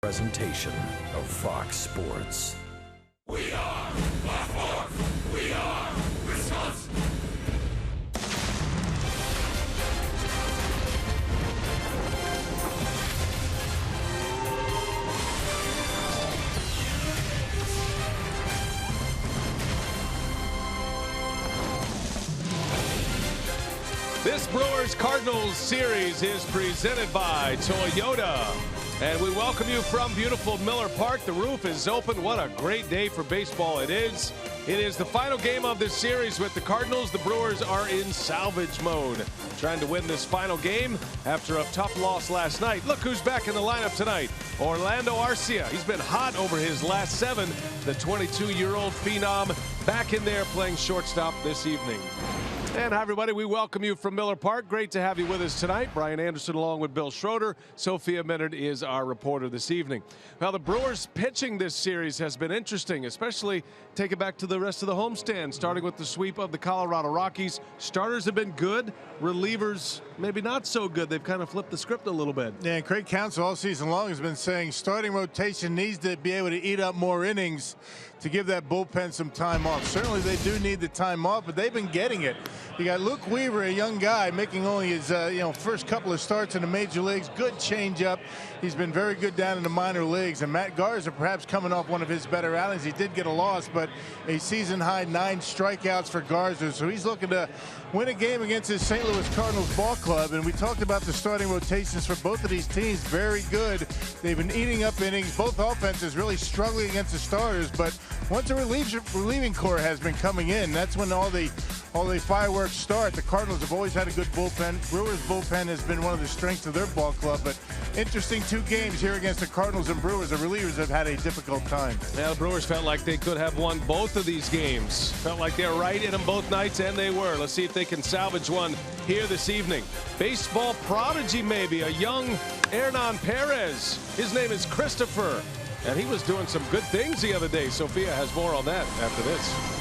Presentation of Fox Sports. We are Baltimore. We are Wisconsin. This Brewers Cardinals series is presented by Toyota. And we welcome you from beautiful Miller Park. The roof is open. What a great day for baseball it is. It is the final game of this series with the Cardinals. The Brewers are in salvage mode, trying to win this final game after a tough loss last night. Look who's back in the lineup tonight. Orlando Arcia. He's been hot over his last 7. The 22-year-old phenom back in there playing shortstop this evening. And hi, everybody. We welcome you from Miller Park. Great to have you with us tonight. Brian Anderson along with Bill Schroeder. Sophia Minard is our reporter this evening. Now, the Brewers pitching this series has been interesting, especially take it back to the rest of the homestand, starting with the sweep of the Colorado Rockies. Starters have been good. Relievers maybe not so good. They've kind of flipped the script a little bit. Yeah, and Craig Counsell all season long has been saying starting rotation needs to be able to eat up more innings to give that bullpen some time off. Certainly they do need the time off, but they've been getting it. You got Luke Weaver, a young guy, making only his first couple of starts in the major leagues. Good changeup. He's been very good down in the minor leagues. And Matt Garza perhaps coming off one of his better outings. He did get a loss, but a season-high 9 strikeouts for Garza. So he's looking to win a game against his St. Louis Cardinals ball club. And we talked about the starting rotations for both of these teams. Very good. They've been eating up innings. Both offenses really struggling against the starters. But once the relieving core has been coming in, that's when all the fireworks start. The Cardinals have always had a good bullpen. Brewers bullpen has been one of the strengths of their ball club. But interesting 2 games here against the Cardinals and Brewers. The relievers have had a difficult time. Yeah, the Brewers felt like they could have won both of these games. Felt like they were right in them both nights, and they were. Let's see if they can salvage one here this evening. Baseball prodigy, maybe, a young Hernan Perez. His name is Christopher, and he was doing some good things the other day. Sophia has more on that after this.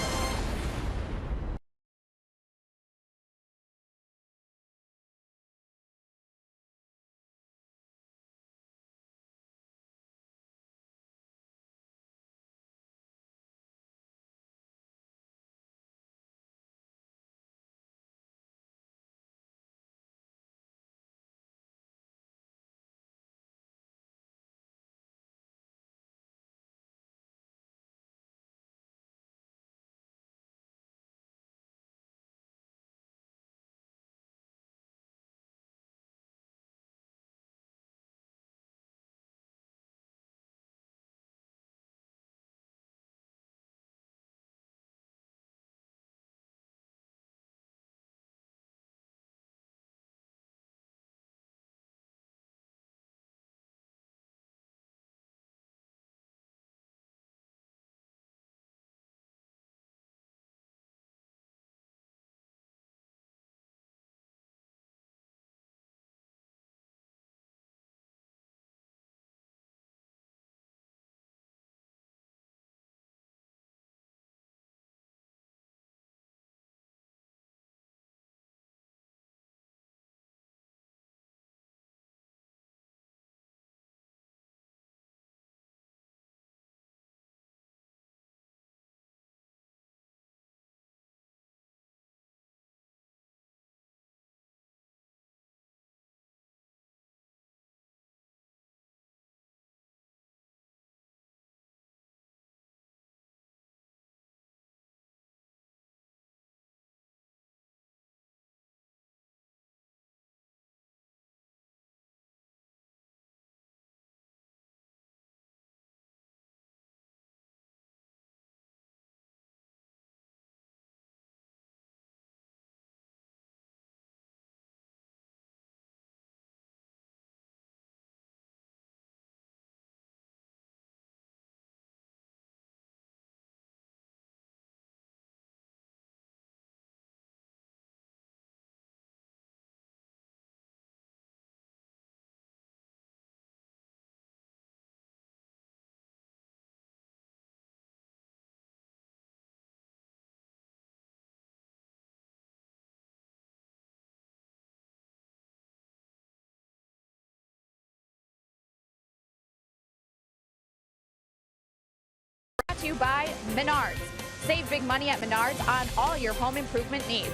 to you by Menards. Save big money at Menards on all your home improvement needs.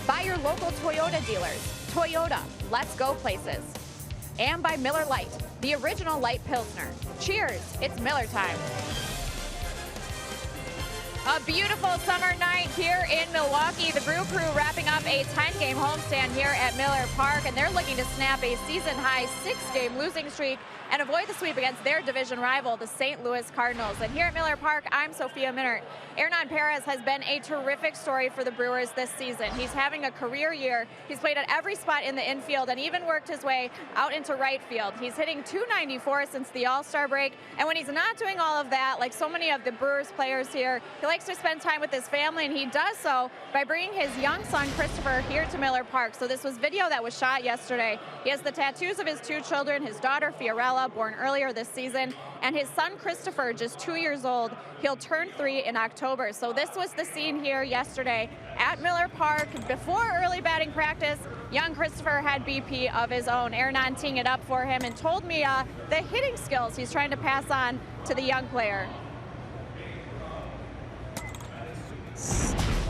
By your local Toyota dealers. Toyota, let's go places. And by Miller Lite, the original light Pilsner. Cheers, it's Miller time. A beautiful summer night here in Milwaukee. The Brew Crew wrapping up a 10-game homestand here at Miller Park, and they're looking to snap a season-high 6-game losing streak and avoid the sweep against their division rival, the St. Louis Cardinals. And here at Miller Park, I'm Sophia Minert. Hernan Perez has been a terrific story for the Brewers this season. He's having a career year. He's played at every spot in the infield and even worked his way out into right field. He's hitting .294 since the All-Star break. And when he's not doing all of that, like so many of the Brewers players here, he likes to spend time with his family, and he does so by bringing his young son, Christopher, here to Miller Park. So this was video that was shot yesterday. He has the tattoos of his 2 children, his daughter, Fiorella, born earlier this season, and his son, Christopher, just 2 years old. He'll turn 3 in October. So this was the scene here yesterday at Miller Park. Before early batting practice, young Christopher had BP of his own. Hernan teeing it up for him and told me the hitting skills he's trying to pass on to the young player.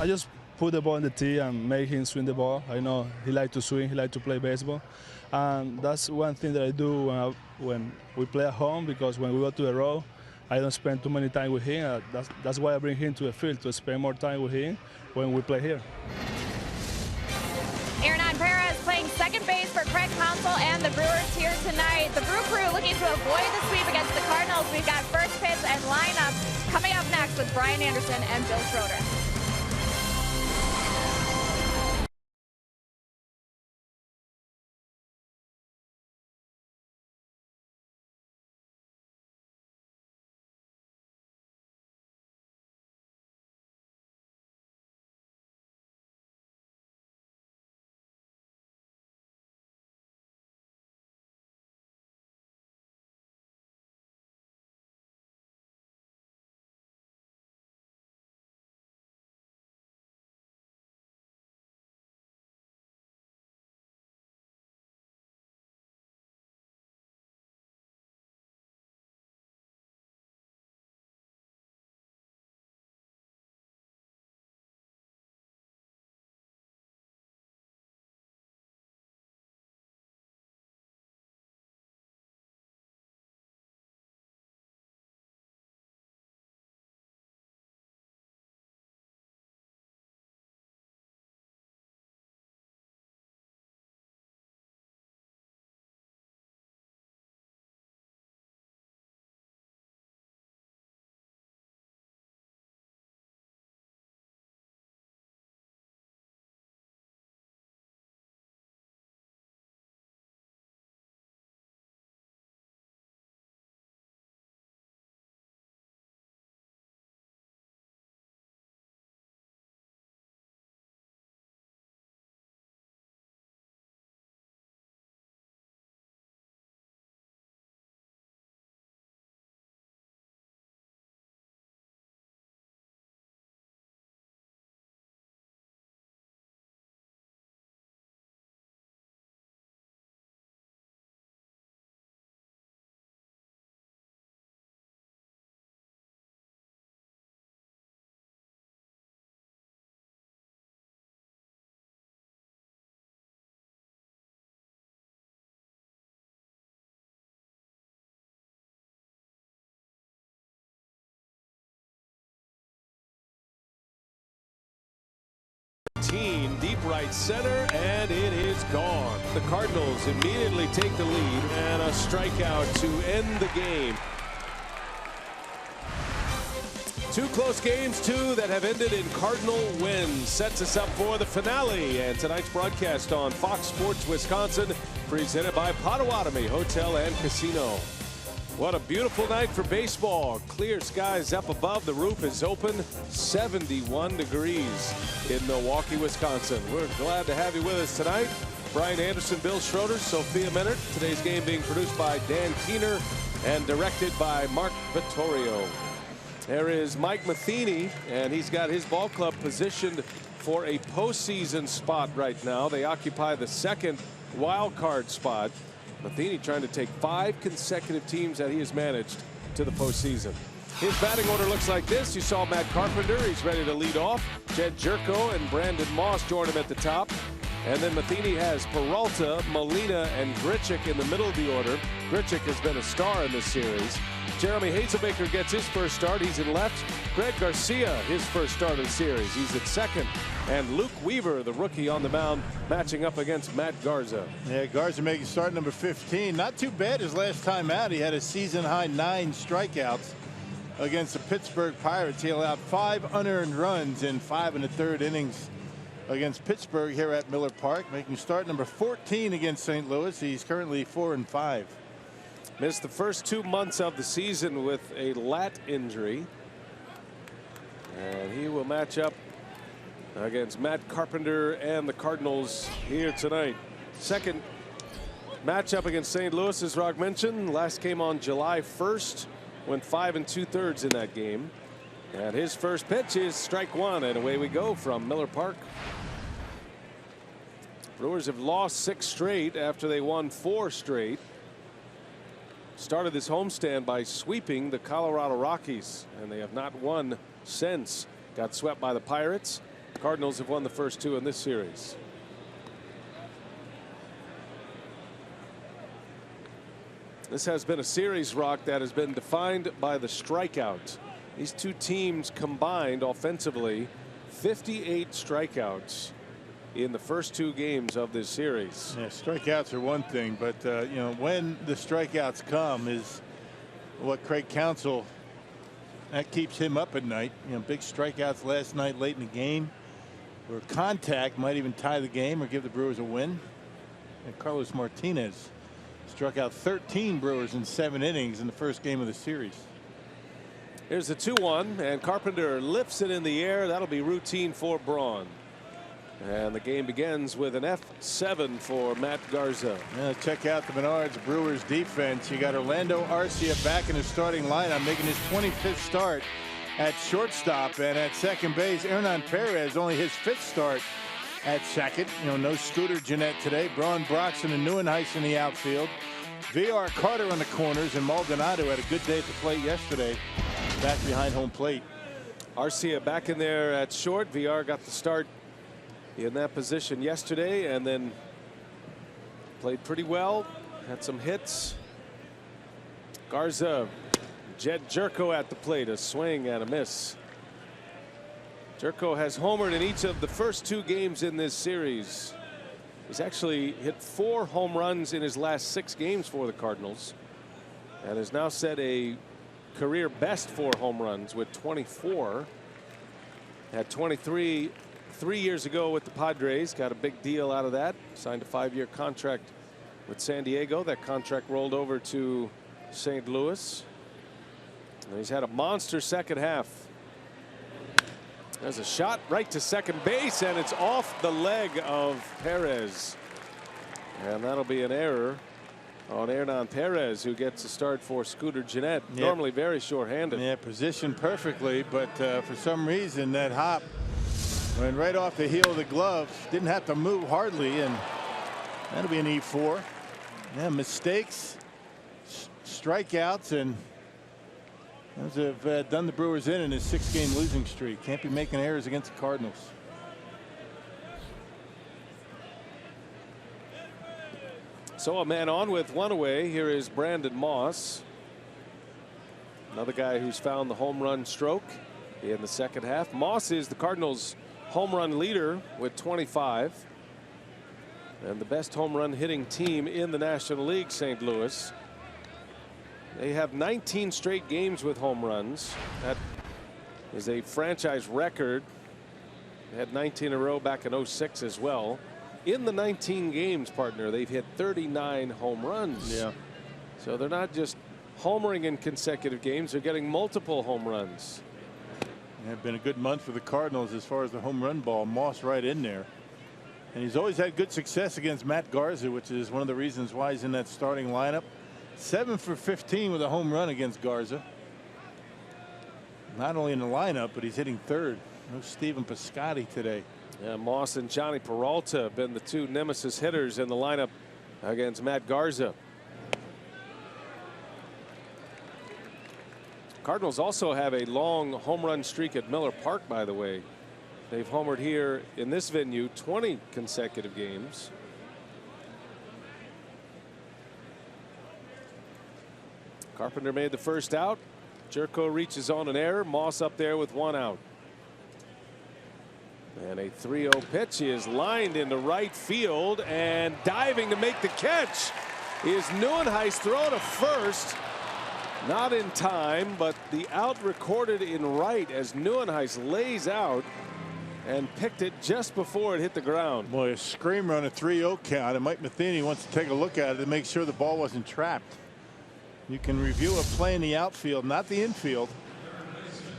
I just put the ball in the tee and make him swing the ball. I know he likes to swing, he likes to play baseball. And that's one thing that I do when we play at home, because when we go to the road, I don't spend too many time with him. That's why I bring him to the field, to spend more time with him when we play here. Hernan Perez playing second base for Craig Counsell and the Brewers here tonight. The Brew Crew looking to avoid the sweep against the Cardinals. We've got first pitch and lineup coming up next with Brian Anderson and Bill Schroeder. Deep right center, and it is gone. The Cardinals immediately take the lead, and a strikeout to end the game. 2 close games, 2 that have ended in Cardinal wins. Sets us up for the finale, and tonight's broadcast on Fox Sports Wisconsin, presented by Potawatomi Hotel and Casino. What a beautiful night for baseball. Clear skies up above. The roof is open. 71 degrees in Milwaukee, Wisconsin. We're glad to have you with us tonight. Brian Anderson, Bill Schroeder, Sophia Minert. Today's game being produced by Dan Keener and directed by Mark Vittorio. There is Mike Matheny, and he's got his ball club positioned for a postseason spot right now. They occupy the second wild card spot. Matheny trying to take 5 consecutive teams that he has managed to the postseason. His batting order looks like this. You saw Matt Carpenter. He's ready to lead off. Jed Jerko and Brandon Moss join him at the top. And then Matheny has Peralta, Molina, and Grichuk in the middle of the order. Grichuk has been a star in this series. Jeremy Hazelbaker gets his first start. He's in left. Greg Garcia, his first start of the series. He's at second. And Luke Weaver, the rookie, on the mound, matching up against Matt Garza. Yeah, Garza making start number 15. Not too bad his last time out. He had a season-high 9 strikeouts against the Pittsburgh Pirates. He allowed 5 unearned runs in 5 1/3 innings against Pittsburgh here at Miller Park, making start number 14 against St. Louis. He's currently 4-5. Missed the first 2 months of the season with a lat injury. And he will match up against Matt Carpenter and the Cardinals here tonight. Second matchup against St. Louis, as Rock mentioned. Last came on July 1st. Went 5 2/3 in that game. And his first pitch is strike one, and away we go from Miller Park. Brewers have lost 6 straight after they won 4 straight. Started this homestand by sweeping the Colorado Rockies, and they have not won since. Got swept by the Pirates. Cardinals have won the first 2 in this series. This has been a series, Rock, that has been defined by the strikeout. These two teams combined offensively 58 strikeouts in the first 2 games of this series. Yeah, strikeouts are one thing, but you know, when the strikeouts come is what Craig Counsell, that keeps him up at night. You know, big strikeouts last night late in the game where contact might even tie the game or give the Brewers a win. And Carlos Martinez struck out 13 Brewers in 7 innings in the first game of the series. Here's the 2-1, and Carpenter lifts it in the air. That'll be routine for Braun. And the game begins with an F7 for Matt Garza. Yeah, check out the Menards Brewers defense. You got Orlando Arcia back in the starting lineup, making his 25th start at shortstop, and at second base Hernan Perez, only his 5th start at second. You know, no Scooter Gennett today. Braun Broxton and Neuenhuis in the outfield. VR Carter on the corners, and Maldonado had a good day at the plate yesterday, back behind home plate. Arcia back in there at short. VR got the start in that position yesterday, and then played pretty well. Had some hits. Garza, Jed Jerko at the plate, a swing and a miss. Jerko has homered in each of the first 2 games in this series. He's actually hit 4 home runs in his last 6 games for the Cardinals, and has now set a career best for home runs with 24. Had 23 3 years ago with the Padres. Got a big deal out of that. Signed a 5-year contract with San Diego. That contract rolled over to St. Louis. And he's had a monster second half. There's a shot right to second base, and it's off the leg of Perez. And that'll be an error on Hernan Perez, who gets a start for Scooter Gennett. Yep. Normally very short-handed. Yeah, positioned perfectly, but for some reason that hop went right off the heel of the glove. Didn't have to move hardly, and that'll be an E4. Yeah, mistakes, strikeouts, and those have done the Brewers in his 6-game losing streak. Can't be making errors against the Cardinals. So a man on with 1 away. Here is Brandon Moss, another guy who's found the home run stroke in the second half. Moss is the Cardinals' home run leader with 25, and the best home run hitting team in the National League, St. Louis. They have 19 straight games with home runs. That is a franchise record. They had 19 in a row back in 06 as well. In the 19 games, partner, they've hit 39 home runs. Yeah. So they're not just homering in consecutive games, they're getting multiple home runs. It's been a good month for the Cardinals as far as the home run ball. Moss right in there. And he's always had good success against Matt Garza, which is one of the reasons why he's in that starting lineup. 7 for 15 with a home run against Garza. Not only in the lineup, but he's hitting third. No Stephen Piscotty today. Yeah, Moss and Johnny Peralta have been the 2 nemesis hitters in the lineup against Matt Garza. Cardinals also have a long home run streak at Miller Park, by the way. They've homered here in this venue 20 consecutive games. Carpenter made the first out. Jerko reaches on an error. Moss up there with 1 out. And a 3-0 pitch. He is lined into right field, and diving to make the catch is Neuenhuis. Throw to first. Not in time, but the out recorded in right as Neuenhuis lays out and picked it just before it hit the ground. Boy, a screamer on a 3-0 count, and Mike Matheny wants to take a look at it to make sure the ball wasn't trapped. You can review a play in the outfield, not the infield.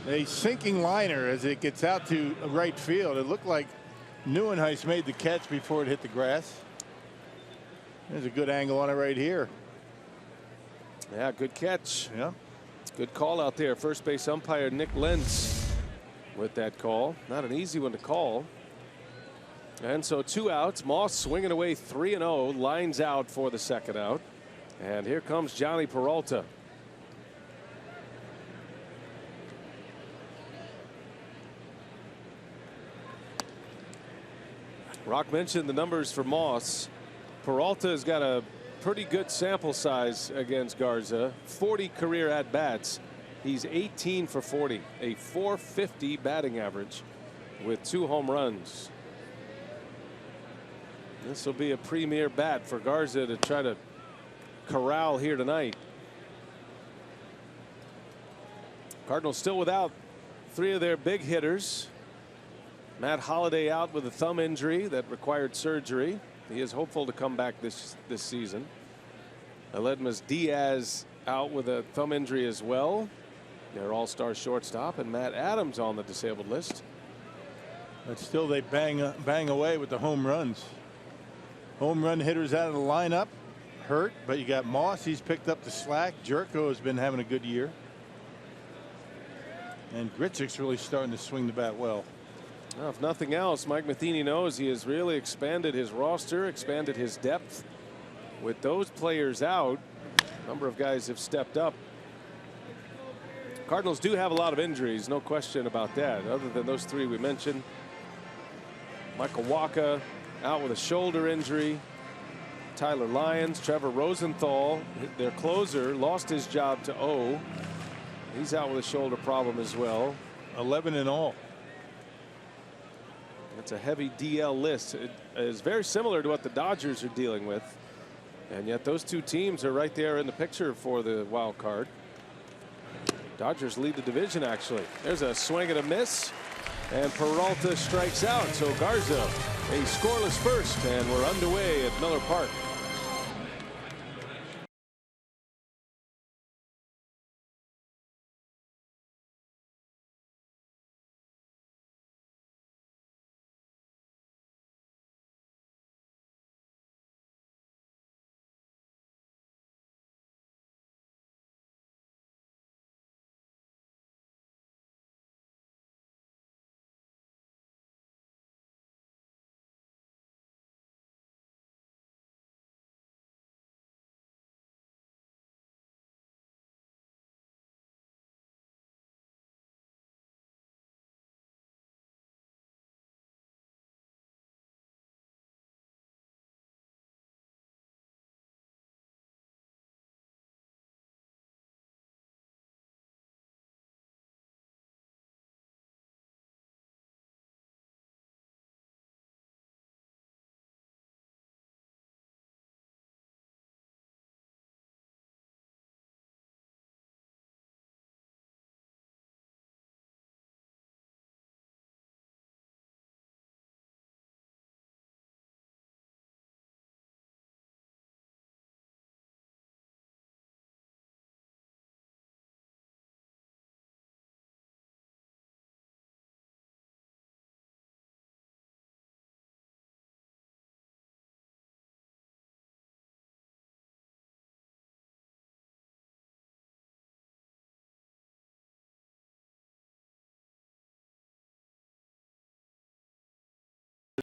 A sinking liner as it gets out to right field. It looked like Neuenhuis made the catch before it hit the grass. There's a good angle on it right here. Yeah, good catch. Yeah. Good call out there. First base umpire Nick Lentz with that call. Not an easy one to call. And so 2 outs. Moss swinging away 3-0. Lines out for the second out. And here comes Johnny Peralta. Rock mentioned the numbers for Moss. Peralta has got a pretty good sample size against Garza. 40 career at bats. He's 18 for 40, a .450 batting average with 2 home runs. This will be a premier bat for Garza to try to corral here tonight. Cardinals still without 3 of their big hitters. Matt Holliday out with a thumb injury that required surgery. He is hopeful to come back this season. Aledmus Diaz out with a thumb injury as well. Their all-star shortstop, and Matt Adams on the disabled list. But still they bang away with the home runs. Home run hitters out of the lineup hurt, but you got Moss. He's picked up the slack. Jerko has been having a good year. And Grichuk's really starting to swing the bat well. Well, if nothing else, Mike Matheny knows he has really expanded his roster, expanded his depth. With those players out, a number of guys have stepped up. Cardinals do have a lot of injuries, no question about that. Other than those 3 we mentioned. Michael Wacha out with a shoulder injury. Tyler Lyons, Trevor Rosenthal, their closer, lost his job to O. He's out with a shoulder problem as well. 11 in all. It's a heavy DL list. It is very similar to what the Dodgers are dealing with. And yet those 2 teams are right there in the picture for the wild card. Dodgers lead the division, actually. There's a swing and a miss. And Peralta strikes out. So Garza, a scoreless first. And we're underway at Miller Park.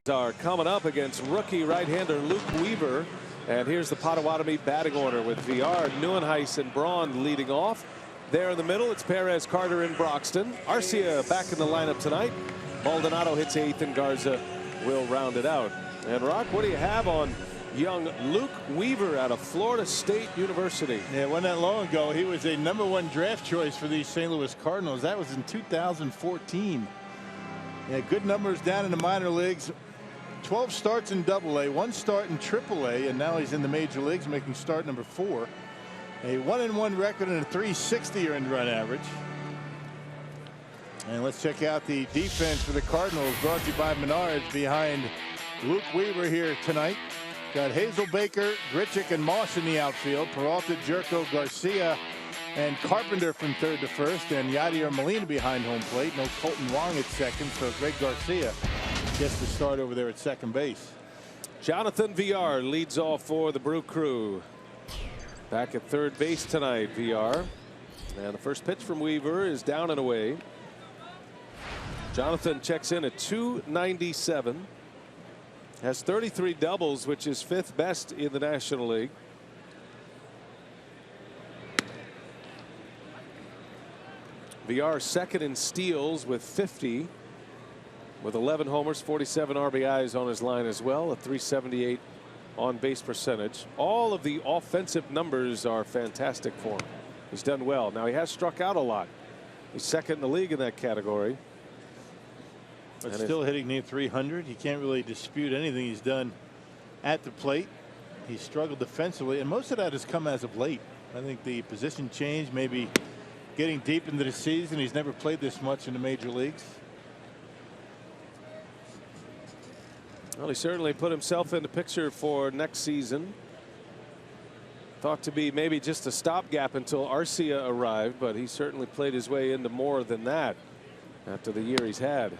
Are coming up against rookie right-hander Luke Weaver. And here's the Potawatomi batting order with VR, Neuenhuis, and Braun leading off. There in the middle, it's Perez, Carter, and Broxton. Arcia back in the lineup tonight. Maldonado hits 8th, and Garza will round it out. And Rock, what do you have on young Luke Weaver out of Florida State University? Yeah, it wasn't that long ago. He was a #1 draft choice for the St. Louis Cardinals. That was in 2014. Yeah, good numbers down in the minor leagues. 12 starts in Double-A, 1 start in Triple-A, and now he's in the major leagues making start number 4. A 1-1 record and a .360 earned run average. And let's check out the defense for the Cardinals, brought to you by Menards, behind Luke Weaver here tonight. Got Hazel Baker, Grichuk, and Moss in the outfield. Peralta, Jerko, Garcia, and Carpenter from third to first, and Yadier Molina behind home plate. No Colton Wong at second, so Greg Garcia gets the start over there at second base. Jonathan Villar leads off for the Brew Crew. Back at third base tonight, Villar. And the first pitch from Weaver is down and away. Jonathan checks in at .297. Has 33 doubles, which is 5th best in the National League. Villar second in steals with 50. With 11 homers, 47 RBIs on his line as well, a .378 on base percentage. All of the offensive numbers are fantastic for him. He's done well. Now, he has struck out a lot. He's second in the league in that category. But still hitting near 300. You can't really dispute anything he's done at the plate. He's struggled defensively, and most of that has come as of late. I think the position change, maybe getting deep into the season. He's never played this much in the major leagues. Well, he certainly put himself in the picture for next season. Thought to be maybe just a stopgap until Arcia arrived, but he certainly played his way into more than that after the year he's had.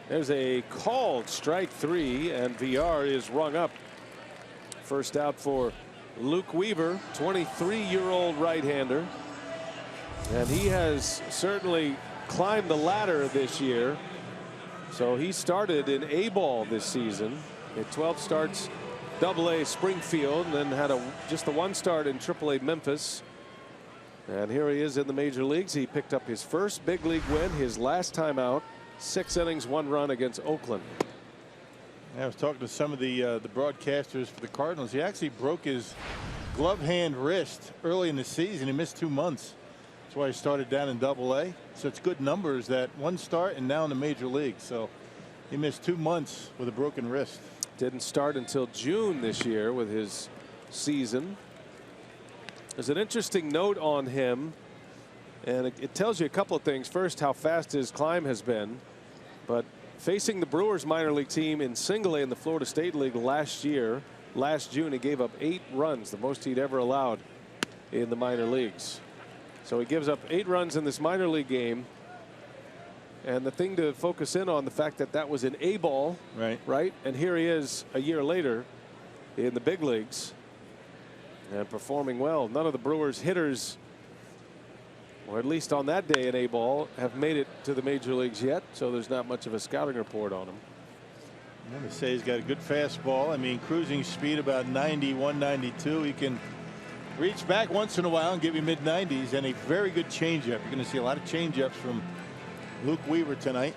There's a called strike 3, and Villar is rung up. First out for Luke Weaver, 23-year-old right-hander. And he has certainly climbed the ladder this year. So he started in A-ball this season. At 12 starts, Double-A Springfield, and then had just the 1 start in Triple-A Memphis. And here he is in the major leagues. He picked up his first big league win, his last time out. 6 innings, 1 run against Oakland. I was talking to some of the broadcasters for the Cardinals. He actually broke his glove hand wrist early in the season. He missed 2 months. That's why he started down in Double-A. So it's good numbers, that 1 start and now in the major league. So he missed 2 months with a broken wrist. Didn't start until June this year with his season. There's an interesting note on him, and it tells you a couple of things. First, how fast his climb has been, but facing the Brewers minor league team in Single-A in the Florida State League last June, he gave up 8 runs, the most he'd ever allowed in the minor leagues. So he gives up 8 runs in this minor league game. And the thing to focus in on, the fact that that was an A-ball, right? And here he is a year later in the big leagues and performing well. None of the Brewers hitters, or at least on that day in A-ball, have made it to the major leagues yet. So there's not much of a scouting report on him. They say he's got a good fastball. I mean, cruising speed about 91, 92. He can reach back once in a while and give you mid-90s, and a very good changeup. You're going to see a lot of changeups from Luke Weaver tonight.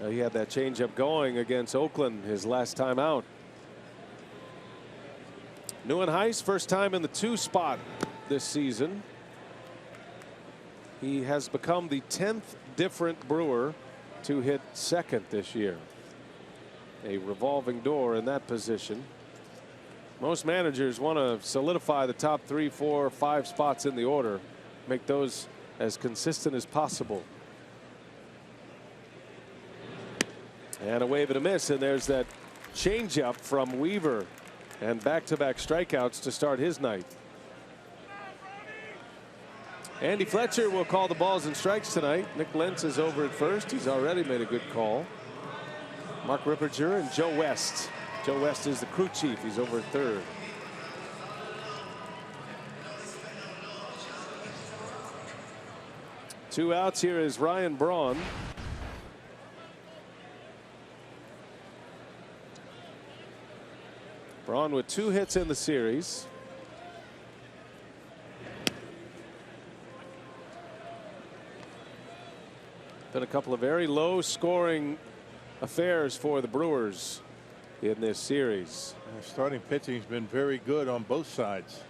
He had that changeup going against Oakland his last time out. Nieuwenhuis, first time in the 2 spot this season. He has become the 10th different Brewer to hit second this year. A revolving door in that position. Most managers want to solidify the top 3, 4, 5 spots in the order, make those as consistent as possible. And a wave and a miss, and there's that changeup from Weaver, and back-to-back strikeouts to start his night. Andy Fletcher will call the balls and strikes tonight. Nick Lentz is over at first. He's already made a good call. Mark Ripperger and Joe West. Joe West is the crew chief. He's over at third. Two outs. Here is Ryan Braun. Braun with 2 hits in the series. Been a couple of very low scoring affairs for the Brewers in this series. Starting pitching has been very good on both sides.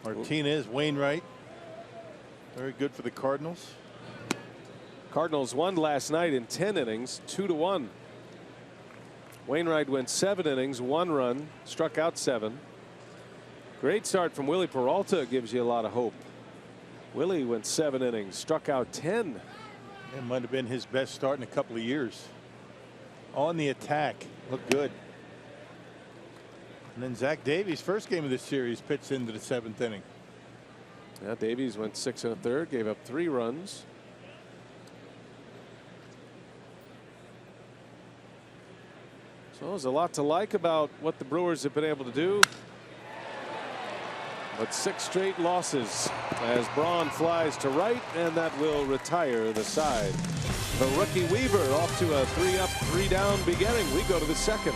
Martinez, Wainwright, very good for the Cardinals. Cardinals won last night in 10 innings, 2-1. Wainwright went 7 innings, 1 run, struck out 7. Great start from Willie Peralta, gives you a lot of hope. Willie went 7 innings, struck out 10. It might have been his best start in a couple of years. On the attack, looked good. And then Zach Davies, first game of this series, pitched into the 7th inning. Yeah, Davies went 6 1/3, gave up 3 runs. So there's a lot to like about what the Brewers have been able to do. But 6 straight losses as Braun flies to right, and that will retire the side. The rookie Weaver off to a 3-up, 3-down beginning. We go to the 2nd.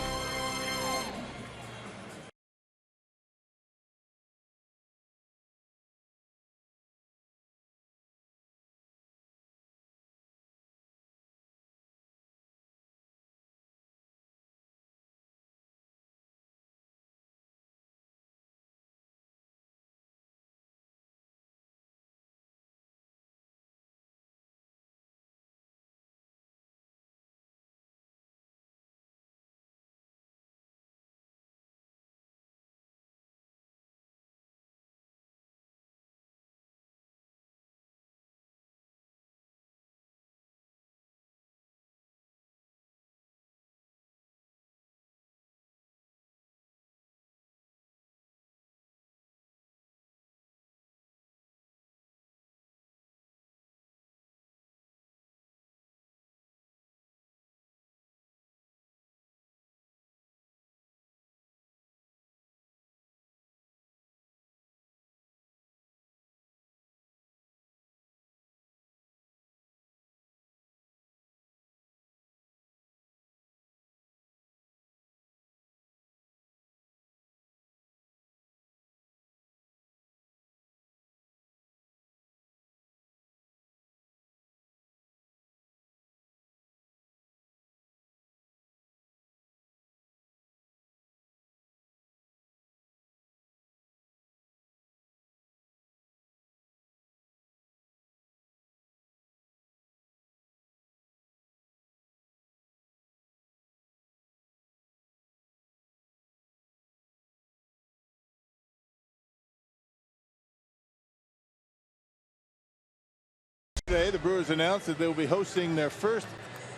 Today, the Brewers announced that they will be hosting their first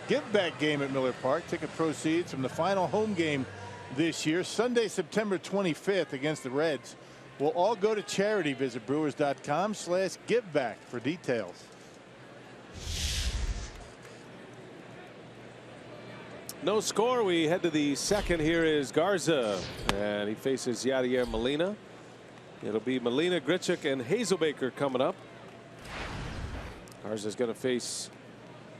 give-back game at Miller Park. Ticket proceeds from the final home game this year, Sunday, September 25th against the Reds, will all go to charity. Visit brewers.com/giveback for details. No score. We head to the 2nd. Here is Garza, and he faces Yadier Molina. It'll be Molina, Grichuk, and Hazelbaker coming up. Garza's going to face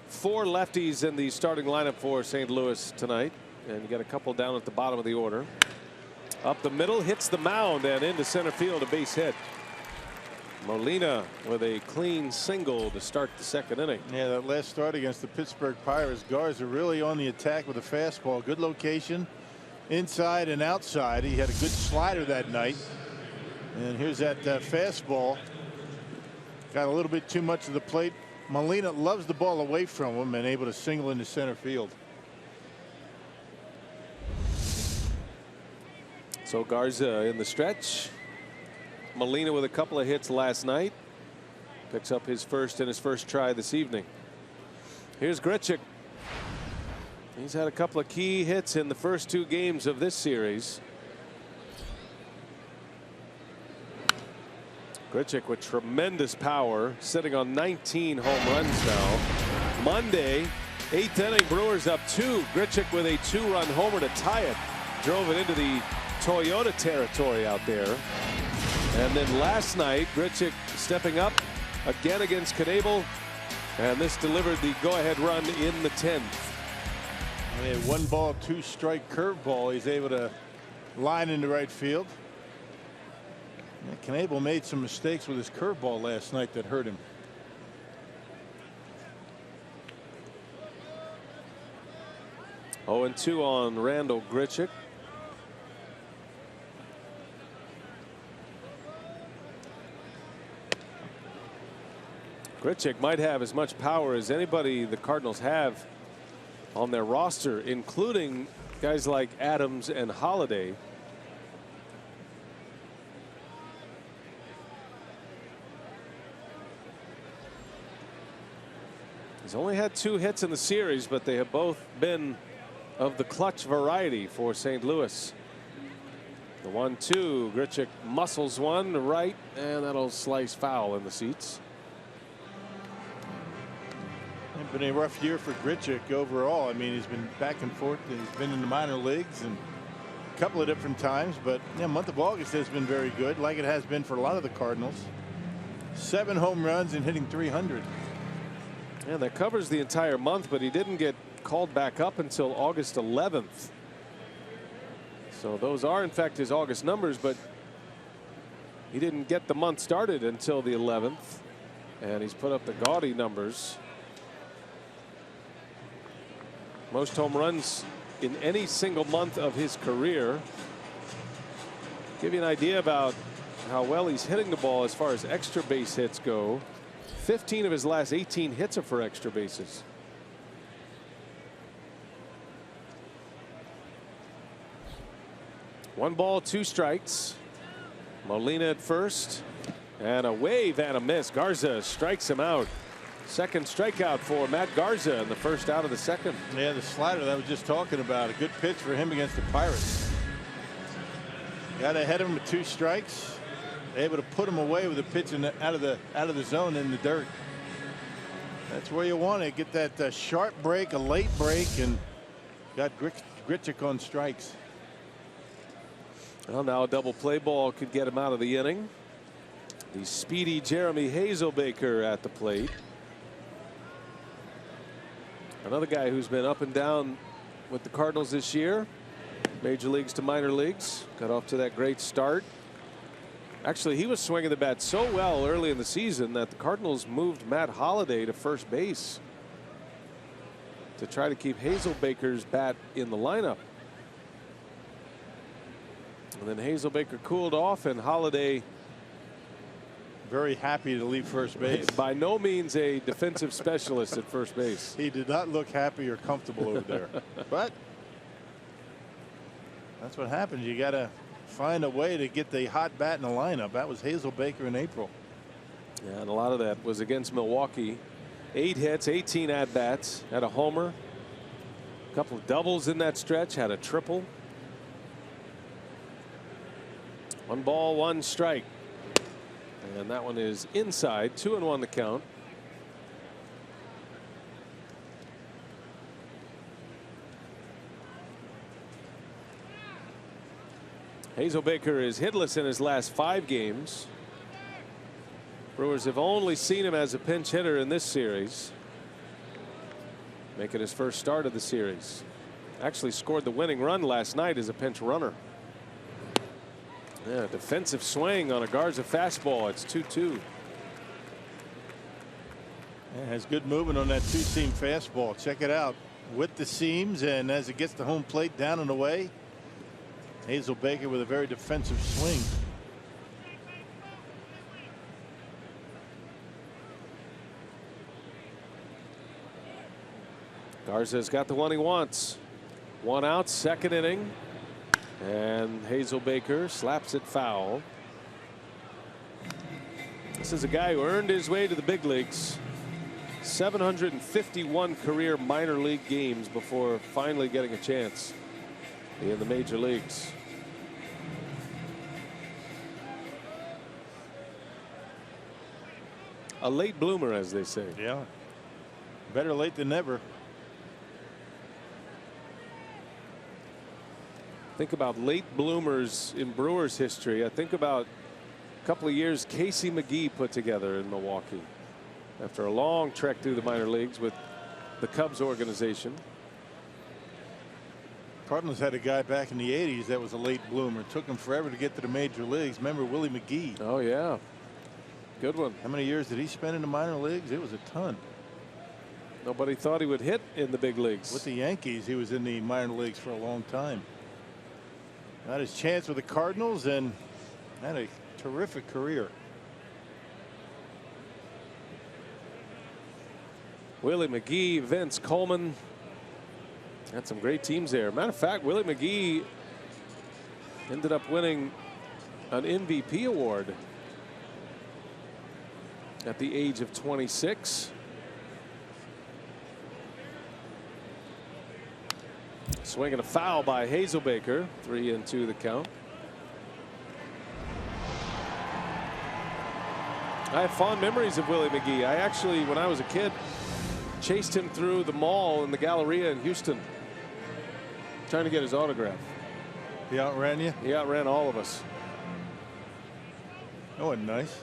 4 lefties in the starting lineup for St. Louis tonight, and you got a couple down at the bottom of the order. Up the middle, hits the mound and into center field, a base hit. Molina with a clean single to start the 2nd inning. Yeah, that last start against the Pittsburgh Pirates, Garza really on the attack with a fastball. Good location inside and outside. He had a good slider that night, and here's that fastball. Got a little bit too much of the plate. Molina loves the ball away from him and able to single into center field. So Garza in the stretch. Molina with a couple of hits last night. Picks up his first in his first try this evening. Here's Grichuk. He's had a couple of key hits in the first 2 games of this series. Grichuk with tremendous power, sitting on 19 home runs now. Monday, 8th inning, Brewers up 2. Grichuk with a 2-run homer to tie it. Drove it into the Toyota territory out there. And then last night, Grichuk stepping up again against Knebel, and this delivered the go-ahead run in the 10th. And a 1-ball, 2-strike curveball. He's able to line into right field. Knebel made some mistakes with his curveball last night that hurt him. 0-2 on Randall Grichuk. Grichuk might have as much power as anybody the Cardinals have on their roster, including guys like Adams and Holiday. He's only had 2 hits in the series, but they have both been of the clutch variety for St. Louis. The 1-2, Grichuk muscles one to right, and that'll slice foul in the seats. It's been a rough year for Grichuk overall. I mean, he's been back and forth. He's been in the minor leagues and a couple of different times, but the month of August has been very good, like it has been for a lot of the Cardinals. 7 home runs and hitting .300. Yeah, that covers the entire month, but he didn't get called back up until August 11th. So those are in fact his August numbers, but he didn't get the month started until the 11th, and he's put up the gaudy numbers. Most home runs in any single month of his career. Give you an idea about how well he's hitting the ball as far as extra base hits go. 15 of his last 18 hits are for extra bases. One ball, 2 strikes. Molina at first, and a wave and a miss. Garza strikes him out. Second strikeout for Matt Garza in the first out of the second. Yeah, the slider that I was just talking about. A good pitch for him against the Pirates. Got ahead of him with 2 strikes. Able to put him away with a pitch out of the zone in the dirt. That's where you want to get that sharp break, a late break, and got Grichuk on strikes. Well, now a double play ball could get him out of the inning. The speedy Jeremy Hazelbaker at the plate. Another guy who's been up and down with the Cardinals this year. Major leagues to minor leagues. Got off to that great start. Actually, he was swinging the bat so well early in the season that the Cardinals moved Matt Holliday to first base to try to keep Hazelbaker's bat in the lineup. And then Hazelbaker cooled off, and Holliday, very happy to leave first base. By no means a defensive specialist at first base. He did not look happy or comfortable over there. But that's what happens. You got to find a way to get the hot bat in the lineup. That was Hazelbaker in April. Yeah, and a lot of that was against Milwaukee. 8 hits, 18 at-bats, had a homer, a couple of doubles in that stretch, had a triple. 1 ball, 1 strike. And that one is inside. 2-1 the count. Hazelbaker is hitless in his last 5 games. Brewers have only seen him as a pinch hitter in this series, making his first start of the series. Actually scored the winning run last night as a pinch runner. Yeah, defensive swing on a Garza fastball. It's 2-2. Yeah, has good movement on that 2-seam fastball. Check it out with the seams, and as it gets the home plate down and away, Hazelbaker with a very defensive swing. Garza's got the one he wants. 1 out, 2nd inning. And Hazelbaker slaps it foul. This is a guy who earned his way to the big leagues. 751 career minor league games before finally getting a chance in the major leagues. A late bloomer, as they say. Yeah. Better late than never. Think about late bloomers in Brewers history. I think about a couple of years Casey McGee put together in Milwaukee after a long trek through the minor leagues with the Cubs organization. Cardinals had a guy back in the 80s that was a late bloomer. It took him forever to get to the major leagues. Remember Willie McGee? Oh yeah, good one. How many years did he spend in the minor leagues? It was a ton. Nobody thought he would hit in the big leagues. With the Yankees, he was in the minor leagues for a long time. Got his chance with the Cardinals and had a terrific career. Willie McGee, Vince Coleman. Had some great teams there. Matter of fact, Willie McGee ended up winning an MVP award at the age of 26. Swinging a foul by Hazelbaker. 3-2 the count. I have fond memories of Willie McGee. I actually, when I was a kid, chased him through the mall in the Galleria in Houston, trying to get his autograph. He outran you? He outran all of us. That wasn't nice.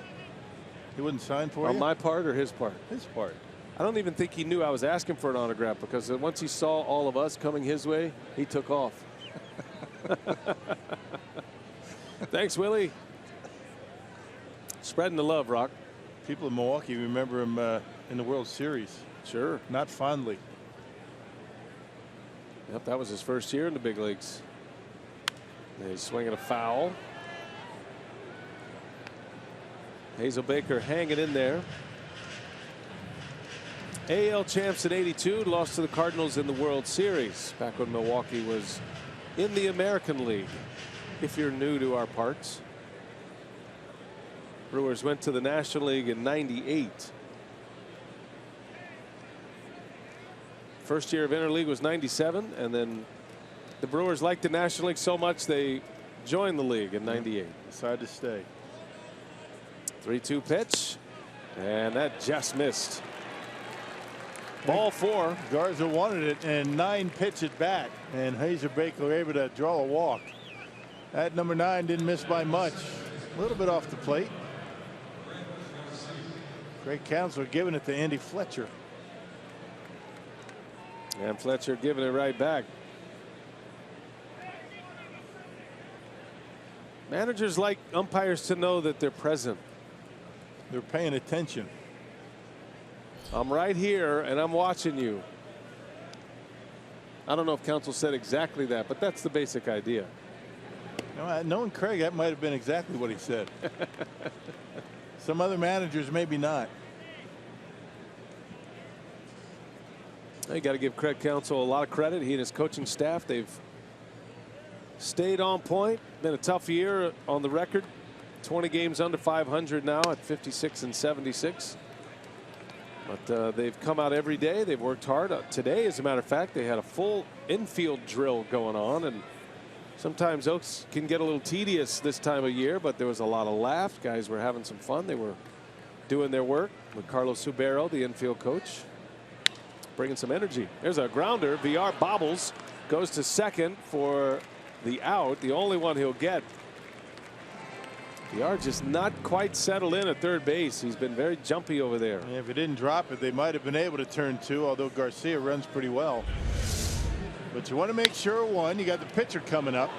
He wouldn't sign for you? On my part or his part? His part. I don't even think he knew I was asking for an autograph, because once he saw all of us coming his way, he took off. Thanks, Willie. Spreading the love, Rock. People in Milwaukee remember him in the World Series. Sure. Not fondly. Yep, that was his first year in the big leagues. And he's swinging a foul. Hazelbaker hanging in there. AL champs in '82, lost to the Cardinals in the World Series back when Milwaukee was in the American League, if you're new to our parts. Brewers went to the National League in '98. First year of interleague was '97, and then the Brewers liked the National League so much they joined the league in '98. Decided to stay. 3-2 pitch, and that just missed. Ball 4. Garza wanted it, and 9 pitch at bat, and Hazelbaker were able to draw a walk. That number 9 didn't miss by much. A little bit off the plate. Great Counsell giving it to Andy Fletcher. And Fletcher giving it right back. Managers like umpires to know that they're present. They're paying attention. I'm right here and I'm watching you. I don't know if Counsell said exactly that, but that's the basic idea. Knowing Craig, that might have been exactly what he said. Some other managers maybe not. You got to give Craig Counsell a lot of credit. He and his coaching staff, they've stayed on point. Been a tough year on the record. 20 games under 500 now at 56-76. But they've come out every day. They've worked hard. Today, as a matter of fact, they had a full infield drill going on. And sometimes those can get a little tedious this time of year, but there was a lot of laughs. Guys were having some fun. They were doing their work with Carlos Subero, the infield coach, bringing some energy. There's a grounder. VR bobbles, goes to second for the out, the only one he'll get. VR just not quite settled in at third base. He's been very jumpy over there. Yeah, if he didn't drop it, they might have been able to turn 2, although Garcia runs pretty well. But you want to make sure, one, you got the pitcher coming up.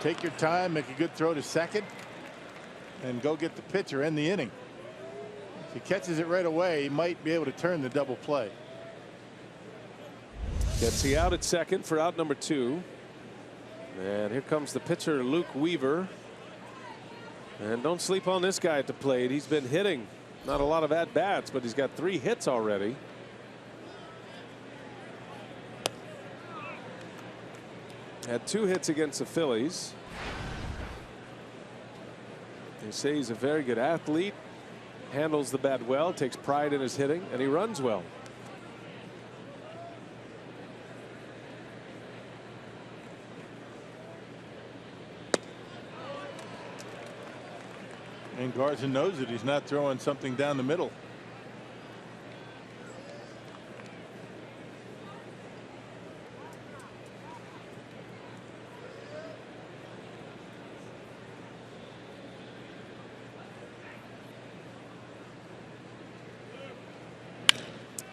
Take your time, make a good throw to second, and go get the pitcher, end the inning. If he catches it right away, he might be able to turn the double play. Gets the out at second for out number 2. And here comes the pitcher, Luke Weaver. And don't sleep on this guy at the plate. He's been hitting. Not a lot of at-bats, but he's got 3 hits already. Had 2 hits against the Phillies. They say he's a very good athlete. Handles the bat well, takes pride in his hitting, and he runs well. And Garza knows that he's not throwing something down the middle.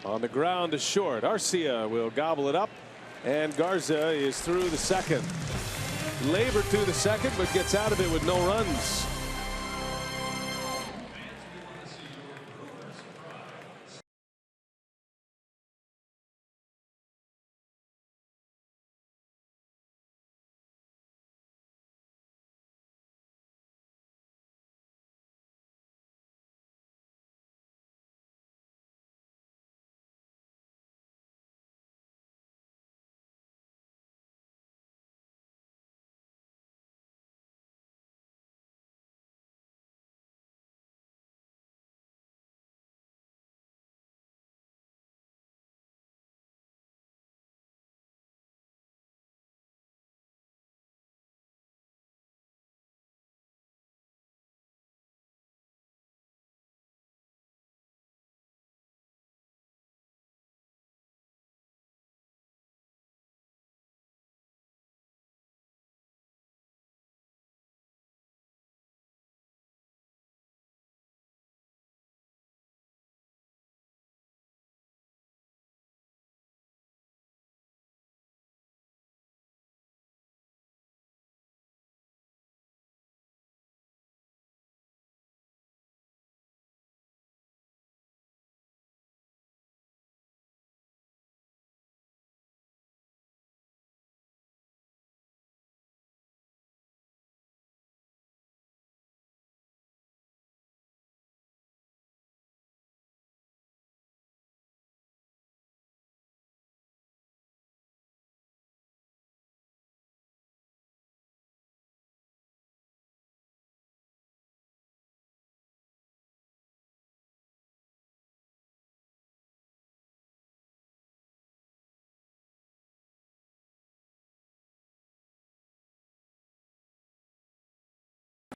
On the ground to short. Arcia will gobble it up, and Garza is through the second. Labored through the second, but gets out of it with no runs.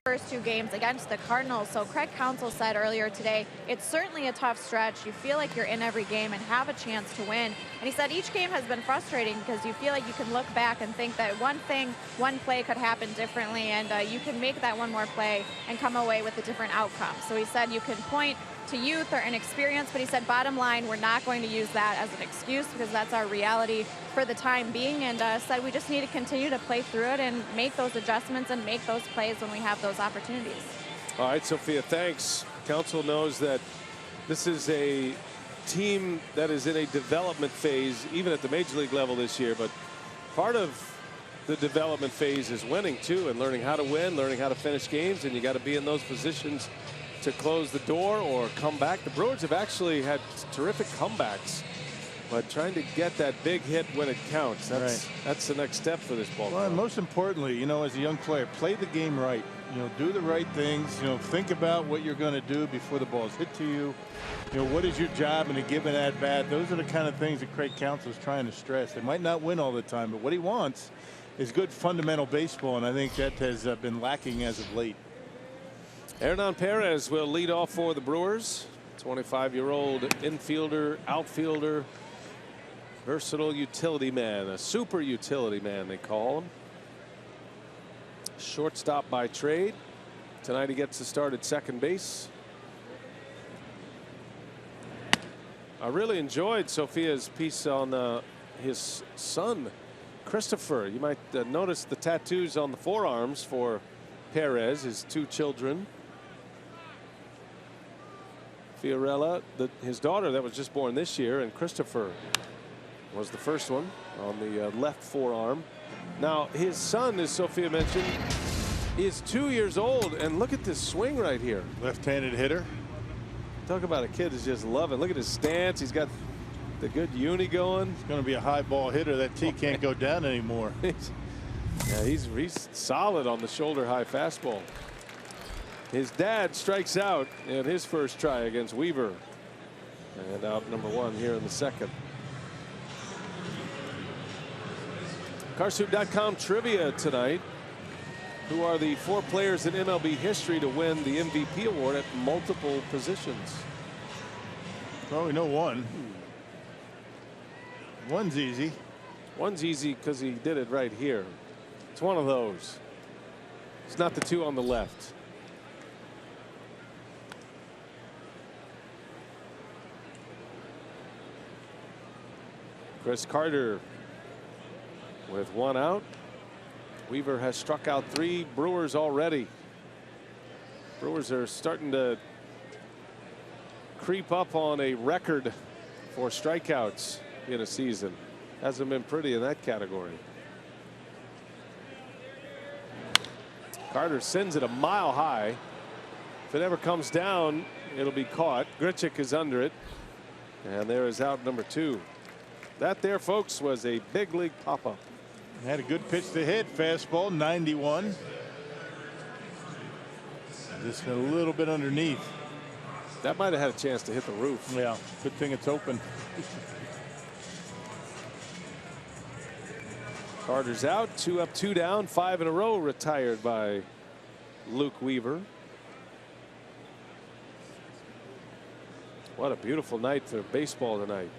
first 2 games against the Cardinals. So Craig Counsell said earlier today, it's certainly a tough stretch. You feel like you're in every game and have a chance to win. And he said each game has been frustrating because you feel like you can look back and think that one play could happen differently, and you can make that one more play and come away with a different outcome. So he said you can point to youth or inexperience, but he said bottom line, we're not going to use that as an excuse because that's our reality for the time being, and said we just need to continue to play through it and make those adjustments and make those plays when we have those opportunities. All right, Sophia, thanks. Counsell knows that this is a team that is in a development phase, even at the major league level this year, but part of the development phase is winning too, and learning how to win, learning how to finish games, and you got to be in those positions to close the door or come back. The Brewers have actually had terrific comebacks, but trying to get that big hit when it counts, that's the next step for this ball club. Well, and most importantly, you know, as a young player, play the game right. You know, do the right things. You know, think about what you're going to do before the ball's hit to you. You know, what is your job in a given at bat? Those are the kind of things that Craig Counsell is trying to stress. They might not win all the time, but what he wants is good fundamental baseball, and I think that has been lacking as of late. Hernan Perez will lead off for the Brewers. 25-year-old infielder, outfielder, versatile utility man, a super utility man they call him. Shortstop by trade. Tonight he gets to start at second base. I really enjoyed Sophia's piece on his son, Christopher. You might notice the tattoos on the forearms for Perez, his 2 children. Fiorella, his daughter that was just born this year, and Christopher was the first one on the left forearm. Now his son, as Sophia mentioned, is 2 years old, and look at this swing right here. Left-handed hitter. Talk about a kid who's just loving. Look at his stance. He's got the good uni going. He's going to be a high ball hitter. That tee can't go down anymore. Yeah, he's solid on the shoulder high fastball. His dad strikes out in his first try against Weaver, and out number 1 here in the second. Carsoup.com trivia tonight. Who are the 4 players in MLB history to win the MVP award at multiple positions? Well, we know one. One's easy. One's easy because he did it right here. It's one of those. It's not the 2 on the left. Chris Carter with 1 out. Weaver has struck out 3 Brewers already. Brewers are starting to creep up on a record for strikeouts in a season. Hasn't been pretty in that category. Carter sends it a mile high. If it ever comes down, it'll be caught. Grichuk is under it, and there is out number 2. That there, folks, was a big league pop-up. Had a good pitch to hit. Fastball, 91. Just a little bit underneath. That might have had a chance to hit the roof. Yeah, good thing it's open. Carter's out. 2 up, 2 down. 5 in a row retired by Luke Weaver. What a beautiful night for baseball tonight.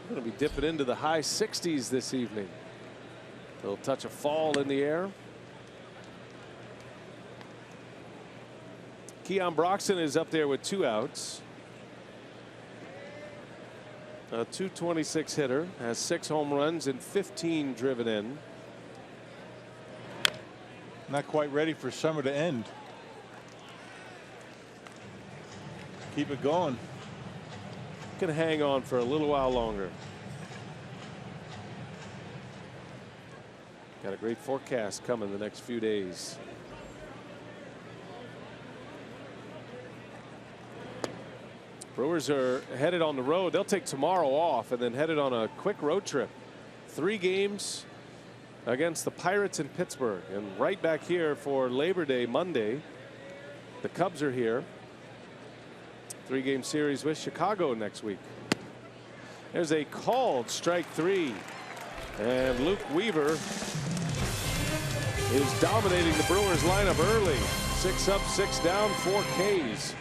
We're going to be dipping into the high 60s this evening. A little touch of fall in the air. Keon Broxton is up there with 2 outs. A .226 hitter, has 6 home runs and 15 driven in. Not quite ready for summer to end. Keep it going. Can hang on for a little while longer. Got a great forecast coming the next few days. Brewers are headed on the road. They'll take tomorrow off and then headed on a quick road trip. 3 games against the Pirates in Pittsburgh, and right back here for Labor Day Monday. The Cubs are here. 3-game series with Chicago next week. There's a called strike 3, and Luke Weaver is dominating the Brewers lineup early. 6 up, 6 down, 4 Ks.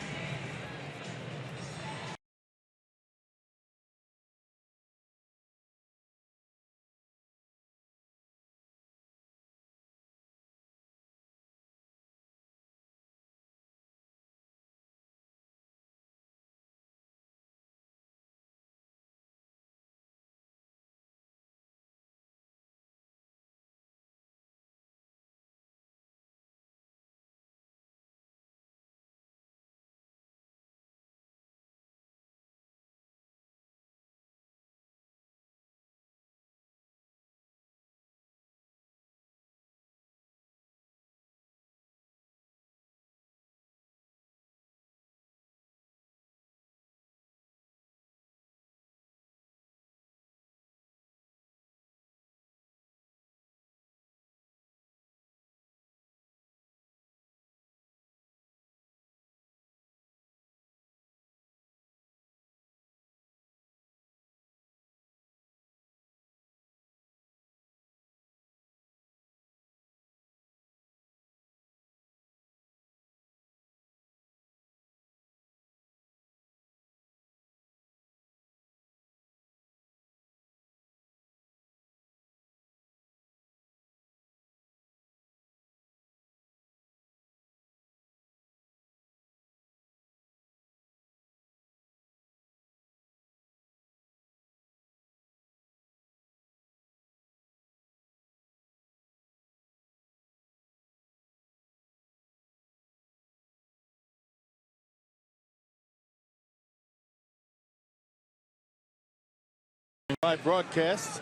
Live broadcasts,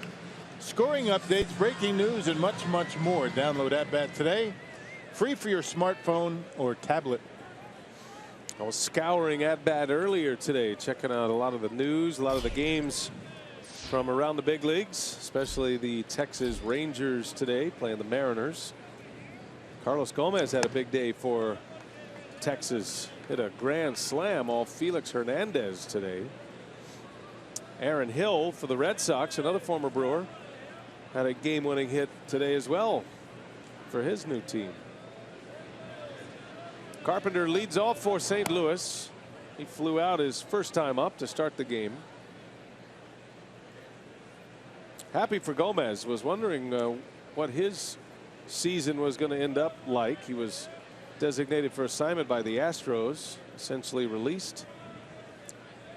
scoring updates, breaking news, and much, much more. Download At-Bat today, free for your smartphone or tablet. I was scouring At-Bat earlier today, checking out a lot of the news, a lot of the games from around the big leagues, especially the Texas Rangers today playing the Mariners. Carlos Gomez had a big day for Texas. Hit a grand slam off Felix Hernandez today. Aaron Hill for the Red Sox, another former Brewer, had a game-winning hit today as well for his new team. Carpenter leads off for St. Louis. He flew out his first time up to start the game. Happy for Gomez. Was wondering what his season was going to end up like. He was designated for assignment by the Astros, essentially released.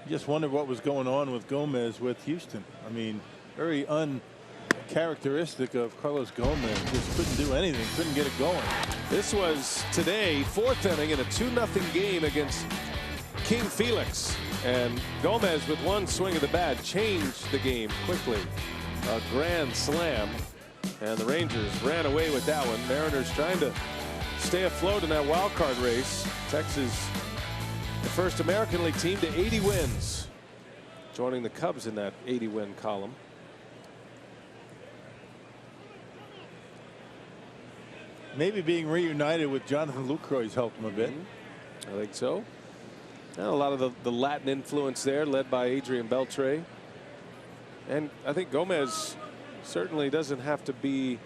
Just wondered what was going on with Gomez with Houston. I mean, very uncharacteristic of Carlos Gomez. Just couldn't do anything, couldn't get it going. This was today, 4th inning in a 2-0 game against King Felix. And Gomez, with one swing of the bat, changed the game quickly. A grand slam. And the Rangers ran away with that one. Mariners trying to stay afloat in that wild card race. Texas, the first American League team to 80 wins, joining the Cubs in that 80-win column. Maybe being reunited with Jonathan Lucroy's helped him a bit. I think so. And a lot of the Latin influence there, led by Adrian Beltre. And I think Gomez certainly doesn't have to be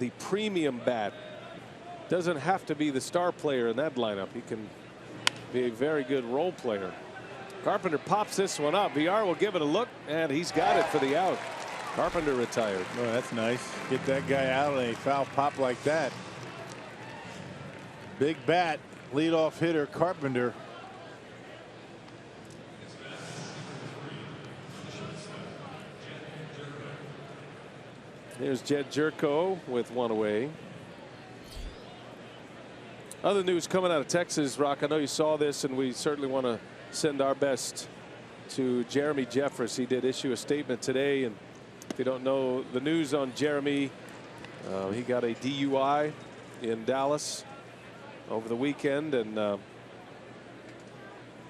the premium bat. Doesn't have to be the star player in that lineup. He can be a very good role player. Carpenter pops this one up. VR will give it a look, and he's got it for the out. Carpenter retired. Oh, that's nice. Get that guy out of a foul pop like that. Big bat, leadoff hitter Carpenter. Here's Jed Jerko with one away. Other news coming out of Texas, Rock. I know you saw this, and we certainly want to send our best to Jeremy Jeffress. He did issue a statement today, and if you don't know the news on Jeremy, he got a DUI in Dallas over the weekend, and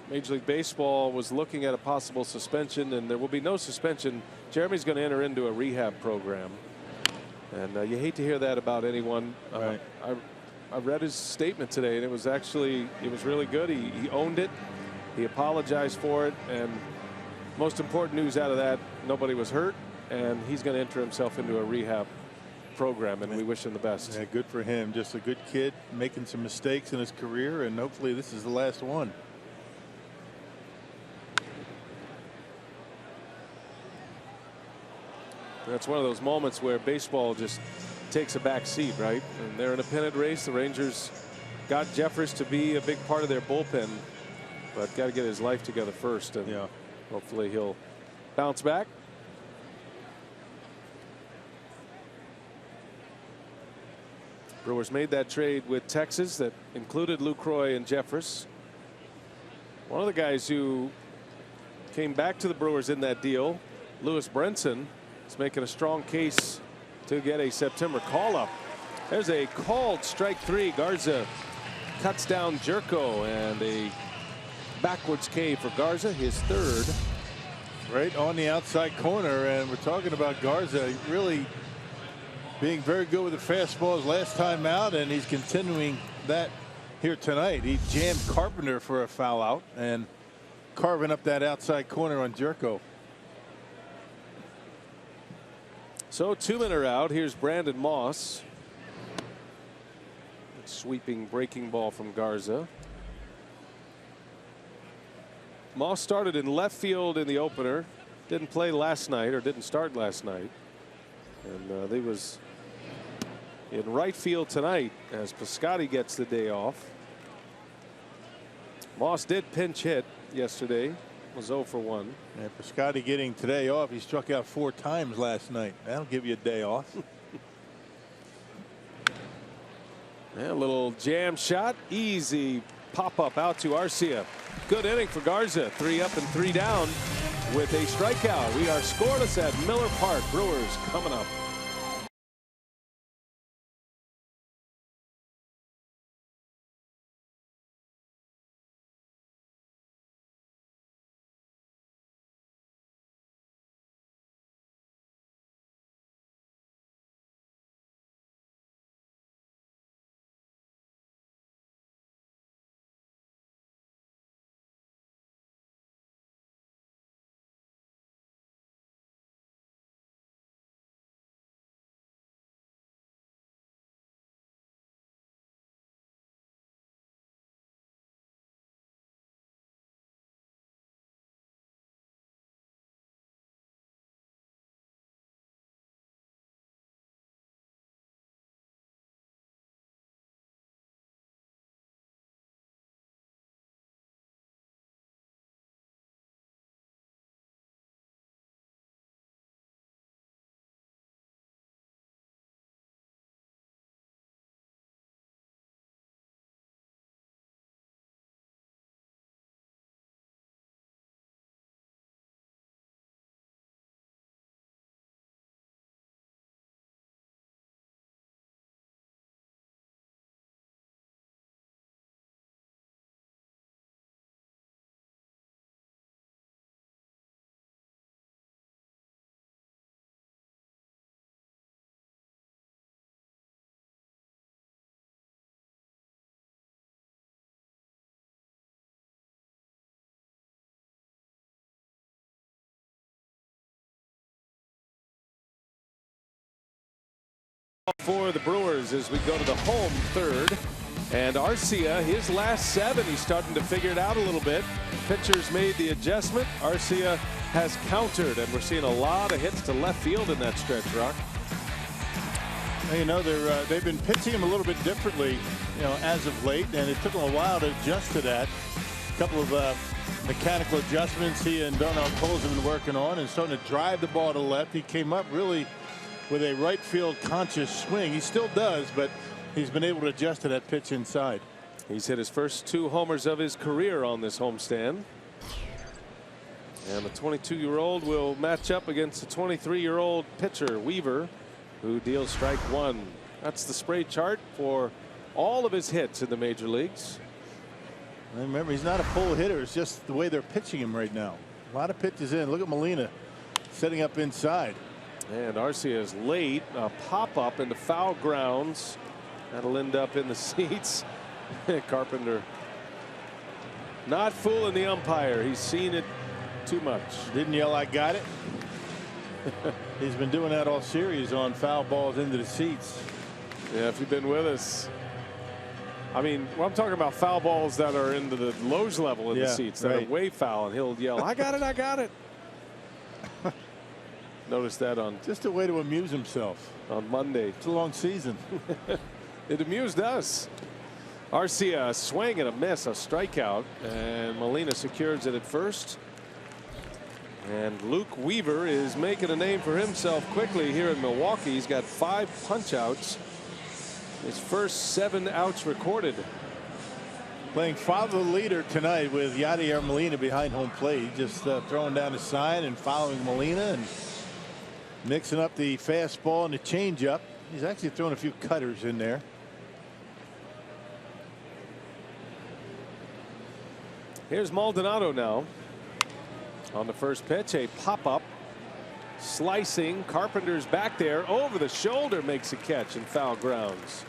Major League Baseball was looking at a possible suspension, and there will be no suspension. Jeremy's going to enter into a rehab program, and you hate to hear that about anyone. Right. I read his statement today, and it was really good. He owned it. He apologized for it, and most important news out of that, nobody was hurt, and he's going to enter himself into a rehab program, and we wish him the best. Yeah, good for him. Just a good kid making some mistakes in his career, and hopefully this is the last one. That's one of those moments where baseball just takes a back seat, right? And they're in a pennant race. The Rangers got Jeffers to be a big part of their bullpen, but got to get his life together first, and hopefully he'll bounce back. Brewers made that trade with Texas that included Lucroy and Jeffers. One of the guys who came back to the Brewers in that deal, Lewis Brinson, is making a strong case to get a September call-up. There's a called strike 3. Garza cuts down Jerko, and a backwards K for Garza, his third. Right on the outside corner, and we're talking about Garza really being very good with the fastballs last time out, and he's continuing that here tonight. He jammed Carpenter for a foul out and carving up that outside corner on Jerko. So 2 men are out. Here's Brandon Moss. Sweeping breaking ball from Garza. Moss started in left field in the opener. Didn't play last night, or didn't start last night. And he was in right field tonight as Piscotty gets the day off. Moss did pinch hit yesterday. Was 0 for 1. And Piscotty getting today off. He struck out 4 times last night. That'll give you a day off. Yeah, a little jam shot. Easy pop up out to Arcia. Good inning for Garza. 3 up and 3 down with a strikeout. We are scoreless at Miller Park. Brewers coming up. For the Brewers as we go to the home third, and Arcia, his last 7, he's starting to figure it out a little bit. Pitchers made the adjustment. Arcia has countered, and we're seeing a lot of hits to left field in that stretch, Rock. You know, they've been pitching him a little bit differently, you know, as of late, and it took him a while to adjust to that. A couple of mechanical adjustments he and Darnell Coles have been working on, and starting to drive the ball to left. He came up really with a right field conscious swing. He still does, but he's been able to adjust to that pitch inside. He's hit his first 2 homers of his career on this homestand. And the 22-year-old will match up against the 23-year-old pitcher, Weaver, who deals strike 1. That's the spray chart for all of his hits in the major leagues. And remember, he's not a pull hitter. It's just the way they're pitching him right now. A lot of pitches in. Look at Molina setting up inside. And Arcia is late. A pop-up into foul grounds. That'll end up in the seats. Carpenter not fooling the umpire. He's seen it too much. Didn't yell, "I got it." He's been doing that all series on foul balls into the seats. Yeah, if you've been with us. I mean, well, I'm talking about foul balls that are into the Lowe's level in the seats that are way foul, and he'll yell, "I got it, I got it." Notice that on just a way to amuse himself on Monday. It's a long season. It amused us. Arcia, a swing and a miss, a strikeout, and Molina secures it at first. And Luke Weaver is making a name for himself quickly here in Milwaukee. He's got 5 punch-outs. His first 7 outs recorded. Playing follow the leader tonight with Yadier Molina behind home plate. Just throwing down the sign and following Molina and mixing up the fastball and the changeup. He's actually throwing a few cutters in there. Here's Maldonado now. On the first pitch, a pop-up, slicing. Carpenter's back there, over the shoulder, makes a catch and foul grounds.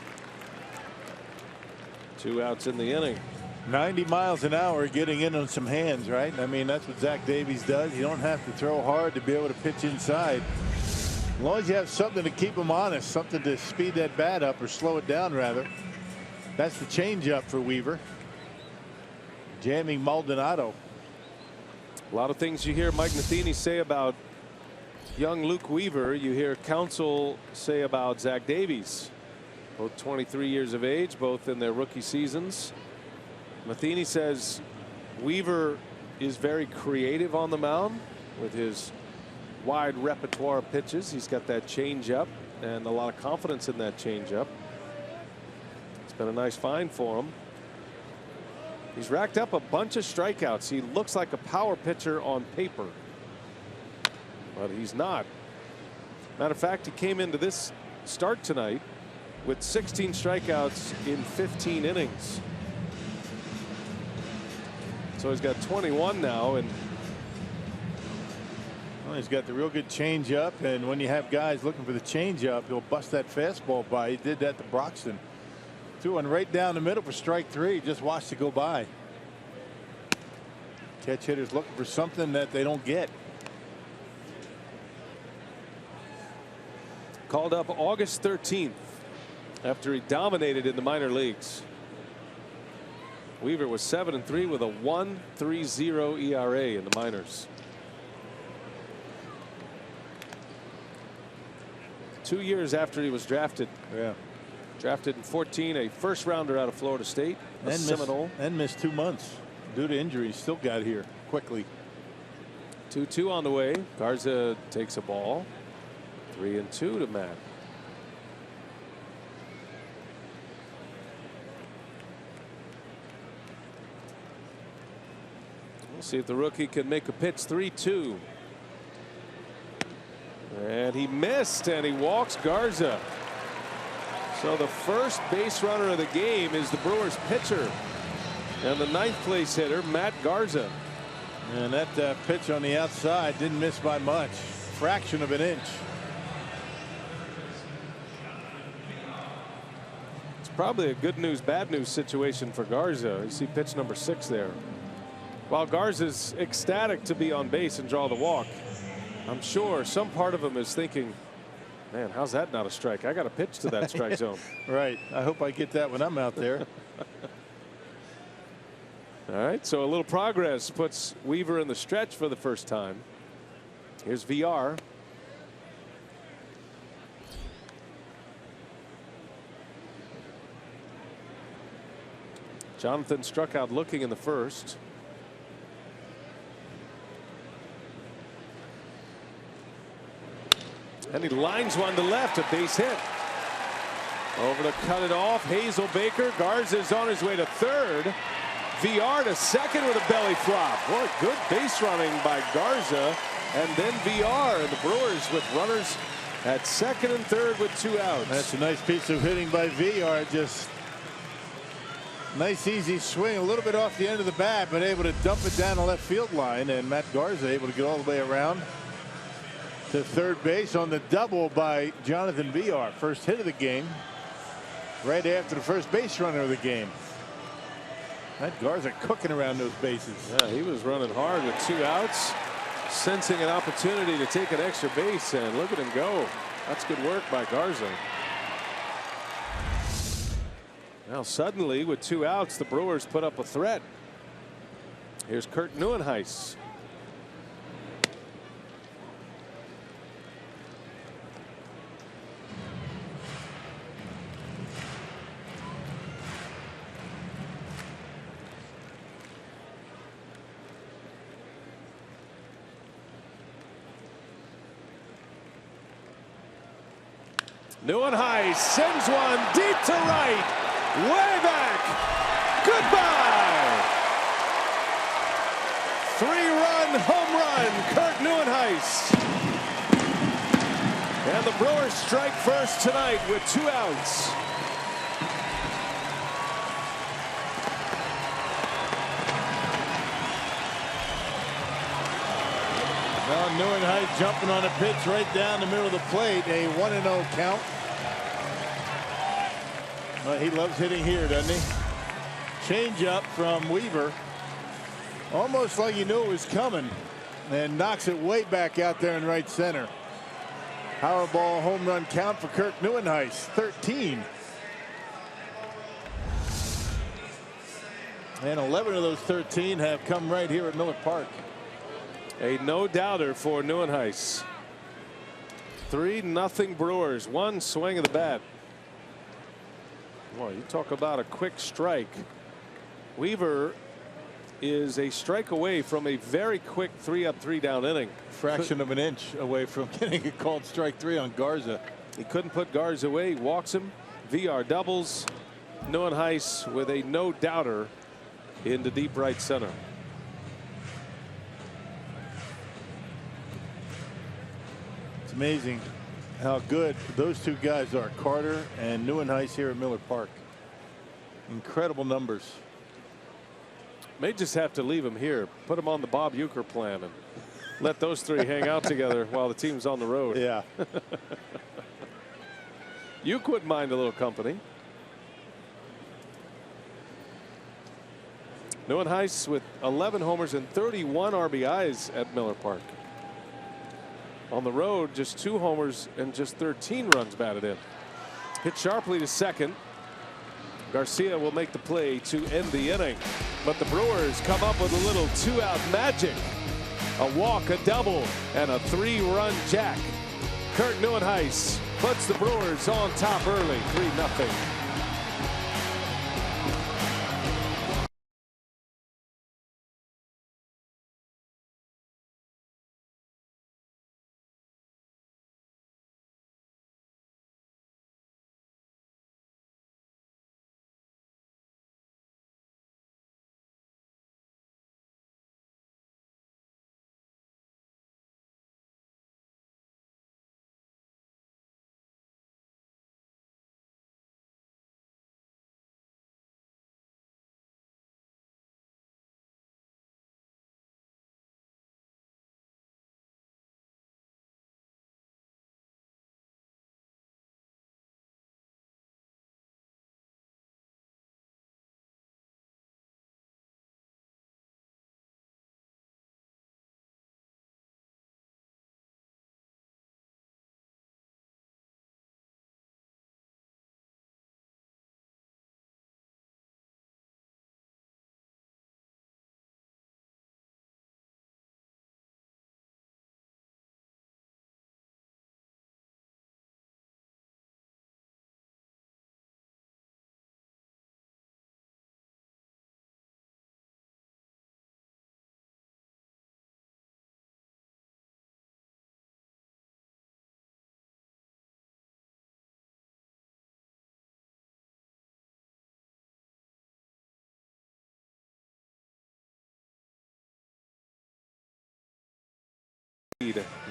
2 outs in the inning. 90 miles an hour getting in on some hands, right? I mean, that's what Zach Davies does. You don't have to throw hard to be able to pitch inside. As long as you have something to keep him honest, something to speed that bat up or slow it down, rather. That's the changeup for Weaver. Jamming Maldonado. A lot of things you hear Mike Matheny say about young Luke Weaver. You hear Counsell say about Zach Davies. Both 23 years of age, both in their rookie seasons. Matheny says Weaver is very creative on the mound with his wide repertoire of pitches. He's got that changeup and a lot of confidence in that changeup. It's been a nice find for him. He's racked up a bunch of strikeouts. He looks like a power pitcher on paper, but he's not. Matter of fact, he came into this start tonight with 16 strikeouts in 15 innings. So he's got 21 now, and well, he's got the real good changeup, and when you have guys looking for the changeup, he'll bust that fastball by. He did that to Broxton. Threw one right down the middle for strike 3. Just watched it go by. Catch hitters looking for something that they don't get. Called up August 13th after he dominated in the minor leagues. Weaver was 7-3 with a 1.30 ERA in the minors. 2 years after he was drafted. Yeah. Drafted in 14, a first rounder out of Florida State, a Seminole. And missed 2 months due to injuries. Still got here quickly. 2-2 on the way. Garza takes a ball. 3-2 to Matt. We'll see if the rookie can make a pitch. 3-2. And he missed, and he walks Garza. So the first base runner of the game is the Brewers pitcher and the 9th place hitter, Matt Garza. And that pitch on the outside didn't miss by much. Fraction of an inch. It's probably a good news, bad news situation for Garza. You see pitch number 6 there. While Garza's ecstatic to be on base and draw the walk, I'm sure some part of him is thinking, man, how's that not a strike? I got to pitch to that strike zone. Right. I hope I get that when I'm out there. All right. So a little progress puts Weaver in the stretch for the first time. Here's VR. Jonathan struck out looking in the first. And he lines one to left, a base hit. Over to cut it off, Hazel Baker. Garza's on his way to third. VR to second with a belly flop. What good base running by Garza. And then VR, and the Brewers with runners at second and third with 2 outs. That's a nice piece of hitting by VR. Just nice easy swing, a little bit off the end of the bat, but able to dump it down the left field line, and Matt Garza able to get all the way around to third base on the double by Jonathan VR. First hit of the game, right after the first base runner of the game. Matt Garza cooking around those bases. Yeah, he was running hard with 2 outs. sensing an opportunity to take an extra base, and look at him go. That's good work by Garza. Now suddenly, with 2 outs, the Brewers put up a threat. Here's Kurt Neuenhuis. Neuenhuis sends one deep to right, way back. Goodbye. 3-run home run, Kurt Neuenhuis. And the Brewers strike first tonight with 2 outs. Well, Neuenhuis jumping on a pitch right down the middle of the plate. A 1-0 count. Well, he loves hitting here, doesn't he? Change up from Weaver. Almost like he knew it was coming. And knocks it way back out there in right center. Powerball home run count for Kurt Neuenhuis. 13. And 11 of those 13 have come right here at Miller Park. A no-doubter for Neuenhuis. 3-0 Brewers. 1 swing of the bat. Boy, you talk about a quick strike. Weaver is a strike away from a very quick 3-up, 3-down inning. Fraction of an inch away from getting a called strike 3 on Garza. He couldn't put Garza away. He walks him. VR doubles. Neuenhuis with a no-doubter into deep right center. It's amazing how good those 2 guys are, Carter and Neuenhuis here at Miller Park. Incredible numbers. May just have to leave him here, put him on the Bob Uecker plan, and let those 3 hang out together while the team's on the road. Yeah. You wouldn't mind a little company. Neuenhuis with 11 homers and 31 RBIs at Miller Park. On the road, just 2 homers and just 13 runs batted in. Hit sharply to second. Garcia will make the play to end the inning. But the Brewers come up with a little 2-out magic. A walk, a double, and a 3-run jack. Kurt Neuenhuis puts the Brewers on top early, 3-0.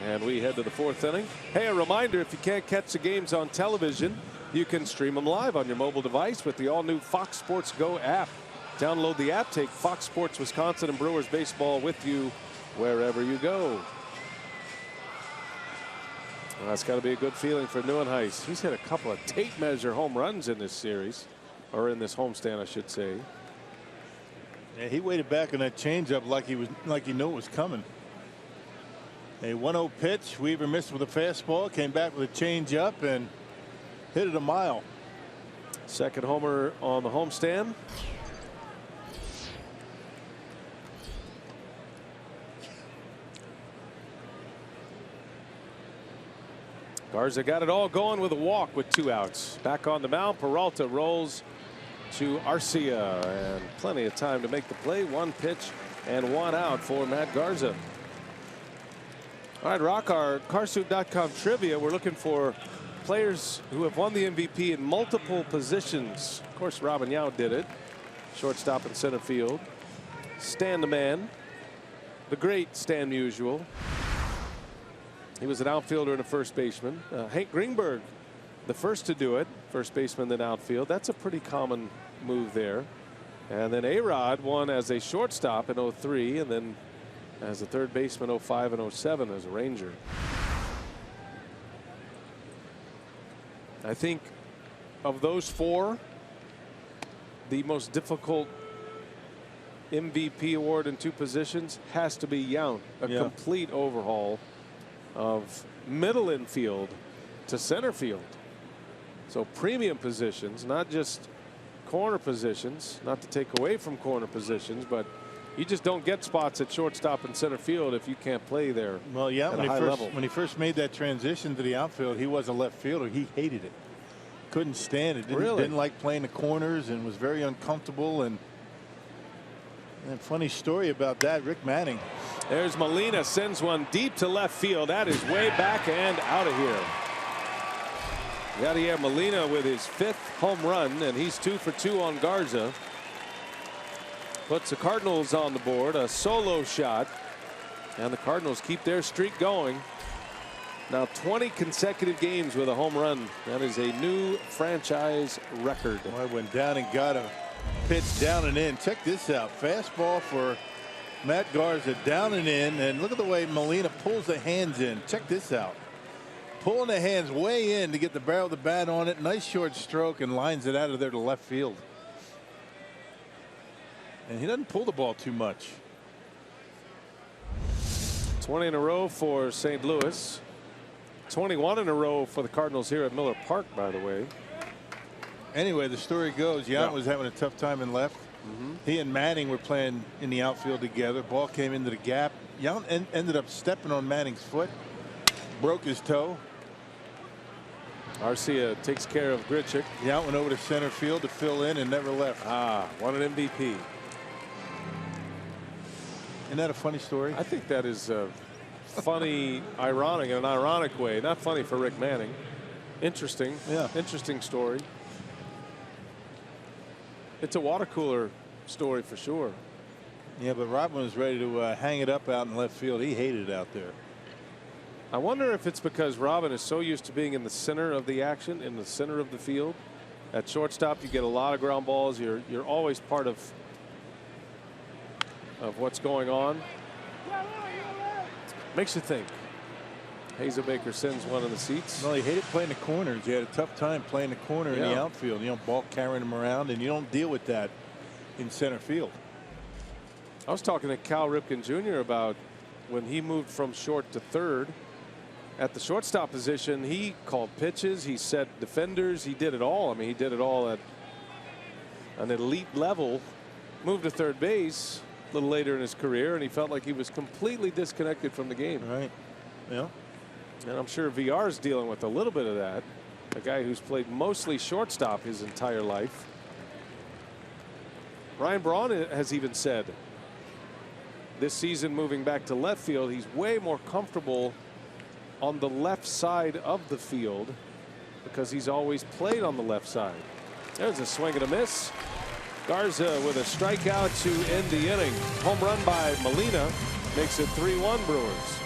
And we head to the 4th inning. Hey, a reminder, if you can't catch the games on television, you can stream them live on your mobile device with the all-new Fox Sports Go app. Download the app, take Fox Sports Wisconsin and Brewers baseball with you wherever you go. Well, that's got to be a good feeling for Neuenhuis. He's hit a couple of tape measure home runs in this series, or in this homestand, I should say. Yeah, he waited back on that changeup like he knew it was coming. A 1-0 pitch. Weaver missed with a fastball, came back with a changeup and hit it a mile. Second homer on the homestand. Garza got it all going with a walk with 2 outs. Back on the mound, Peralta rolls to Arcia, and plenty of time to make the play. 1 pitch and 1 out for Matt Garza. All right, Rock, our Carsoup.com trivia. We're looking for players who have won the MVP in multiple positions. Of course, Robin Yao did it. Shortstop and center field. Stan the Man, the great Stan Musial. He was an outfielder and a first baseman. Hank Greenberg, the first to do it. First baseman, then outfield. That's a pretty common move there. And then A-Rod won as a shortstop in 03, and then as a third baseman 05 and 07 as a Ranger. I think of those 4, the most difficult MVP award in 2 positions has to be Yount. A complete overhaul of middle infield to center field. So premium positions, not just corner positions, not to take away from corner positions, but you just don't get spots at shortstop and center field if you can't play there. Well, yeah, at a high level. When he first made that transition to the outfield, he was a left fielder. He hated it. Couldn't stand it. Didn't like playing the corners and was very uncomfortable. And funny story about that, Rick Manning. There's Molina, sends one deep to left field. That is way back and out of here. Yadier Molina with his 5th home run, and he's 2 for 2 on Garza. Puts the Cardinals on the board, a solo shot, and the Cardinals keep their streak going. Now 20 consecutive games with a home run. That is a new franchise record. Well, I went down and got a pitch down and in. Check this out. Fastball for Matt Garza, down and in, and look at the way Molina pulls the hands in. Check this out. Pulling the hands way in to get the barrel of the bat on it. Nice short stroke, and lines it out of there to left field. And he doesn't pull the ball too much. 20 in a row for St. Louis. 21 in a row for the Cardinals here at Miller Park, by the way. Anyway, the story goes, Yount was having a tough time in left. He and Manning were playing in the outfield together. Ball came into the gap. Yount ended up stepping on Manning's foot, broke his toe. Arcia takes care of Grichuk. Yount went over to center field to fill in and never left. Won an MVP. Isn't that a funny story? I think that is funny, ironic in an ironic way. Not funny for Rick Manning. Interesting. Yeah. Interesting story. It's a water cooler story for sure. Yeah, but Robin was ready to hang it up out in left field. He hated it out there. I wonder if it's because Robin is so used to being in the center of the action, in the center of the field. At shortstop, you get a lot of ground balls. You're always part of what's going on. Makes you think. Hazelbaker sends one in the seats. Well, he hated playing the corners. He had a tough time playing the corner in the outfield. You know, ball carrying him around, and you don't deal with that in center field. I was talking to Cal Ripken Jr. about when he moved from short to third. At the shortstop position, he called pitches, he set defenders, he did it all. I mean, he did it all at an elite level. Moved to third base a little later in his career, and he felt like he was completely disconnected from the game. Right. Yeah. And I'm sure VR's dealing with a little bit of that. A guy who's played mostly shortstop his entire life. Ryan Braun has even said this season, moving back to left field, he's way more comfortable on the left side of the field because he's always played on the left side. There's a swing and a miss. Garza with a strikeout to end the inning. Home run by Molina makes it 3-1 Brewers.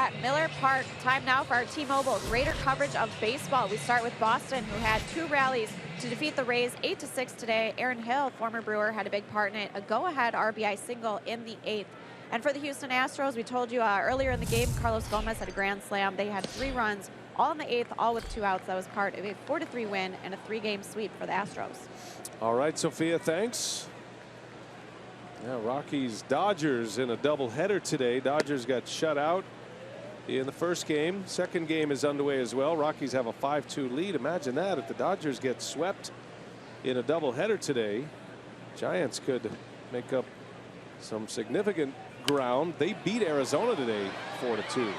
at Miller Park. Time now for our T-Mobile greater coverage of baseball. We start with Boston, who had 2 rallies to defeat the Rays 8-6 today. Aaron Hill, former Brewer, had a big part in it, a go-ahead RBI single in the 8th. And for the Houston Astros, we told you earlier in the game, Carlos Gomez had a grand slam. They had 3 runs, all in the 8th, all with 2 outs. That was part of a 4-3 win and a 3-game sweep for the Astros. All right, Sophia, thanks. Yeah, Rockies Dodgers in a doubleheader today. Dodgers got shut out in the first game. Second game is underway as well. Rockies have a 5-2 lead. Imagine that if the Dodgers get swept in a doubleheader today. Giants could make up some significant ground. They beat Arizona today 4-2.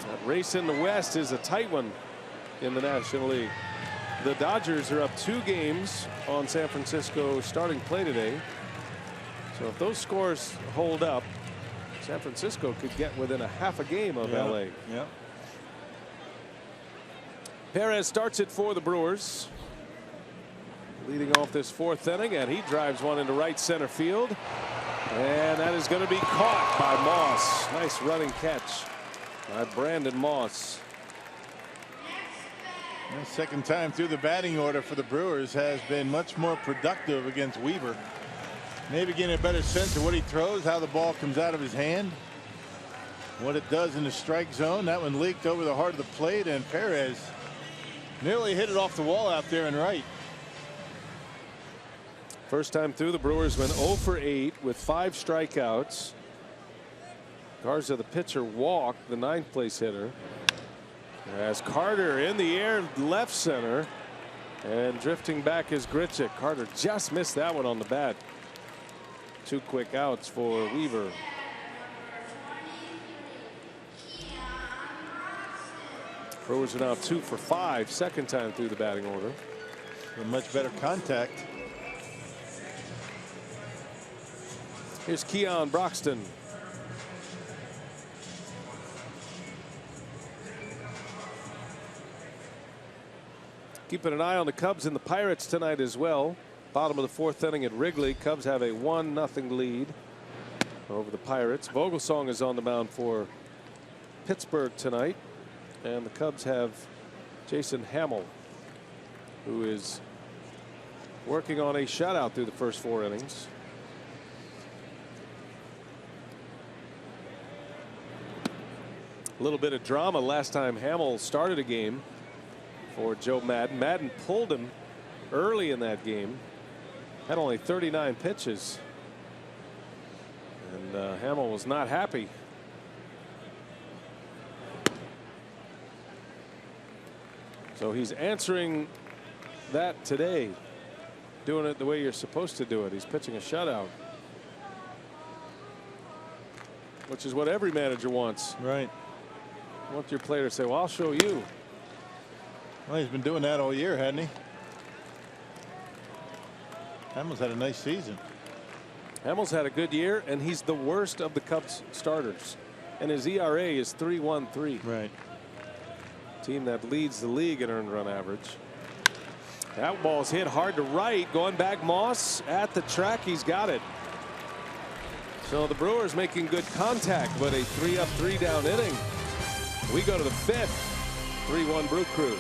That race in the West is a tight one in the National League. The Dodgers are up 2 games on San Francisco starting play today. So if those scores hold up, San Francisco could get within a half a game of LA. Yeah. Perez starts it for the Brewers. Leading off this 4th inning, and he drives one into right center field. And that is going to be caught by Moss. Nice running catch by Brandon Moss. The second time through the batting order for the Brewers has been much more productive against Weaver. Maybe getting a better sense of what he throws, how the ball comes out of his hand, what it does in the strike zone. That one leaked over the heart of the plate, and Perez nearly hit it off the wall out there in right. First time through, the Brewers went 0 for 8 with 5 strikeouts. Garza, the pitcher, walked the 9th place hitter. As Carter in the air left center, and drifting back is Grichuk. Carter just missed that one on the bat. 2 quick outs for Weaver. Brewers are now 2 for 5, second time through the batting order. With much better contact. Here's Keon Broxton. Keeping an eye on the Cubs and the Pirates tonight as well. Bottom of the 4th inning at Wrigley. Cubs have a 1-0 lead over the Pirates. Vogelsong is on the mound for Pittsburgh tonight. And the Cubs have Jason Hamill, who is working on a shutout through the first 4 innings. A little bit of drama last time Hamill started a game for Joe Madden. Madden pulled him early in that game. Had only 39 pitches. And Hamill was not happy. So he's answering that today. Doing it the way you're supposed to do it. He's pitching a shutout. Which is what every manager wants. Right. You want your player to say, well, I'll show you. Well, he's been doing that all year, hasn't he? Hamill's had a nice season. Hamill's had a good year, and he's the worst of the Cubs starters. And his ERA is 3.13. Right. Team that leads the league in earned run average. That ball's hit hard to right. Going back, Moss at the track. He's got it. So the Brewers making good contact, but a 3-up, 3-down inning. We go to the 5th. 3-1 Brew Crew.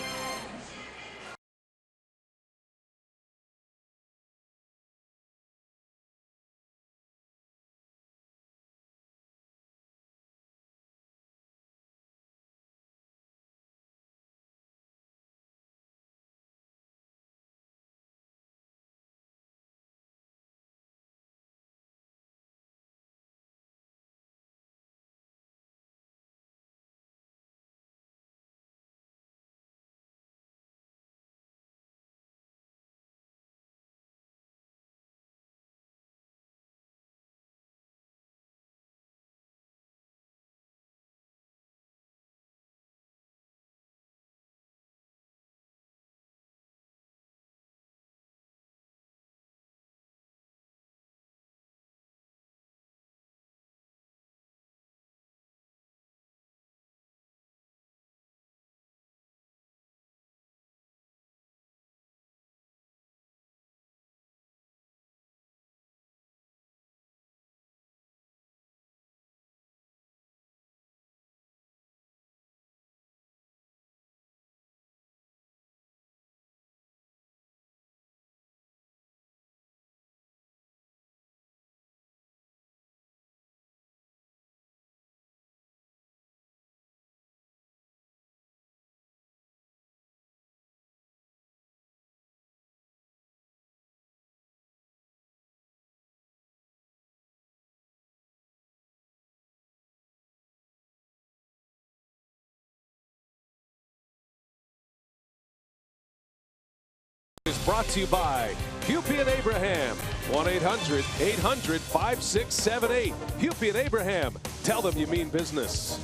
brought to you by Hupy and Abraham. 1-800-800-5678. Hupy and Abraham. Tell them you mean business.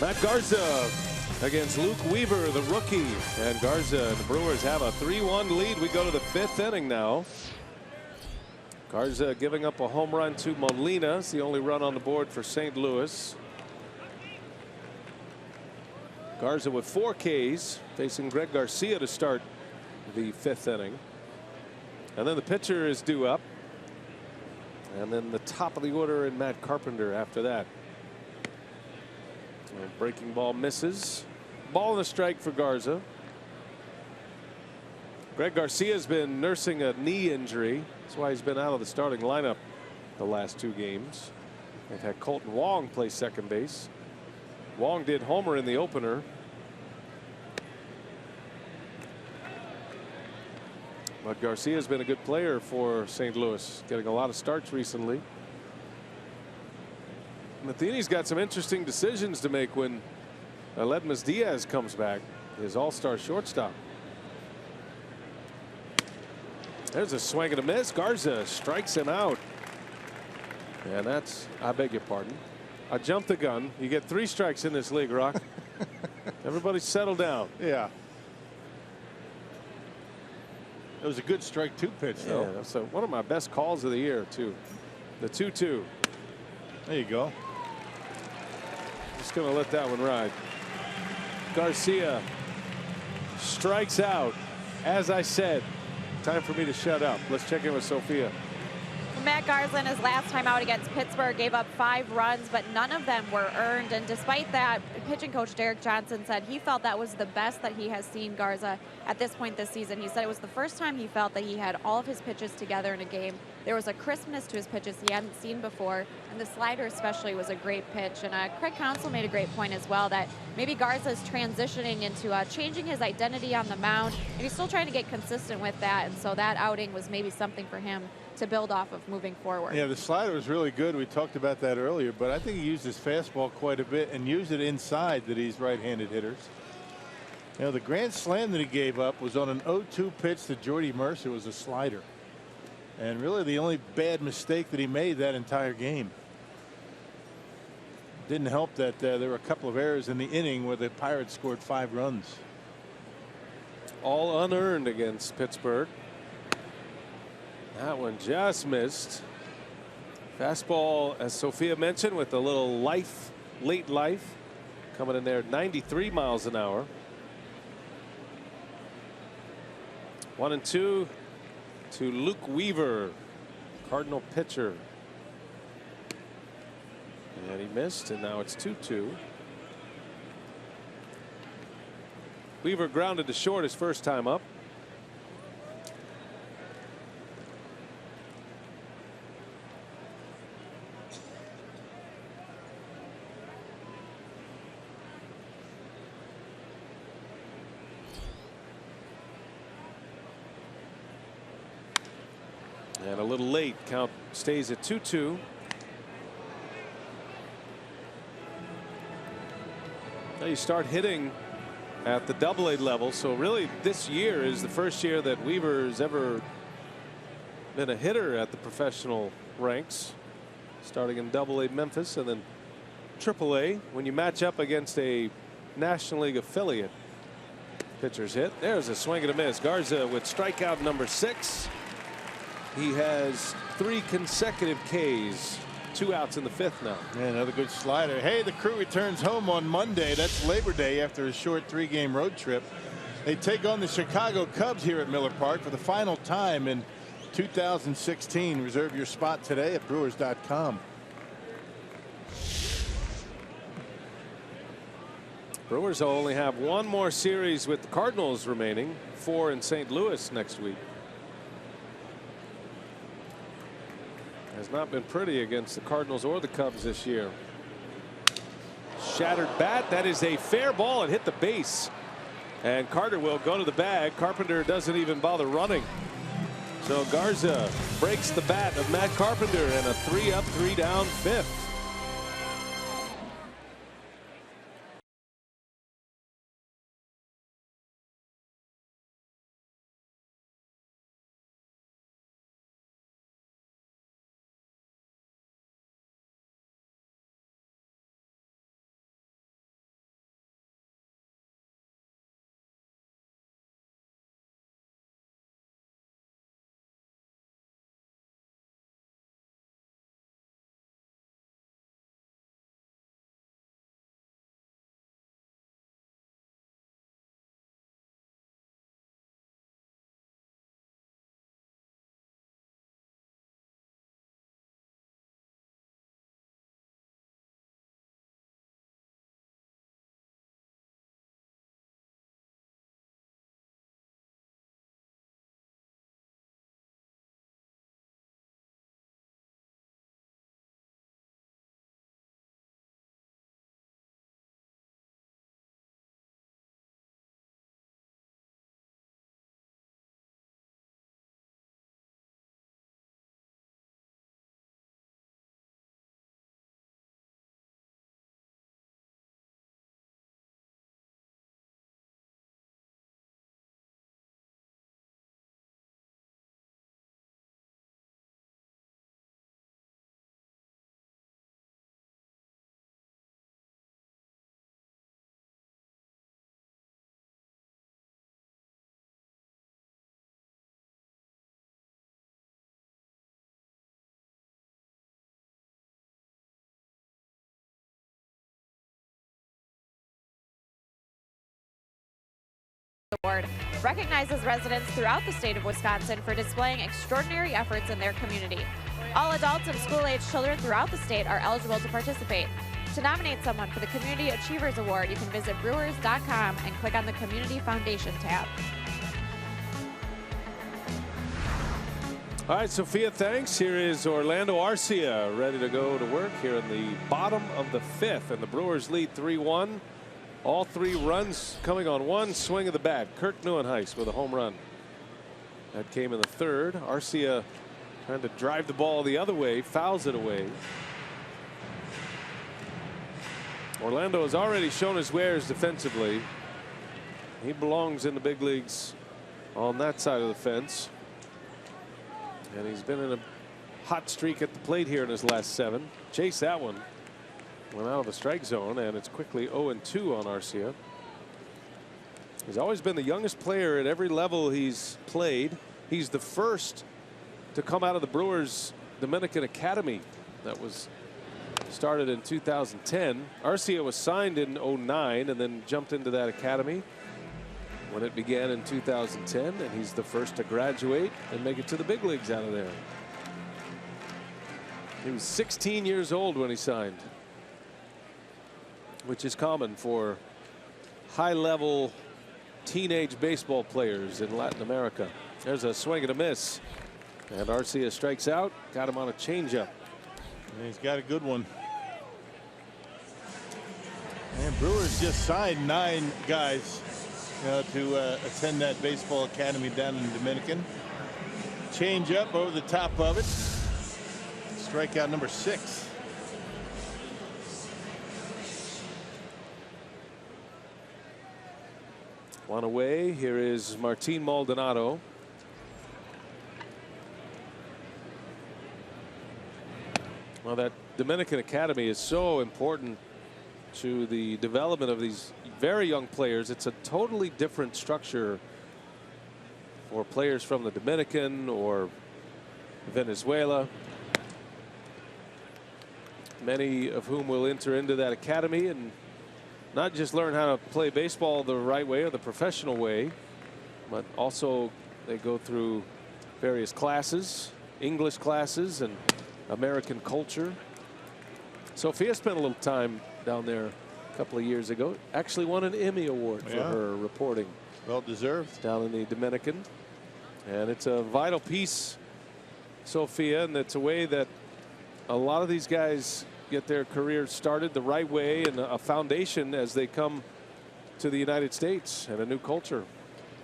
Matt Garza against Luke Weaver, the rookie. And Garza and the Brewers have a 3-1 lead. We go to the 5th inning now. Garza giving up a home run to Molina. It's the only run on the board for St. Louis. Garza with 4 Ks, facing Greg Garcia to start the 5th inning. And then the pitcher is due up. And then the top of the order in Matt Carpenter after that. Breaking ball misses. Ball and a strike for Garza. Greg Garcia has been nursing a knee injury. That's why he's been out of the starting lineup the last 2 games. They've had Colton Wong play second base. Wong did homer in the opener. But Garcia has been a good player for St. Louis, getting a lot of starts recently. Matheny's got some interesting decisions to make when Aledmys Diaz comes back, his all-star shortstop. There's a swing and a miss. Garza strikes him out. And that's, I beg your pardon, I jumped the gun. You get 3 strikes in this league, Rock. Everybody settle down. Yeah. It was a good strike 2 pitch, though. Yeah, that's one of my best calls of the year, too. The 2-2. There you go. Just going to let that one ride. Garcia strikes out. As I said, time for me to shut up. Let's check in with Sophia. Matt Garza, his last time out against Pittsburgh, gave up 5 runs, but none of them were earned. And despite that, pitching coach Derek Johnson said he felt that was the best that he has seen Garza at this point this season. He said it was the first time he felt that he had all of his pitches together in a game. There was a crispness to his pitches he hadn't seen before, and the slider especially was a great pitch. And Craig Counsell made a great point as well, that maybe Garza is transitioning into changing his identity on the mound, and he's still trying to get consistent with that. And so that outing was maybe something for him to build off of moving forward. Yeah, the slider was really good. We talked about that earlier, but I think he used his fastball quite a bit and used it inside to these right-handed hitters. You know, the grand slam that he gave up was on an 0-2 pitch to Jordy Mercer. It was a slider. And really the only bad mistake that he made that entire game. Didn't help that there were a couple of errors in the inning where the Pirates scored 5 runs. All unearned against Pittsburgh. That one just missed. Fastball, as Sophia mentioned, with a little life, late life, coming in there 93 miles an hour. 1-2 to Luke Weaver, Cardinal pitcher. And he missed, and now it's 2-2. Weaver grounded to short his first time up. And a little late, count stays at 2-2. Now you start hitting at the Double-A level, so really this year is the first year that Weaver's ever been a hitter at the professional ranks, starting in Double-A Memphis and then Triple-A. When you match up against a National League affiliate, pitchers hit. There's a swing and a miss. Garza with strikeout number 6. He has 3 consecutive Ks. 2 outs in the 5th now. Yeah, another good slider. Hey, the crew returns home on Monday. That's Labor Day after a short 3-game road trip. They take on the Chicago Cubs here at Miller Park for the final time in 2016. Reserve your spot today at Brewers.com. Brewers will only have 1 more series with the Cardinals remaining, 4 in St. Louis next week. Has not been pretty against the Cardinals or the Cubs this year. Shattered bat. That is a fair ball. It hit the base. And Carter will go to the bag. Carpenter doesn't even bother running. So Garza breaks the bat of Matt Carpenter and a 3-up, 3-down 5th. Award recognizes residents throughout the state of Wisconsin for displaying extraordinary efforts in their community. All adults and school-age children throughout the state are eligible to participate. To nominate someone for the Community Achievers Award, you can visit Brewers.com and click on the Community Foundation tab. All right, Sophia, thanks. Here is Orlando Arcia ready to go to work here in the bottom of the 5th, and the Brewers lead 3-1. All 3 runs coming on one swing of the bat. Kirk Neuenhuis with a home run. That came in the 3rd. Arcia trying to drive the ball the other way, fouls it away. Orlando has already shown his wares defensively. He belongs in the big leagues on that side of the fence. And he's been in a hot streak at the plate here in his last 7. Chase that one. Went out of the strike zone, and it's quickly 0-2 on Arcia. He's always been the youngest player at every level he's played. He's the first to come out of the Brewers Dominican Academy that was started in 2010. Arcia was signed in 09 and then jumped into that academy when it began in 2010, and he's the first to graduate and make it to the big leagues out of there. He was 16 years old when he signed, which is common for high-level teenage baseball players in Latin America. There's a swing and a miss, and Arcia strikes out. Got him on a changeup. And he's got a good one. And Brewers just signed 9 guys to attend that baseball academy down in the Dominican. Change up over the top of it. Strikeout number 6. One away. Here is Martin Maldonado. Well, that Dominican Academy is so important to the development of these very young players. It's a totally different structure for players from the Dominican or Venezuela, many of whom will enter into that academy and not just learn how to play baseball the right way or the professional way, but also they go through various classes, English classes and American culture. Sophia spent a little time down there a couple of years ago. Actually won an Emmy Award for her reporting. Well deserved. Down in the Dominican. And it's a vital piece, Sophia, and it's a way that a lot of these guys get their careers started the right way and a foundation as they come to the United States and a new culture.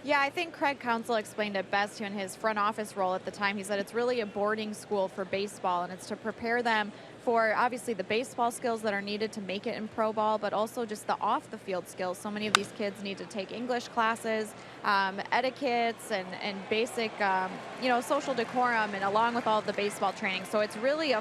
Yeah, I think Craig Counsell explained it best in his front office role at the time. He said it's really a boarding school for baseball, and it's to prepare them for obviously the baseball skills that are needed to make it in pro ball, but also just the off the field skills. So many of these kids need to take English classes, etiquettes, and basic social decorum, and along with all of the baseball training. So it's really a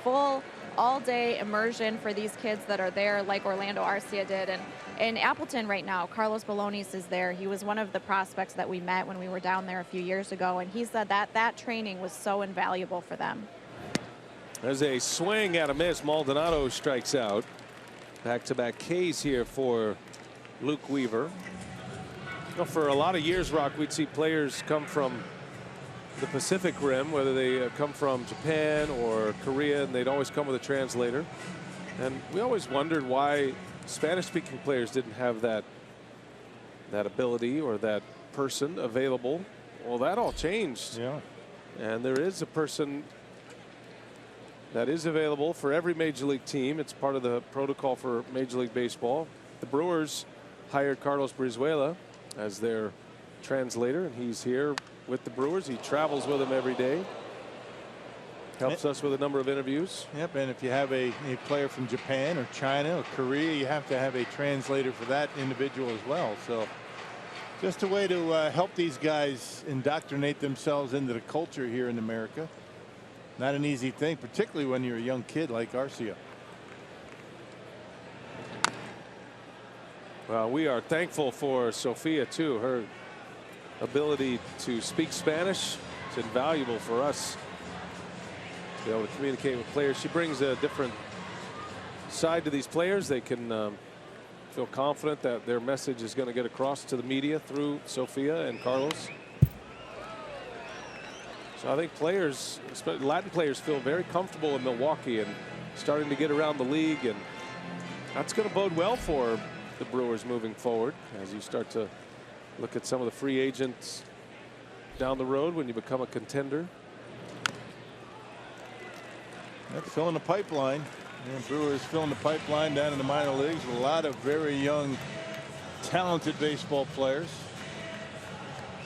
full all-day immersion for these kids that are there, like Orlando Arcia did. And in Appleton right now, Carlos Bolonis is there. He was one of the prospects that we met when we were down there a few years ago, and he said that training was so invaluable for them. There's a swing and a miss. Maldonado strikes out. Back-to-back Ks here for Luke Weaver. Well, for a lot of years, Rock, we'd see players come from the Pacific Rim, whether they come from Japan or Korea, and they'd always come with a translator. And we always wondered why Spanish-speaking players didn't have that ability or that person available. Well, that all changed. Yeah. And there is a person that is available for every major league team. It's part of the protocol for Major League Baseball. The Brewers hired Carlos Brizuela as their translator, and he's here with the Brewers. He travels with them every day. Helps us with a number of interviews. Yep, and if you have a player from Japan or China or Korea, you have to have a translator for that individual as well. So just a way to help these guys indoctrinate themselves into the culture here in America. Not an easy thing, particularly when you're a young kid like Arcia. Well, we are thankful for Sophia, too. Her ability to speak Spanish is invaluable for us to be able to communicate with players. She brings a different side to these players. They can, feel confident that their message is going to get across to the media through Sophia and Carlos. So I think players, especially Latin players, feel very comfortable in Milwaukee and starting to get around the league, and that's going to bode well for the Brewers moving forward as you start to look at some of the free agents down the road when you become a contender. They're filling the pipeline. And Brewers filling the pipeline down in the minor leagues with a lot of very young, talented baseball players.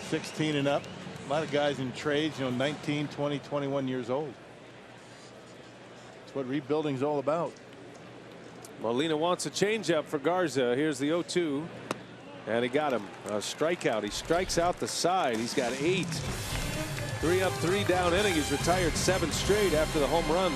16 and up. A lot of guys in trades, 19, 20, 21 years old. That's what rebuilding's all about. Molina wants a changeup for Garza. Here's the 0-2. And he got him. A strikeout. He strikes out the side. He's got 8. 3 up, 3 down inning. He's retired 7 straight after the home run.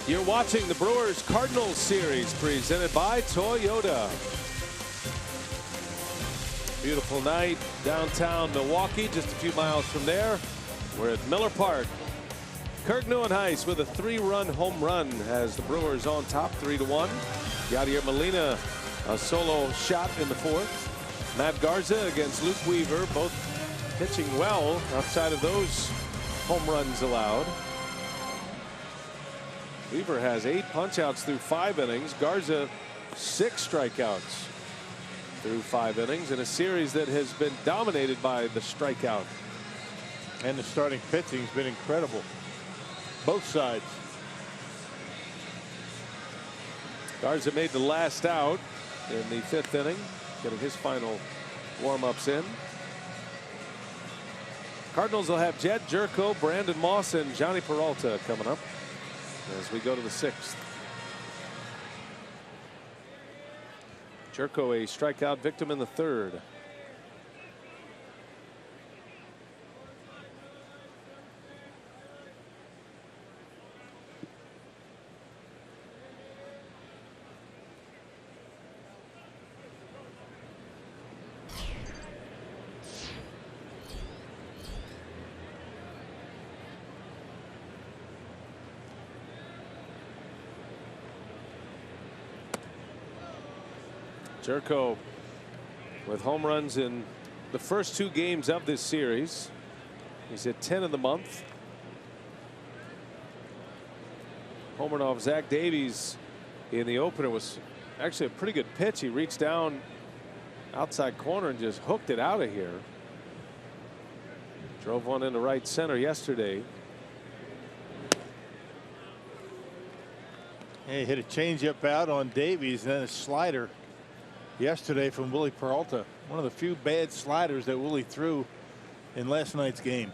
You're watching the Brewers Cardinals series presented by Toyota. Beautiful night downtown Milwaukee, just a few miles from there. We're at Miller Park. Kirk Neuenhuis with a 3-run home run has the Brewers on top 3-1. Yadier Molina a solo shot in the 4th. Matt Garza against Luke Weaver, both pitching well outside of those home runs allowed. Weaver has 8 punchouts through 5 innings. Garza 6 strikeouts through 5 innings in a series that has been dominated by the strikeout. And the starting pitching has been incredible. Both sides. Garza made the last out in the 5th inning, getting his final warm-ups in. Cardinals will have Jed Jerko, Brandon Moss, and Johnny Peralta coming up as we go to the 6th. Jerko a strikeout victim in the 3rd. Jerko with home runs in the first 2 games of this series. He's at 10 in the month. Homered off Zach Davies in the opener was actually a pretty good pitch. He reached down outside corner and just hooked it out of here. Drove one into right center yesterday. He hit a changeup out on Davies and then a slider yesterday from Willie Peralta. One of the few bad sliders that Willie threw in last night's game.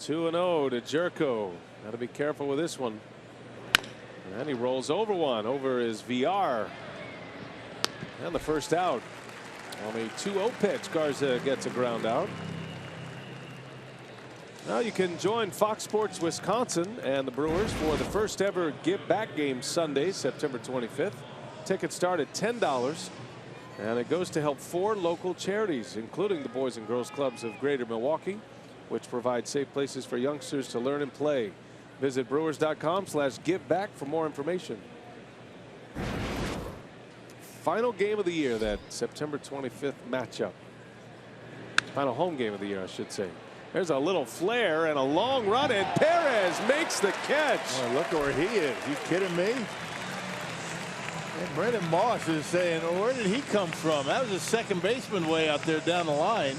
Two 2-0 to Jerko. Got to be careful with this one. And he rolls over one over his VR. And the first out. On a 2-0 pitch, Garza gets a ground out. Now you can join Fox Sports Wisconsin and the Brewers for the first ever Give Back game Sunday, September 25th. Tickets start at $10. And it goes to help 4 local charities, including the Boys and Girls Clubs of Greater Milwaukee, which provide safe places for youngsters to learn and play. Visit brewers.com/giveback for more information. Final game of the year, that September 25th matchup. Final home game of the year, I should say. There's a little flare and a long run, and Perez makes the catch. Oh, look where he is. You kidding me? And Brendan Moss is saying, oh, where did he come from? That was a second baseman way out there down the line.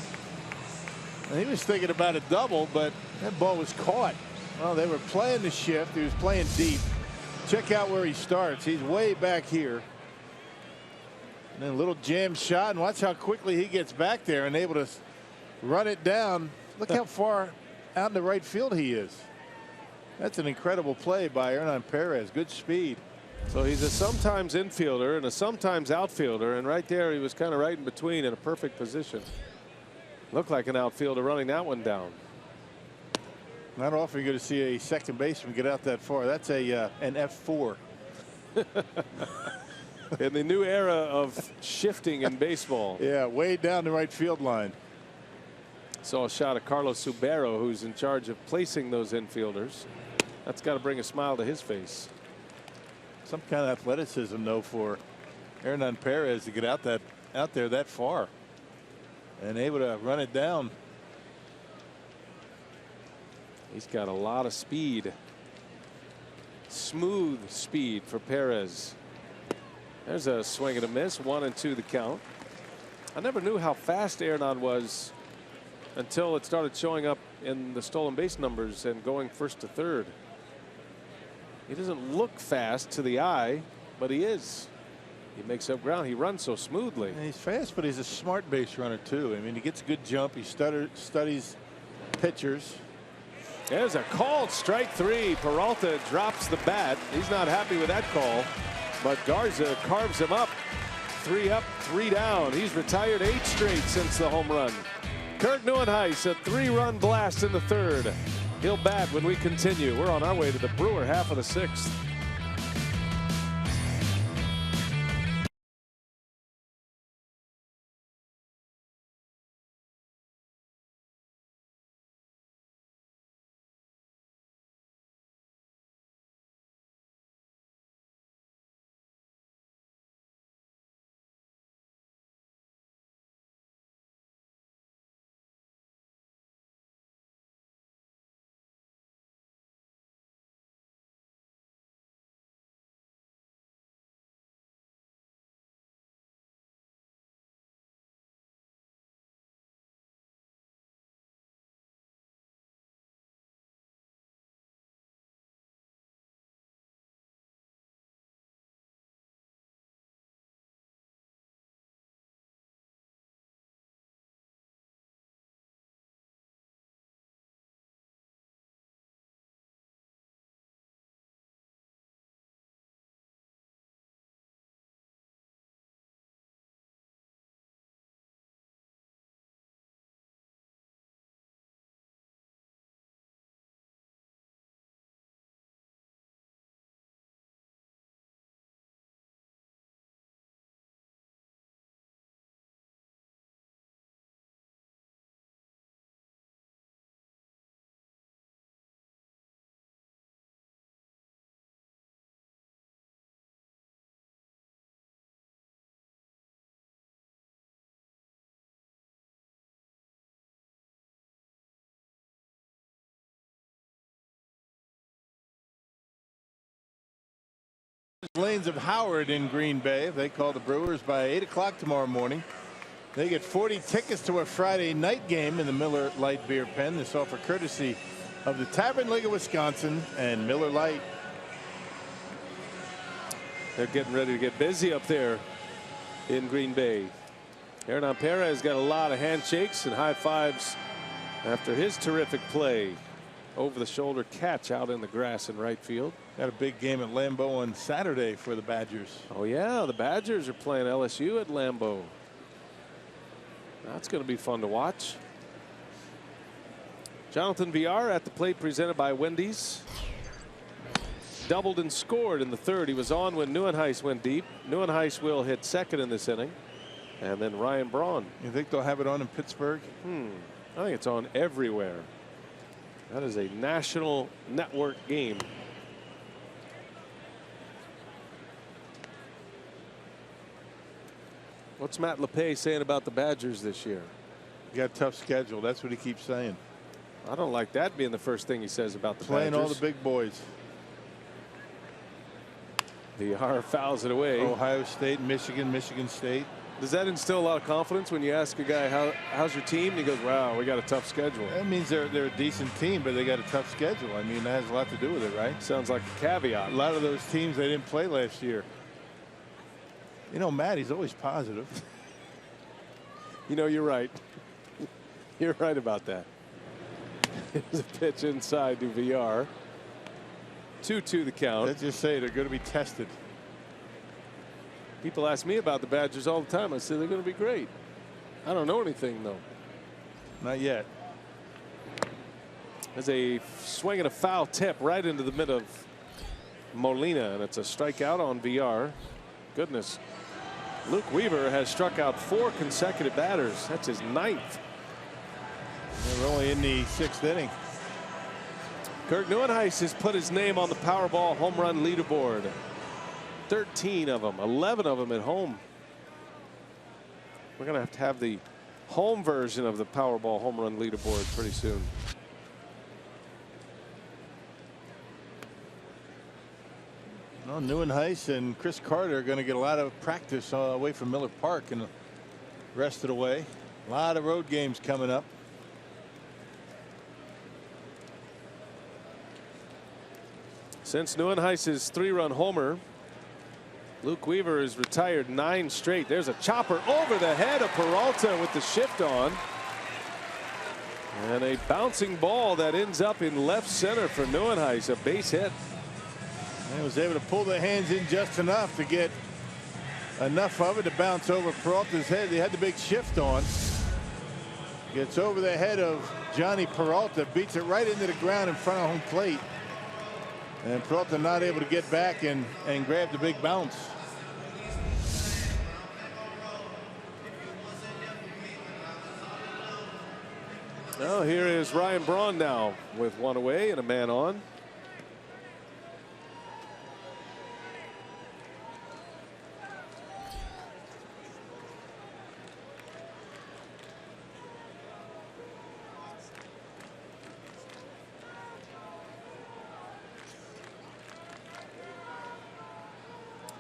And he was thinking about a double, but that ball was caught. Well, they were playing the shift. He was playing deep. Check out where he starts. He's way back here. And then a little jam shot, and watch how quickly he gets back there and able to run it down. Look how far out in the right field he is. That's an incredible play by Hernan Perez. Good speed. So he's a sometimes infielder and a sometimes outfielder, and right there he was kind of right in between in a perfect position. Looked like an outfielder running that one down. Not often you're going to see a second baseman get out that far. That's a an F4. In the new era of shifting in baseball. Yeah, way down the right field line. Saw a shot of Carlos Subero, who's in charge of placing those infielders. That's got to bring a smile to his face. Some kind of athleticism, though, for Hernan Perez to get out there that far and able to run it down. He's got a lot of speed. Smooth speed for Perez. There's a swing and a miss. 1-2 the count. I never knew how fast Hernan was until it started showing up in the stolen base numbers and going first to third. He doesn't look fast to the eye, but he is. He makes up ground. He runs so smoothly. And he's fast, but he's a smart base runner too. I mean, he gets a good jump. He studies pitchers. There's a called strike 3. Peralta drops the bat. He's not happy with that call, but Garza carves him up. 3 up, 3 down. He's retired 8 straight since the home run. Kurt Neuenhuis, a 3-run blast in the 3rd. He'll bat when we continue. We're on our way to the Brewer half of the 6th. Lanes of Howard in Green Bay. If they call the Brewers by 8 o'clock tomorrow morning, they get 40 tickets to a Friday night game in the Miller Lite beer pen. This offer courtesy of the Tavern League of Wisconsin and Miller Lite. They're getting ready to get busy up there in Green Bay. Hernan Perez got a lot of handshakes and high fives after his terrific play. Over the shoulder catch out in the grass in right field. Got a big game at Lambeau on Saturday for the Badgers. Oh yeah, the Badgers are playing LSU at Lambeau. That's going to be fun to watch. Jonathan VR at the plate, presented by Wendy's. Doubled and scored in the third. He was on when Nieuwenhuis went deep. Nieuwenhuis will hit second in this inning. And then Ryan Braun. You think they'll have it on in Pittsburgh? I think it's on everywhere. That is a national network game. What's Matt LePay saying about the Badgers this year? You got a tough schedule. That's what he keeps saying. I don't like that being the first thing he says about the Playing Badgers. all the big boys. VR fouls it away. Ohio State, Michigan, Michigan State. Does that instill a lot of confidence when you ask a guy, how's your team? And he goes, wow, we got a tough schedule. That means they're a decent team, but they got a tough schedule. I mean, that has a lot to do with it, right? Sounds like a caveat. A lot of those teams, they didn't play last year. You know, Matt, he's always positive. You know, you're right. You're right about that. Here's a pitch inside to VR. 2-2 the count. Let's just say they're going to be tested. People ask me about the Badgers all the time. I say they're going to be great. I don't know anything, though. Not yet. There's a swing and a foul tip right into the mid of Molina, and it's a strikeout on VR. Goodness. Luke Weaver has struck out 4 consecutive batters. That's his 9th. We're only in the 6th inning. Kirk Nieuwenhuis has put his name on the Powerball home run leaderboard. 13 of them, 11 of them at home. We're going to have the home version of the Powerball home run leaderboard pretty soon. Well, Nieuwenhuis and Chris Carter are going to get a lot of practice away from Miller Park and the rest of the way. A lot of road games coming up. Since Nieuwenhuis's 3-run homer, Luke Weaver has retired 9 straight. There's a chopper over the head of Peralta with the shift on. And a bouncing ball that ends up in left center for Nieuwenhuis, a base hit. He was able to pull the hands in just enough to get enough of it to bounce over Peralta's head. They had the big shift on. Gets over the head of Johnny Peralta, beats it right into the ground in front of home plate. And Peralta not able to get back and grab the big bounce. Well, here is Ryan Braun now with 1 away and a man on.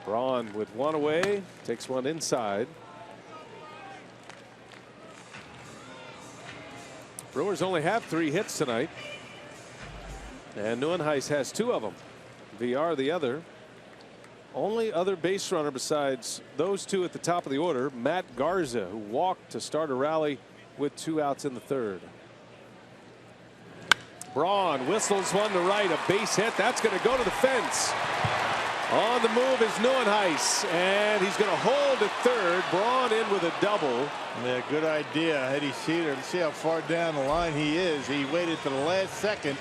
Braun with 1 away, takes one inside. Brewers only have 3 hits tonight, and Nieuwenhuis has 2 of them. VR the other. Only other base runner besides those 2 at the top of the order, Matt Garza, who walked to start a rally with 2 outs in the 3rd. Braun whistles one to right, a base hit. That's going to go to the fence. On the move is Nieuwenhuis, and he's going to hold at 3rd. Braun in with a double. Yeah, good idea. Eddie Cedar, to see how far down the line he is. He waited to the last second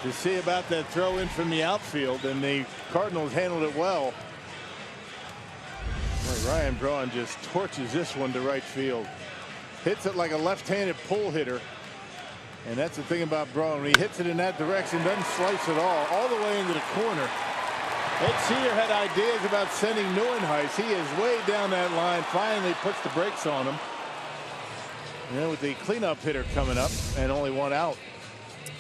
to see about that throw in from the outfield, and the Cardinals handled it well. Boy, Ryan Braun just torches this one to right field. Hits it like a left-handed pull hitter. And that's the thing about Braun. When he hits it in that direction, doesn't slice at all the way into the corner. Ed Cedar had ideas about sending Nieuwenhuis. He is way down that line. Finally puts the brakes on him. And then with the cleanup hitter coming up and only 1 out.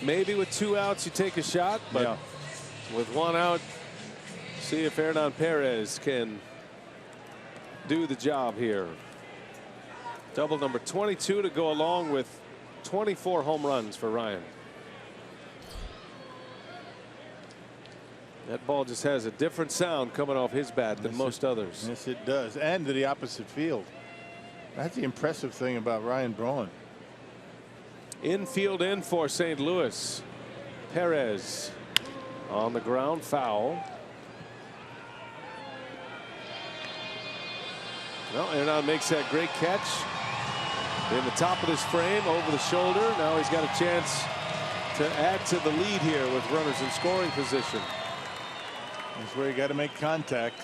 Maybe with 2 outs you take a shot, but yeah, with 1 out, see if Hernan Perez can do the job here. Double number 22 to go along with 24 home runs for Ryan. That ball just has a different sound coming off his bat than most others. Yes, it does. And to the opposite field. That's the impressive thing about Ryan Braun. Infield in for St. Louis. Perez On the ground, foul. Well, Arenado makes that great catch in the top of his frame, over the shoulder. Now he's got a chance to add to the lead here with runners in scoring position. That's where you got to make contact.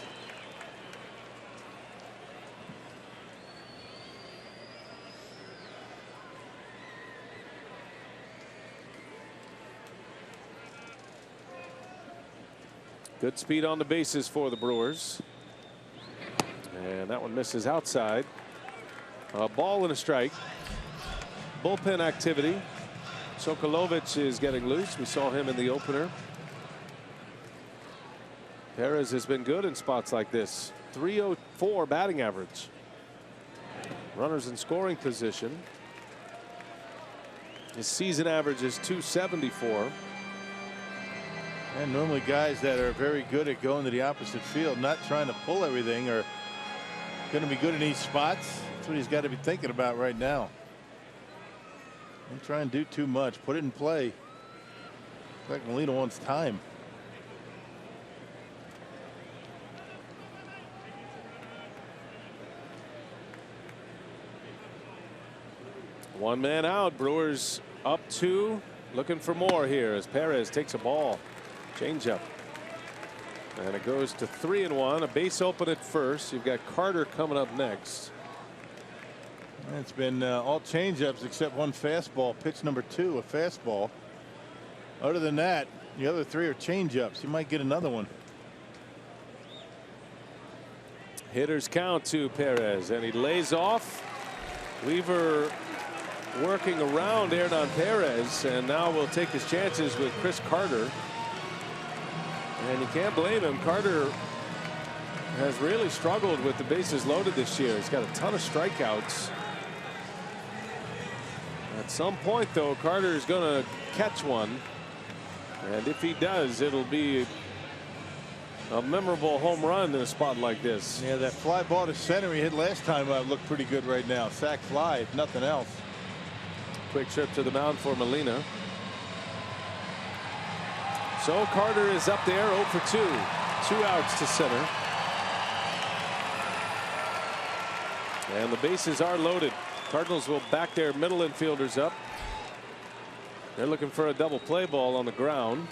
Good speed on the bases for the Brewers. And that one misses outside. A ball and a strike. Bullpen activity. Sokolovic is getting loose. We saw him in the opener. Perez has been good in spots like this. .304 batting average. Runners in scoring position. His season average is .274. And normally guys that are very good at going to the opposite field, not trying to pull everything, are going to be good in these spots. That's what he's got to be thinking about right now. Don't try and do too much. Put it in play. It's like Molina wants time. One man out. Brewers up 2. Looking for more here as Perez takes a ball. Changeup. And it goes to 3-1. A base open at first. You've got Carter coming up next. It's been all changeups except one fastball. Pitch number 2, a fastball. Other than that, the other 3 are changeups. You might get another one. Hitters count to Perez, and he lays off. Weaver working around Hernan Perez, and now will take his chances with Chris Carter. And you can't blame him. Carter has really struggled with the bases loaded this year. He's got a ton of strikeouts. At some point, though, Carter is going to catch one. And if he does, it'll be a memorable home run in a spot like this. Yeah, that fly ball to center he hit last time looked pretty good right now. Sack fly, if nothing else. Quick trip to the mound for Molina. So Carter is up there 0 for 2. 2 outs to center. And the bases are loaded. Cardinals will back their middle infielders up. They're looking for a double play ball on the ground.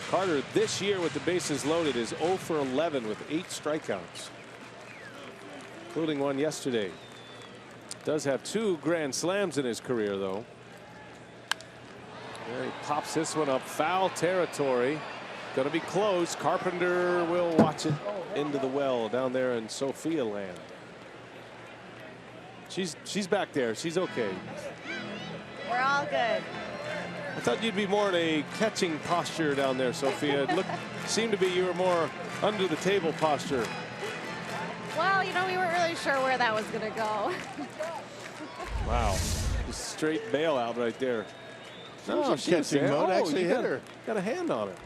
Carter this year with the bases loaded is 0 for 11 with 8 strikeouts, including one yesterday. Does have 2 grand slams in his career, though. There he pops this one up. Foul territory. Going to be close. Carpenter will watch it into the well down there in Sophia land. She's back there. She's okay. We're all good. I thought you'd be more in a catching posture down there, Sophia. It seemed to be you were more under the table posture. Well, you know, we weren't really sure where that was going to go. Wow. Just straight bailout right there. No, she was catching there. mode. Actually hit her. Got a hand on it.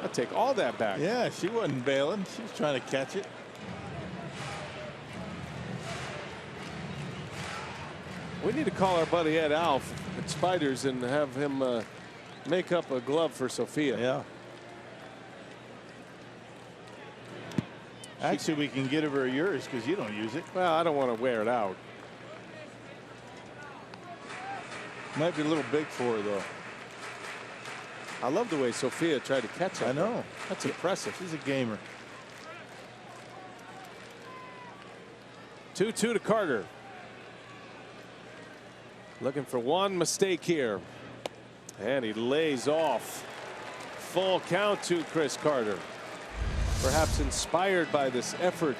I'll take all that back. Yeah, she wasn't bailing. She was trying to catch it. We need to call our buddy Ed Alf at Spiders and have him make up a glove for Sophia. Yeah. Actually, we can get her yours because you don't use it. Well, I don't want to wear it out. Might be a little big for her, though. I love the way Sophia tried to catch it. I know. That's impressive. She's a gamer. 2-2 to Carter. Looking for one mistake here. And he lays off. Full count to Chris Carter. Perhaps inspired by this effort.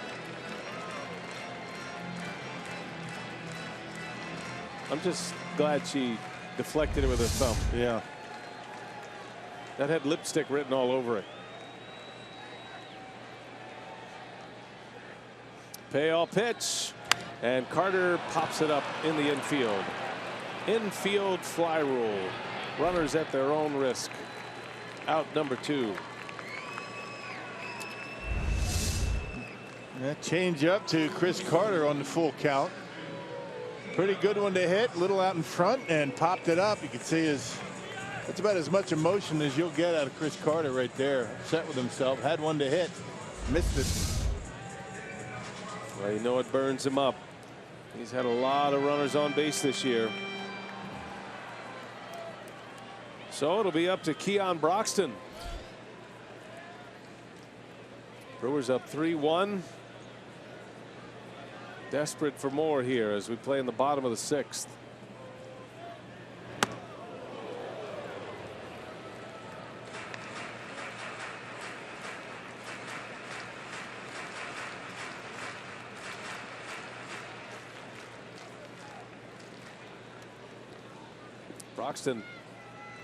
I'm just glad she deflected it with her thumb. Yeah. That had lipstick written all over it. Payoff pitch. And Carter pops it up in the infield. Infield fly rule. Runners at their own risk. Out number 2. That change up to Chris Carter on the full count. Pretty good one to hit, little out in front, and popped it up. You can see that's about as much emotion as you'll get out of Chris Carter right there. Upset with himself, had one to hit, missed it. Well, you know it burns him up. He's had a lot of runners on base this year. So it'll be up to Keon Broxton. Brewers up 3-1. Desperate for more here as we play in the bottom of the 6th. Broxton,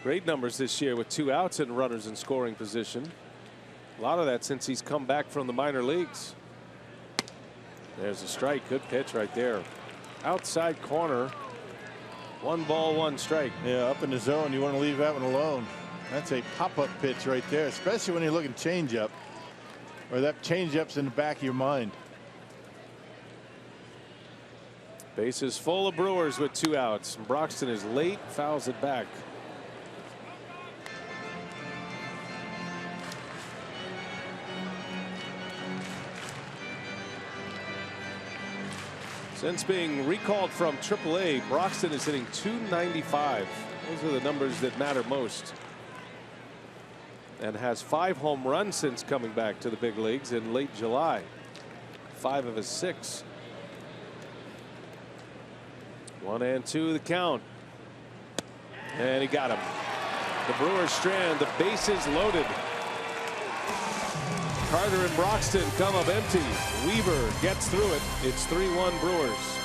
great numbers this year with 2 outs and runners in scoring position. A lot of that since he's come back from the minor leagues. There's a strike. Good pitch right there. Outside corner. 1 ball, 1 strike. Yeah, up in the zone. You want to leave that one alone. That's a pop-up pitch right there, especially when you're looking changeup, or that changeup's in the back of your mind. Bases full of Brewers with 2 outs. Broxton is late, fouls it back. Since being recalled from AAA, Broxton is hitting .295. Those are the numbers that matter most. And has 5 home runs since coming back to the big leagues in late July. 5 of his 6. 1-2 the count. And he got him. The Brewers strand, the bases loaded. Carter and Broxton come up empty. Weaver gets through it. It's 3-1 Brewers.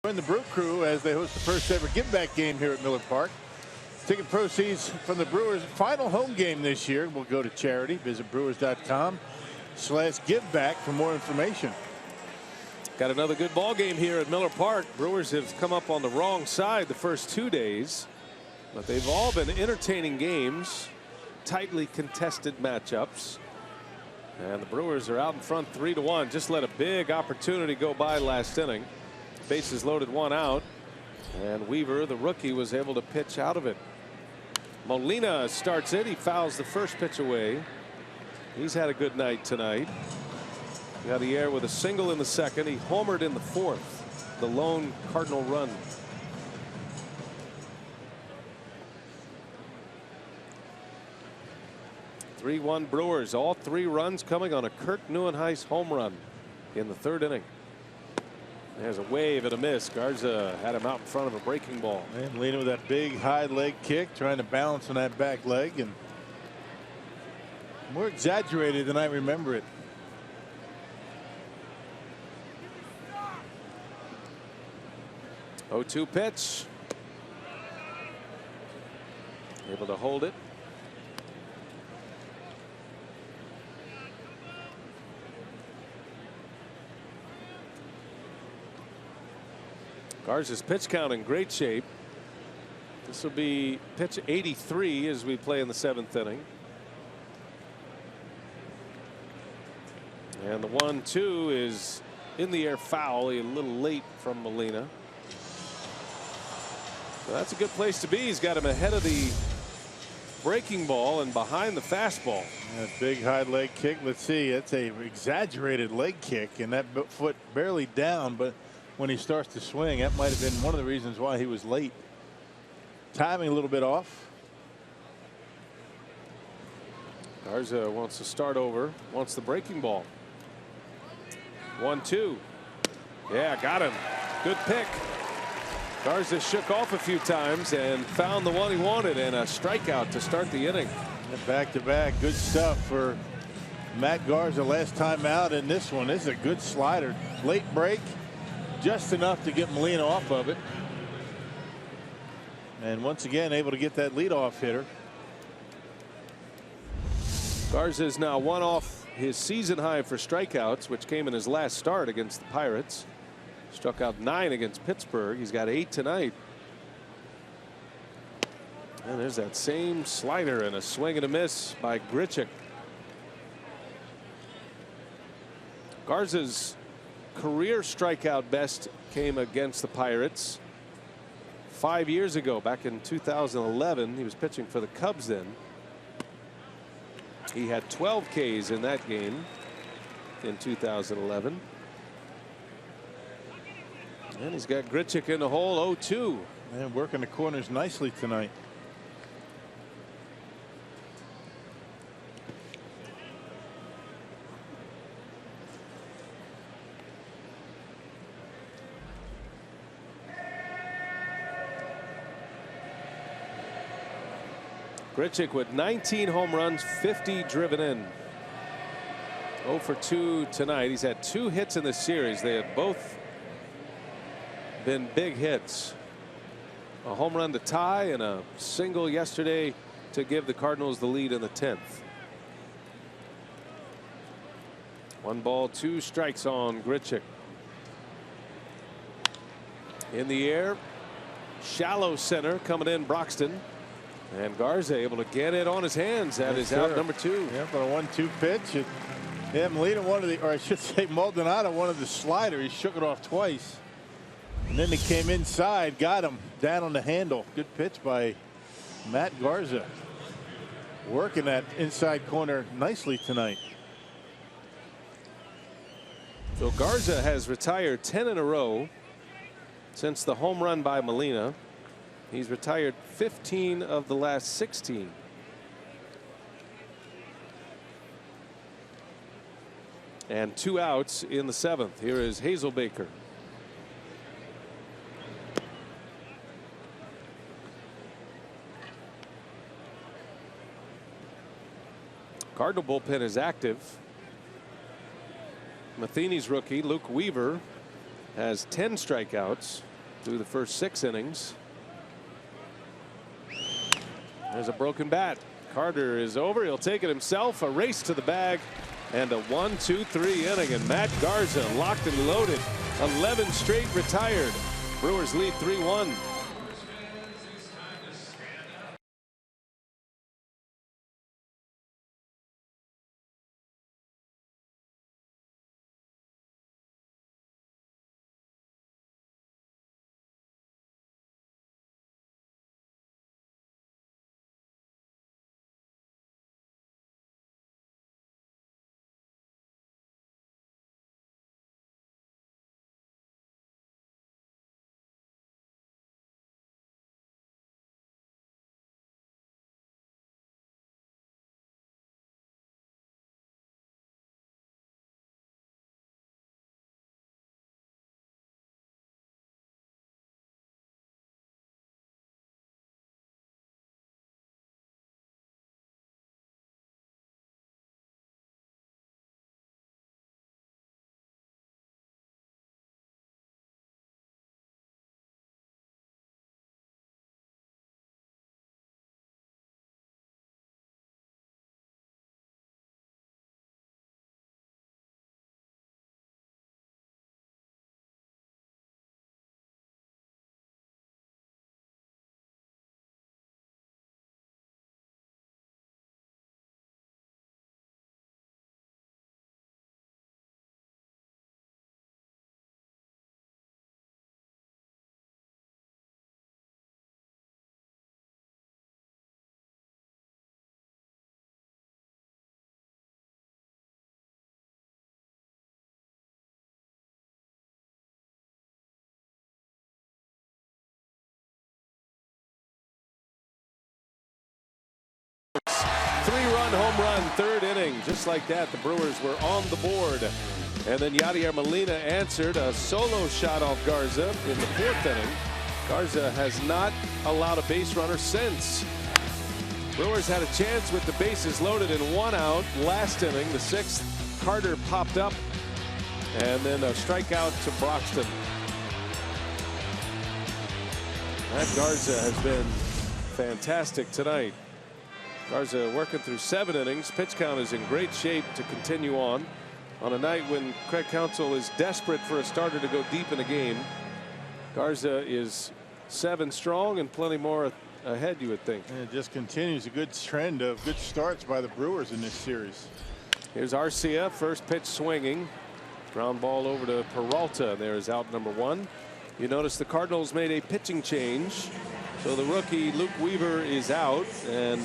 Join the Brew Crew as they host the first ever give back game here at Miller Park. Ticket proceeds from the Brewers' final home game this year will go to charity. Visit brewers.com/giveback for more information. Got another good ball game here at Miller Park. Brewers have come up on the wrong side the first 2 days, but they've all been entertaining games, tightly contested matchups. And the Brewers are out in front 3-1. Just let a big opportunity go by last inning. Bases loaded, 1 out, and Weaver, the rookie, was able to pitch out of it. Molina starts it. He fouls the first pitch away. He's had a good night tonight. Got the air with a single in the second. He homered in the 4th, the lone Cardinal run. (3-1) Brewers. All 3 runs coming on a Kurt Neuenhuis home run in the 3rd inning. There's a wave and a miss. Garza had him out in front of a breaking ball. And Molina with that big high leg kick, trying to balance on that back leg, and more exaggerated than I remember it. 0-2 pitch. Able to hold it. Garza's pitch count in great shape. This will be pitch 83 as we play in the 7th inning. And the 1-2 is in the air, foul, a little late from Molina. So that's a good place to be. He's got him ahead of the breaking ball and behind the fastball. That big high leg kick. Let's see. It's a exaggerated leg kick, and that foot barely down, but when he starts to swing, that might have been one of the reasons why he was late. Timing a little bit off. Garza wants to start over, wants the breaking ball. 1-2. Yeah, got him. Good pick. Garza shook off a few times and found the one he wanted, and a strikeout to start the inning. Back to back. Good stuff for Matt Garza last time out. And this one, this is a good slider. Late break, just enough to get Molina off of it. And once again, able to get that leadoff hitter. Garza is now one off his season high for strikeouts, which came in his last start against the Pirates. Struck out 9 against Pittsburgh. He's got 8 tonight. And there's that same slider and a swing and a miss by Grichuk. Garza's career strikeout best came against the Pirates 5 years ago, back in 2011. He was pitching for the Cubs then. He had 12 Ks in that game in 2011. And he's got Grichuk in the hole. 0-2. And working the corners nicely tonight. Grichuk with 19 home runs, 50 driven in. 0 for 2 tonight. He's had 2 hits in the series. They have both been big hits. A home run to tie and a single yesterday to give the Cardinals the lead in the 10th. 1 ball, 2 strikes on Grichuk. In the air, shallow center coming in, Broxton. And Garza able to get it on his hands. That is out number 2. Yeah, for a 1-2 pitch. Yeah, Molina wanted the, or I should say Maldonado wanted the slider. He shook it off twice. And then they came inside, got him down on the handle. Good pitch by Matt Garza. Working that inside corner nicely tonight. So Garza has retired 10 in a row since the home run by Molina. He's retired 15 of the last 16. And 2 outs in the 7th. Here is Hazelbaker. Cardinal bullpen is active. Matheny's rookie Luke Weaver has 10 strikeouts through the first 6 innings. There's a broken bat. Carter is over. He'll take it himself. A race to the bag and a 1-2-3 inning, and Matt Garza locked and loaded. 11 straight retired. Brewers lead 3-1. 3-run home run, third inning. Just like that, the Brewers were on the board. And then Yadier Molina answered a solo shot off Garza in the fourth inning. Garza has not allowed a base runner since. Brewers had a chance with the bases loaded and 1 out last inning. The sixth, Carter popped up, and then a strikeout to Broxton. That Garza has been fantastic tonight. Garza working through 7 innings. Pitch count is in great shape to continue on a night when Craig Counsell is desperate for a starter to go deep in a game. Garza is 7 strong and plenty more ahead, you would think. And it just continues a good trend of good starts by the Brewers in this series. Here's Arcia, first pitch swinging. Ground ball over to Peralta. There is out number 1. You notice the Cardinals made a pitching change. So the rookie Luke Weaver is out, and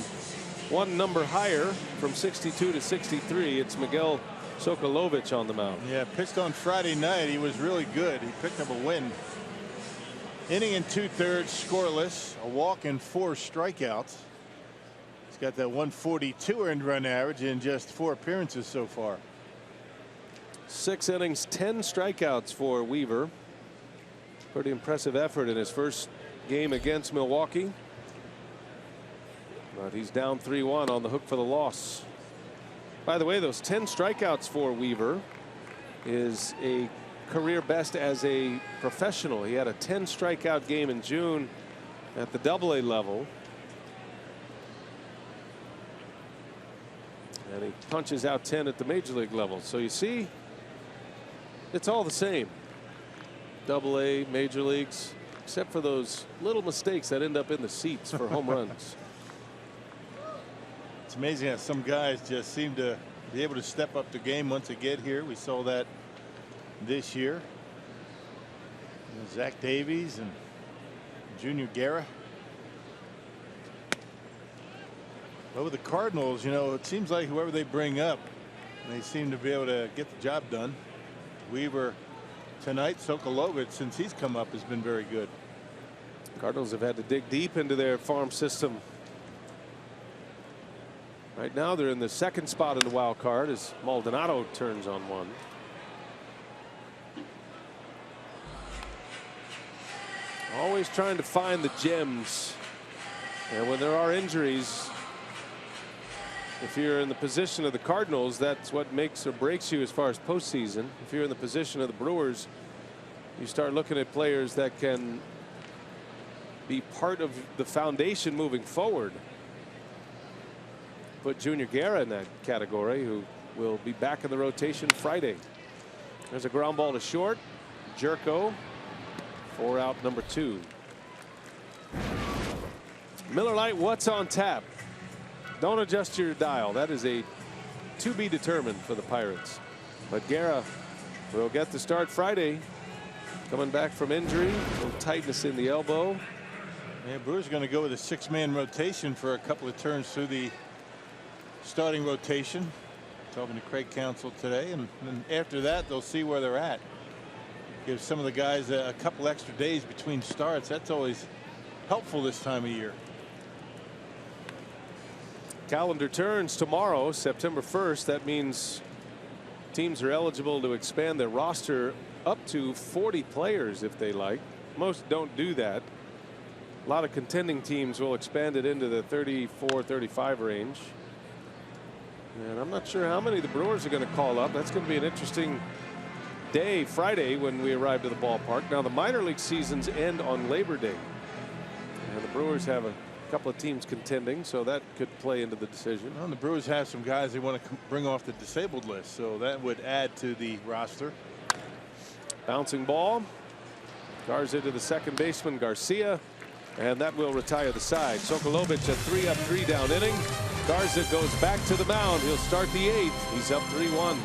1 number higher from 62 to 63. It's Miguel Sokolovic on the mound. Yeah, pitched on Friday night. He was really good. He picked up a win. Inning and 2/3 scoreless, a walk and 4 strikeouts. He's got that 142 earned run average in just 4 appearances so far. 6 innings, 10 strikeouts for Weaver. Pretty impressive effort in his first game against Milwaukee. But he's down 3-1 on the hook for the loss. By the way, those 10 strikeouts for Weaver is a career best as a professional. He had a 10 strikeout game in June at the AA level. And he punches out 10 at the major league level. So you see, it's all the same. AA, major leagues, except for those little mistakes that end up in the seats for home runs. It's amazing how some guys just seem to be able to step up the game once they get here. We saw that this year. Zach Davies and Junior Guerra. But with the Cardinals, you know, it seems like whoever they bring up, they seem to be able to get the job done. Weaver tonight, Sokolovic, since he's come up, has been very good. Cardinals have had to dig deep into their farm system. Right now they're in the 2nd spot in the wild card as Maldonado turns on 1. Always trying to find the gems, and when there are injuries, if you're in the position of the Cardinals, that's what makes or breaks you as far as postseason. If you're in the position of the Brewers, you start looking at players that can be part of the foundation moving forward. Put Junior Guerra in that category, who will be back in the rotation Friday. There's a ground ball to short. Jerko, 4 out number 2. Miller Lite, what's on tap? Don't adjust your dial. That is a to be determined for the Pirates. But Guerra will get the start Friday. Coming back from injury, a little tightness in the elbow. Yeah, Brewers are going to go with a 6-man rotation for a couple of turns through the starting rotation. Talking to Craig Counsell today, and then after that they'll see where they're at. Give some of the guys a couple extra days between starts. That's always helpful this time of year. Calendar turns tomorrow, September 1st. That means teams are eligible to expand their roster up to 40 players if they like. Most don't do that. A lot of contending teams will expand it into the 34, 35 range. And I'm not sure how many the Brewers are going to call up. That's going to be an interesting day Friday when we arrive to the ballpark. Now the minor league seasons end on Labor Day, and the Brewers have a couple of teams contending, so that could play into the decision. Well, the Brewers have some guys they want to bring off the disabled list, so that would add to the roster. Bouncing ball. Garza to the second baseman, Garcia, and that will retire the side. Sokolovic, a 3-up, 3-down inning. Garza goes back to the mound. He'll start the 8th. He's up 3-1.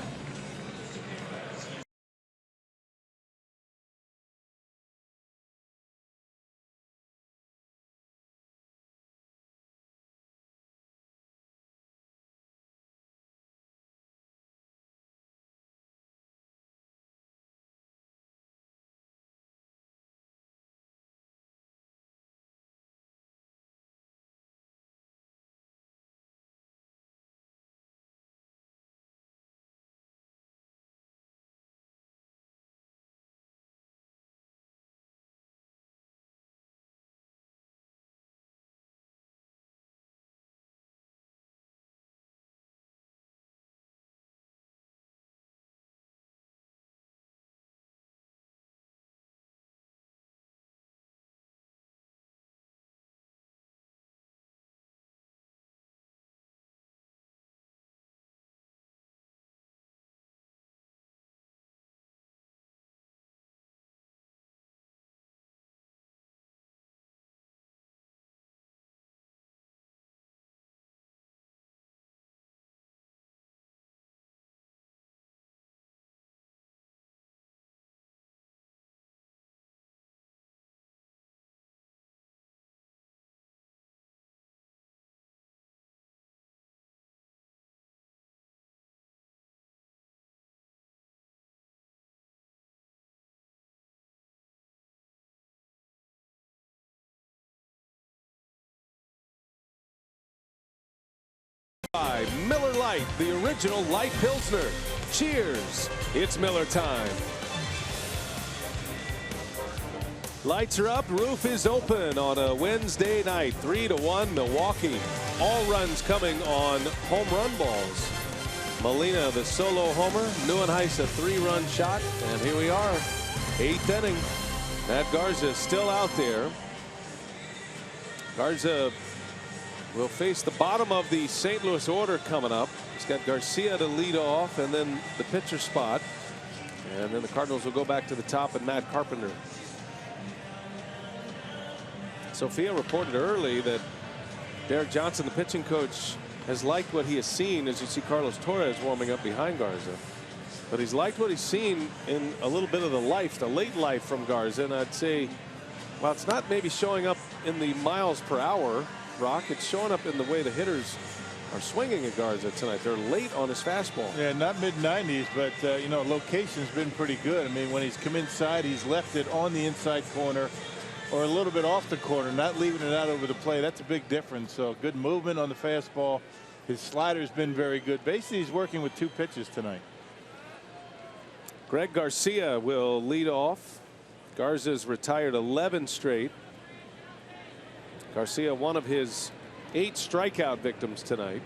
by Miller Lite, the original light Pilsner. Cheers. It's Miller time. Lights are up, roof is open on a Wednesday night. 3-1 Milwaukee. All runs coming on home run balls. Molina, the solo homer. Neuenhuis, a 3-run shot. And here we are, 8th inning. Matt Garza still out there. Garza will face the bottom of the St. Louis order coming up. He's got Garcia to lead off, and then the pitcher spot. And then the Cardinals will go back to the top and Matt Carpenter. Sophia reported early that Derek Johnson, the pitching coach, has liked what he has seen as you see Carlos Torres warming up behind Garza. But he's liked what he's seen in a little bit of the late life from Garza. And I'd say, well, it's not maybe showing up in the miles per hour, Rock. It's showing up in the way the hitters are swinging at Garza tonight. They're late on his fastball. Yeah, not mid-90s, but, you know, location's been pretty good. I mean, when he's come inside, he's left it on the inside corner or a little bit off the corner, not leaving it out over the plate. That's a big difference. So good movement on the fastball. His slider's been very good. Basically, he's working with 2 pitches tonight. Greg Garcia will lead off. Garza's retired 11 straight. Garcia, one of his 8 strikeout victims tonight.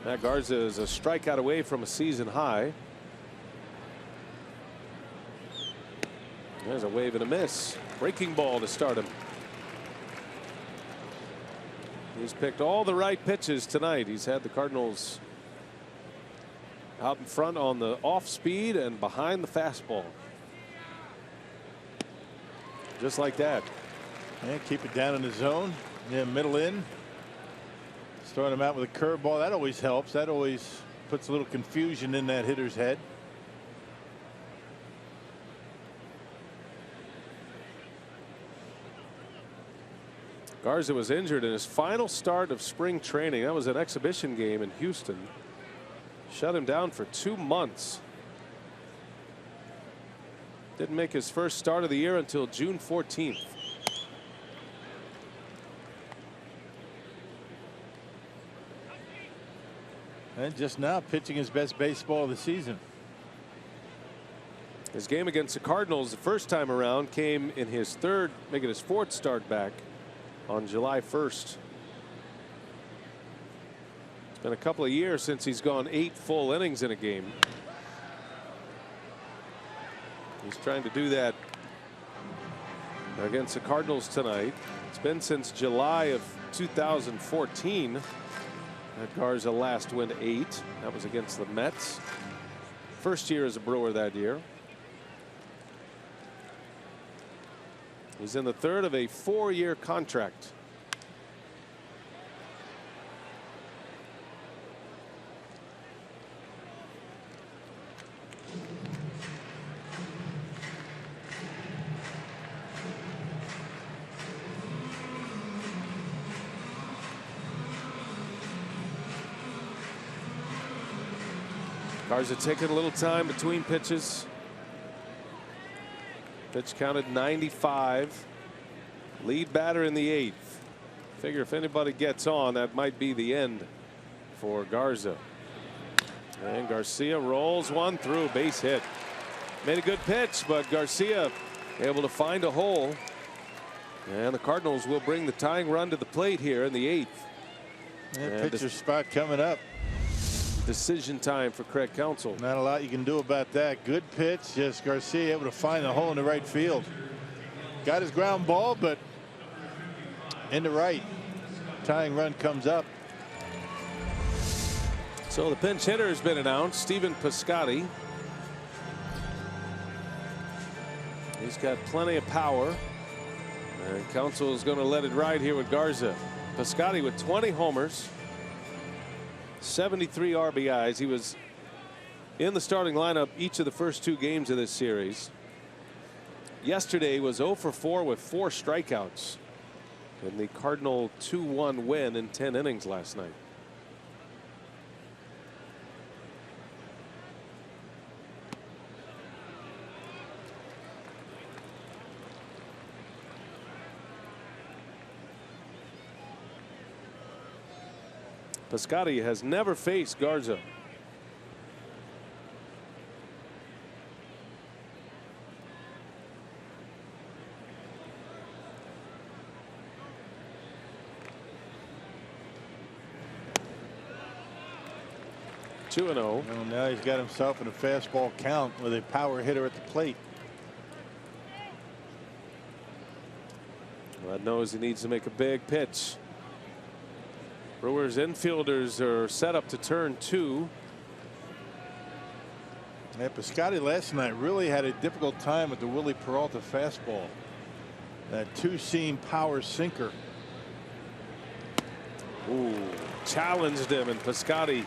Matt Garza is a strikeout away from a season high. There's a wave and a miss. Breaking ball to start him. He's picked all the right pitches tonight. He's had the Cardinals out in front on the off speed and behind the fastball. Just like that. And keep it down in the zone. Yeah, middle in. Starting him out with a curveball. That always helps. That always puts a little confusion in that hitter's head. Garza was injured in his final start of spring training. That was an exhibition game in Houston. Shut him down for 2 months. Didn't make his first start of the year until June 14th. And just now pitching his best baseball of the season. His game against the Cardinals the first time around came in his 3rd, making his 4th start back on July 1st. It's been a couple of years since he's gone 8 full innings in a game. He's trying to do that against the Cardinals tonight. It's been since July of 2014 that Garza last went 8. That was against the Mets. First year as a Brewer that year. He's in the 3rd of a 4-year contract. Garza taking a little time between pitches. Pitch counted 95. Lead batter in the 8th. Figure if anybody gets on, that might be the end for Garza. And Garcia rolls one through, base hit. Made a good pitch, but Garcia able to find a hole. And the Cardinals will bring the tying run to the plate here in the 8th. And pitcher spot coming up. Decision time for Craig Counsell. Not a lot you can do about that. Good pitch. Just Garcia able to find a hole in the right field. Got his ground ball, but in the right. Tying run comes up. So the pinch hitter has been announced. Stephen Piscotty. He's got plenty of power. And Counsell is going to let it ride here with Garza. Piscotty with 20 homers. 73 RBIs. He was in the starting lineup each of the first 2 games of this series. Yesterday was 0 for 4 with 4 strikeouts in the Cardinal 2-1 win in 10 innings last night. Piscotty has never faced Garza. Two and 0. Well, now he's got himself in a fastball count with a power hitter at the plate. Rod knows he needs to make a big pitch. Brewers infielders are set up to turn 2. Yeah, Piscotty last night really had a difficult time with the Willie Peralta fastball. That two-seam power sinker. Ooh, challenged him, and Piscotty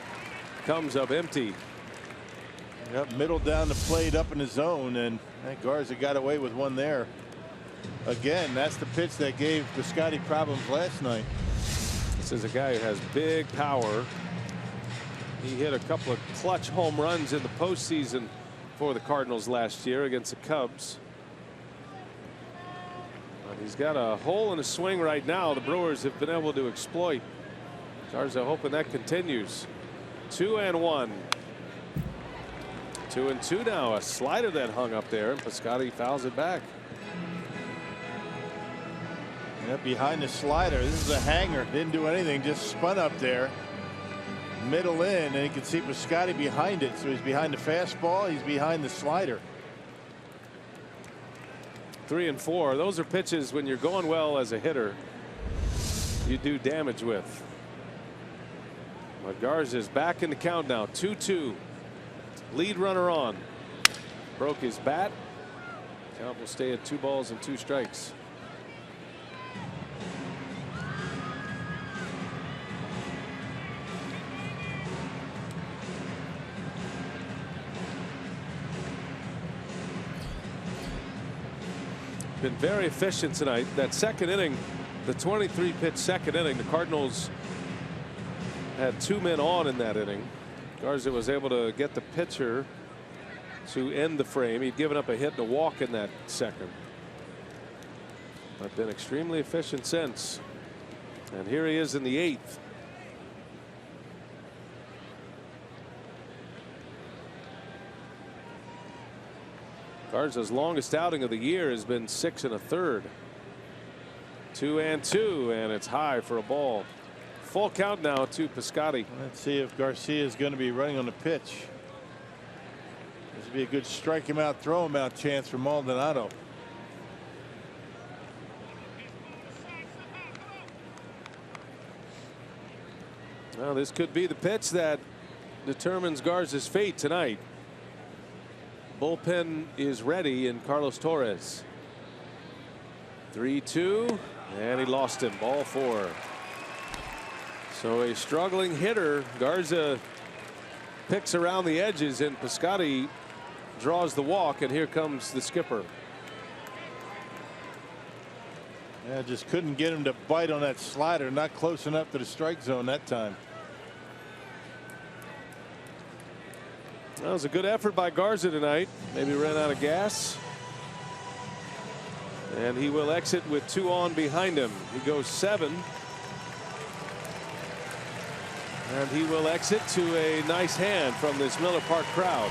comes up empty. Yep, middle down the plate up in the zone, and Garza got away with one there. Again, that's the pitch that gave Piscotty problems last night. This is a guy who has big power. He hit a couple of clutch home runs in the postseason for the Cardinals last year against the Cubs. But he's got a hole in his swing right now the Brewers have been able to exploit. Garza hoping that continues. 2-1. 2-2 now. A slider that hung up there, and Piscotty fouls it back. Yep, behind the slider. This is a hanger. Didn't do anything, just spun up there. Middle in, and you can see Piscotty behind it. So he's behind the fastball, he's behind the slider. 3 and 4. Those are pitches when you're going well as a hitter, you do damage with. But Garza is back in the count now. 2-2. Lead runner on. Broke his bat. Count will stay at 2 balls and 2 strikes. Been very efficient tonight. That second inning, the 23 pitch second inning, the Cardinals had 2 men on in that inning. Garza was able to get the pitcher to end the frame. He'd given up a hit and a walk in that second, but been extremely efficient since. And here he is in the 8th. Garza's longest outing of the year has been 6 1/3. 2-2, and it's high for a ball. Full count now to Piscotty. Let's see if Garcia is going to be running on the pitch. This would be a good strike him out, throw him out chance for Maldonado. Well, this could be the pitch that determines Garza's fate tonight. Bullpen is ready in Carlos Torres. 3-2, and he lost him. Ball 4. So a struggling hitter. Garza picks around the edges, and Piscotty draws the walk, and here comes the skipper. Yeah, just couldn't get him to bite on that slider. Not close enough to the strike zone that time. That was a good effort by Garza tonight. Maybe ran out of gas. And he will exit with 2 on behind him. He goes 7. And he will exit to a nice hand from this Miller Park crowd.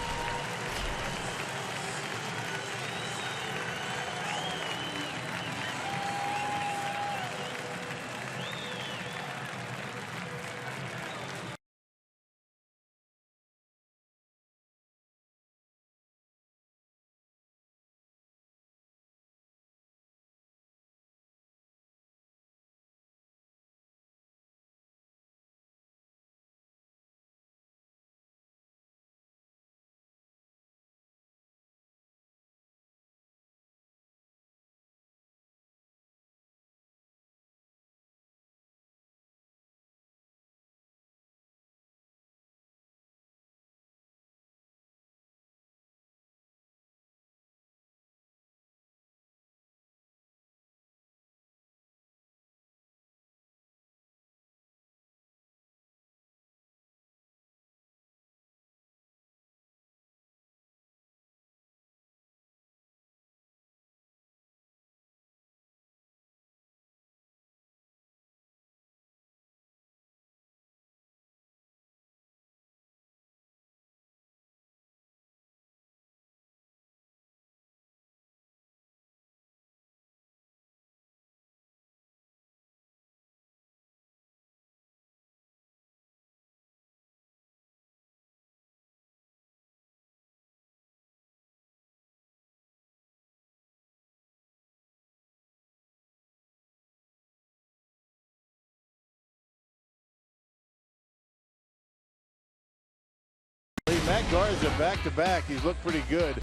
Matt Garza back-to-back. He's looked pretty good.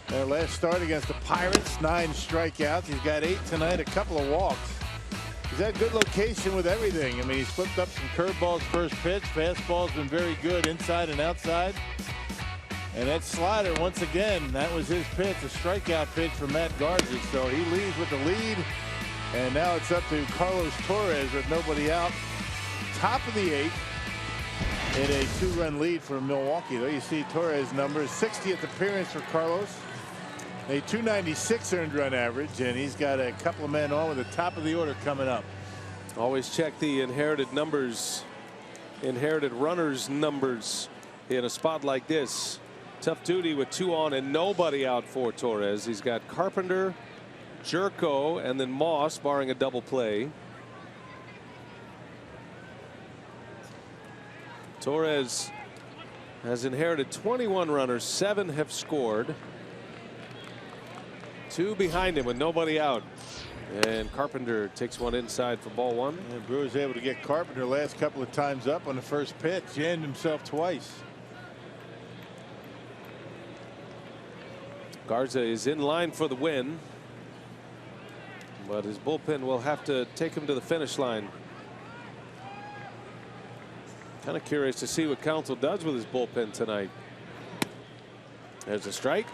Their last start against the Pirates, 9 strikeouts. He's got 8 tonight, a couple of walks. He's had good location with everything. I mean, he's flipped up some curveballs first pitch. Fastball's been very good inside and outside. And that slider, once again, that was his pitch, a strikeout pitch for Matt Garza. So he leads with the lead. And now it's up to Carlos Torres with nobody out. Top of the 8th. In a 2-run lead for Milwaukee. There you see Torres' numbers. 60th appearance for Carlos. A 296 earned run average. And he's got a couple of men on with the top of the order coming up. Always check the inherited numbers. Inherited runners numbers in a spot like this. Tough duty with 2 on and nobody out for Torres. He's got Carpenter, Jerko, and then Moss, barring a double play. Torres has inherited 21 runners. 7 have scored. 2 behind him with nobody out. And Carpenter takes one inside for ball 1. And Brewers able to get Carpenter last couple of times up on the first pitch. Jammed himself twice. Garza is in line for the win. But his bullpen will have to take him to the finish line. Kind of curious to see what Counsell does with his bullpen tonight. There's a strike.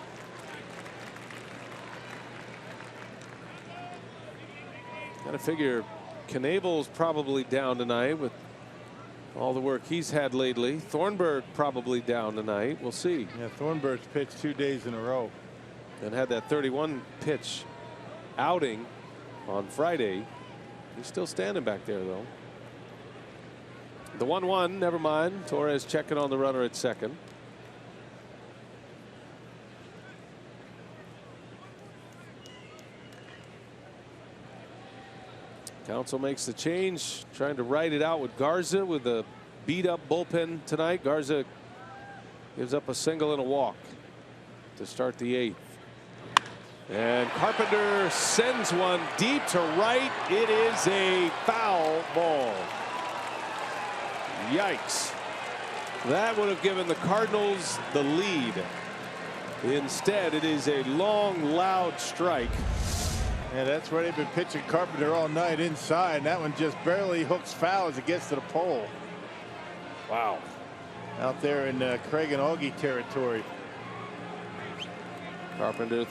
Gotta figure Knebel's probably down tonight with all the work he's had lately. Thornburg probably down tonight. We'll see. Yeah, Thornburg's pitched 2 days in a row. And had that 31 pitch outing on Friday. He's still standing back there though. The 1-1, never mind. Torres checking on the runner at second. Counsell makes the change, trying to ride it out with Garza with a beat up bullpen tonight. Garza gives up a single and a walk to start the 8th. And Carpenter sends one deep to right. It is a foul ball. Yikes. That would have given the Cardinals the lead. Instead, it is a long, loud strike. Yeah, that's where they've been pitching Carpenter all night inside. And that one just barely hooks foul as it gets to the pole. Wow. Out there in Craig and Augie territory. Carpenter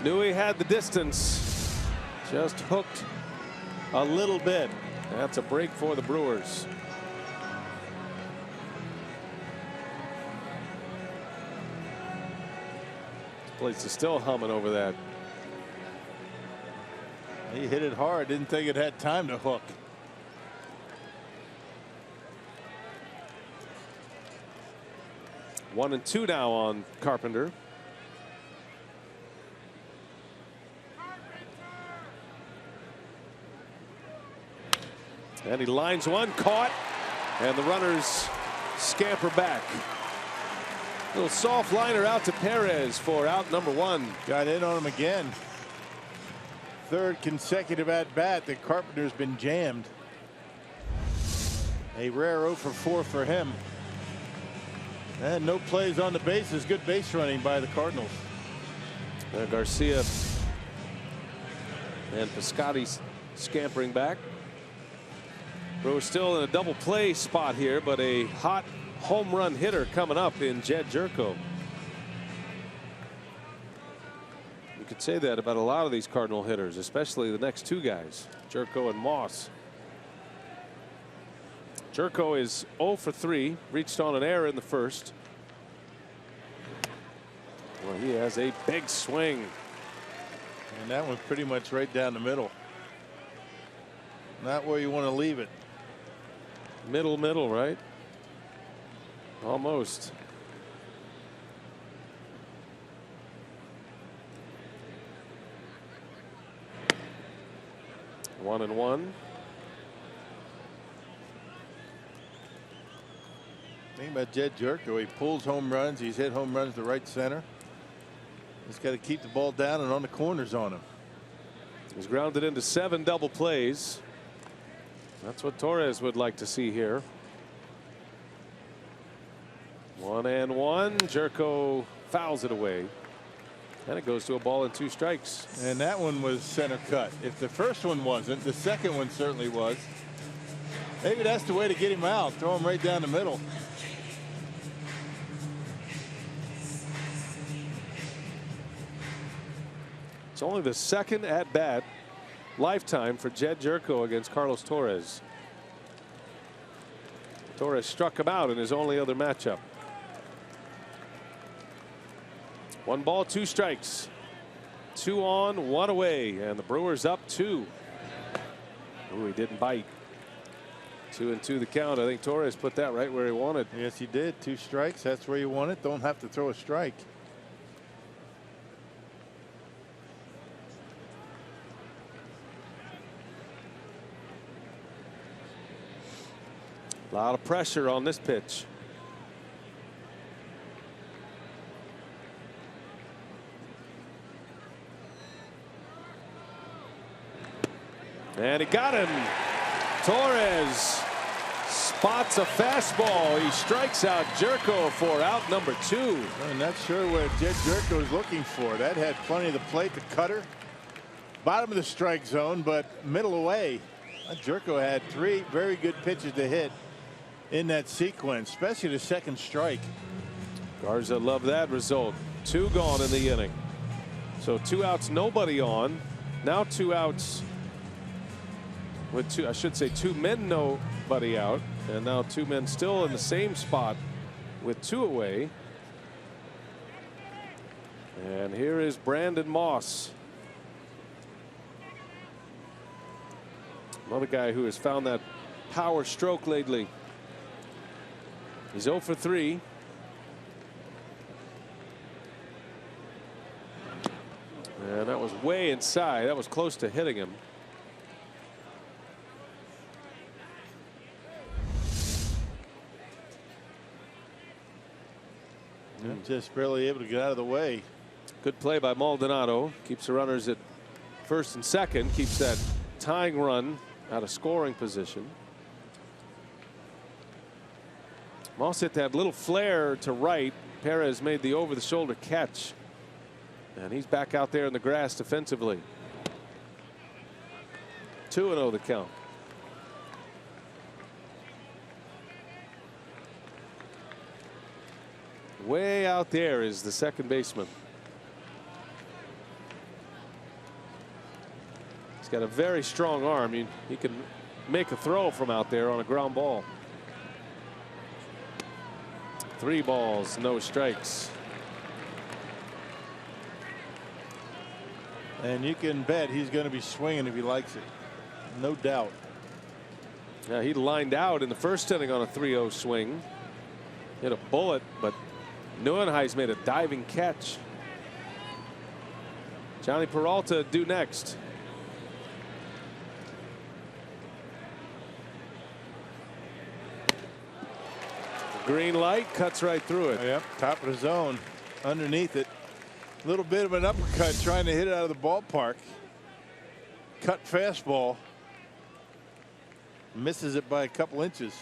knew he had the distance. Just hooked a little bit. That's a break for the Brewers. Place is still humming over that. He hit it hard. Didn't think it had time to hook. One and 2 now on Carpenter. And he lines one, caught, and the runners scamper back. Little soft liner out to Perez for out number 1. Got in on him again. 3rd consecutive at bat that Carpenter's been jammed. A rare 0 for 4 for him. And no plays on the bases. Good base running by the Cardinals. Garcia and Piscotty scampering back. Brewers still in a double play spot here, but a hot home run hitter coming up in Jed Jerko. You could say that about a lot of these Cardinal hitters, especially the next 2 guys, Jerko and Moss. Jerko is 0 for 3, reached on an error in the first. Well, he has a big swing. And that one's pretty much right down the middle. Not where you want to leave it. Middle, right? Almost. One and 1. Thing about Jed Jerko, he pulls home runs. He's hit home runs to right center. He's got to keep the ball down and on the corners on him. He's grounded into 7 double plays. That's what Torres would like to see here. 1-1. Jerko fouls it away. And it goes to a ball and 2 strikes. And that one was center cut. If the first one wasn't, the second one certainly was. Maybe that's the way to get him out. Throw him right down the middle. It's only the second at bat lifetime for Jed Jerko against Carlos Torres. Torres struck him out in his only other matchup. 1 ball, 2 strikes. 2 on, 1 away, and the Brewers up 2. Ooh, he didn't bite. 2-2 the count. I think Torres put that right where he wanted. Yes, he did. 2 strikes. That's where you want it. Don't have to throw a strike. A lot of pressure on this pitch. And he got him. Torres spots a fastball. He strikes out Jerko for out number 2. I'm not sure what Jed Jerko is looking for. That had plenty of the plate. The cutter, bottom of the strike zone, but middle away. Jerko had 3 very good pitches to hit in that sequence, especially the second strike. Garza loved that result. 2 gone in the inning. So 2 outs, nobody on. Now 2 outs with 2, I should say 2 men, nobody out. And now 2 men still in the same spot with 2 away. And here is Brandon Moss. Another guy who has found that power stroke lately. He's 0 for 3. And that was way inside. That was close to hitting him. Just barely able to get out of the way. Good play by Maldonado. Keeps the runners at first and second. Keeps that tying run out of scoring position. Moss hit that little flare to right. Perez made the over the shoulder catch. And he's back out there in the grass defensively. 2-0 the count. Way out there is the second baseman. He's got a very strong arm. He can make a throw from out there on a ground ball. 3 balls, no strikes. And you can bet he's going to be swinging if he likes it. No doubt. Yeah, he lined out in the first inning on a 3-0 swing. Hit a bullet, but Neuenhuis made a diving catch. Johnny Peralta due next. Green light, cuts right through it. Yep, top of the zone, underneath it. A little bit of an uppercut trying to hit it out of the ballpark. Cut fastball. Misses it by a couple inches.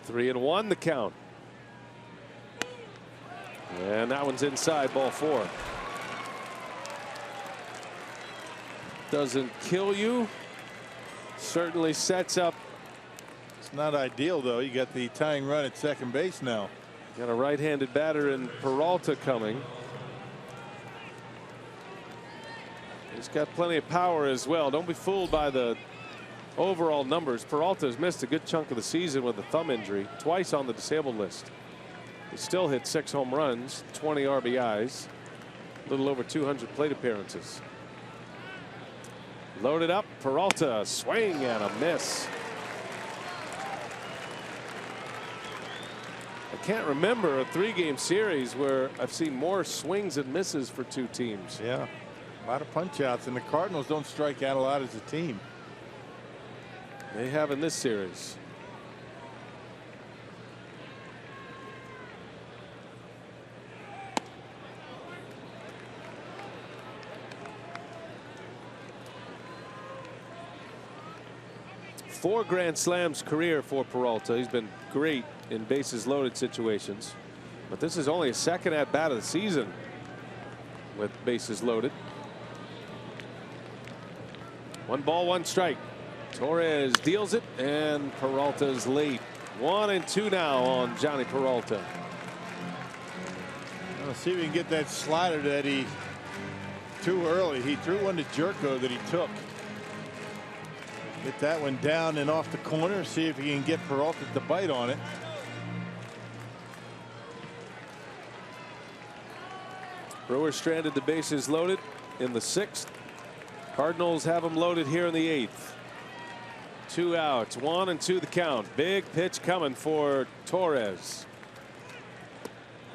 3-1 the count. And that one's inside, ball 4. Doesn't kill you. Certainly sets up. It's not ideal, though. You got the tying run at second base now. Got a right-handed batter in Peralta coming. He's got plenty of power as well. Don't be fooled by the overall numbers. Peralta has missed a good chunk of the season with a thumb injury, twice on the disabled list. He still hit 6 home runs, 20 RBIs, a little over 200 plate appearances. Loaded up, Peralta, swing and a miss. I can't remember a 3-game series where I've seen more swings and misses for 2 teams. Yeah, a lot of punch outs, and the Cardinals don't strike out a lot as a team. They have in this series. 4 grand slams career for Peralta. He's been great in bases loaded situations, but this is only his second at bat of the season with bases loaded. 1 ball, 1 strike. Torres deals it, and Peralta's late. 1-2 now on Johnny Peralta. Let's see if we can get that slider that he too early. He threw one to Jerko that he took. Get that one down and off the corner. See if he can get Peralta to bite on it. Brewers stranded the bases loaded in the 6th. Cardinals have them loaded here in the 8th. 2 outs, 1-2 the count. Big pitch coming for Torres.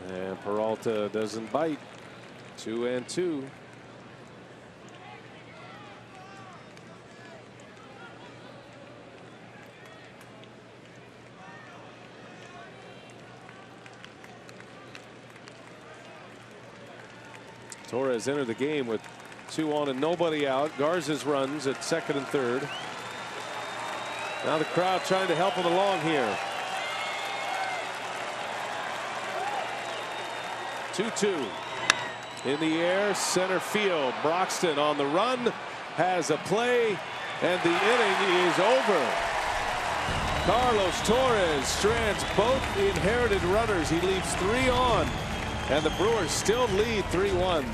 And Peralta doesn't bite. 2-2. Torres entered the game with 2 on and nobody out. Garza's runs at 2nd and 3rd. Now the crowd trying to help him along here. 2-2 in the air, center field. Broxton on the run, has a play, and the inning is over. Carlos Torres strands both inherited runners. He leaves 3 on, and the Brewers still lead 3-1.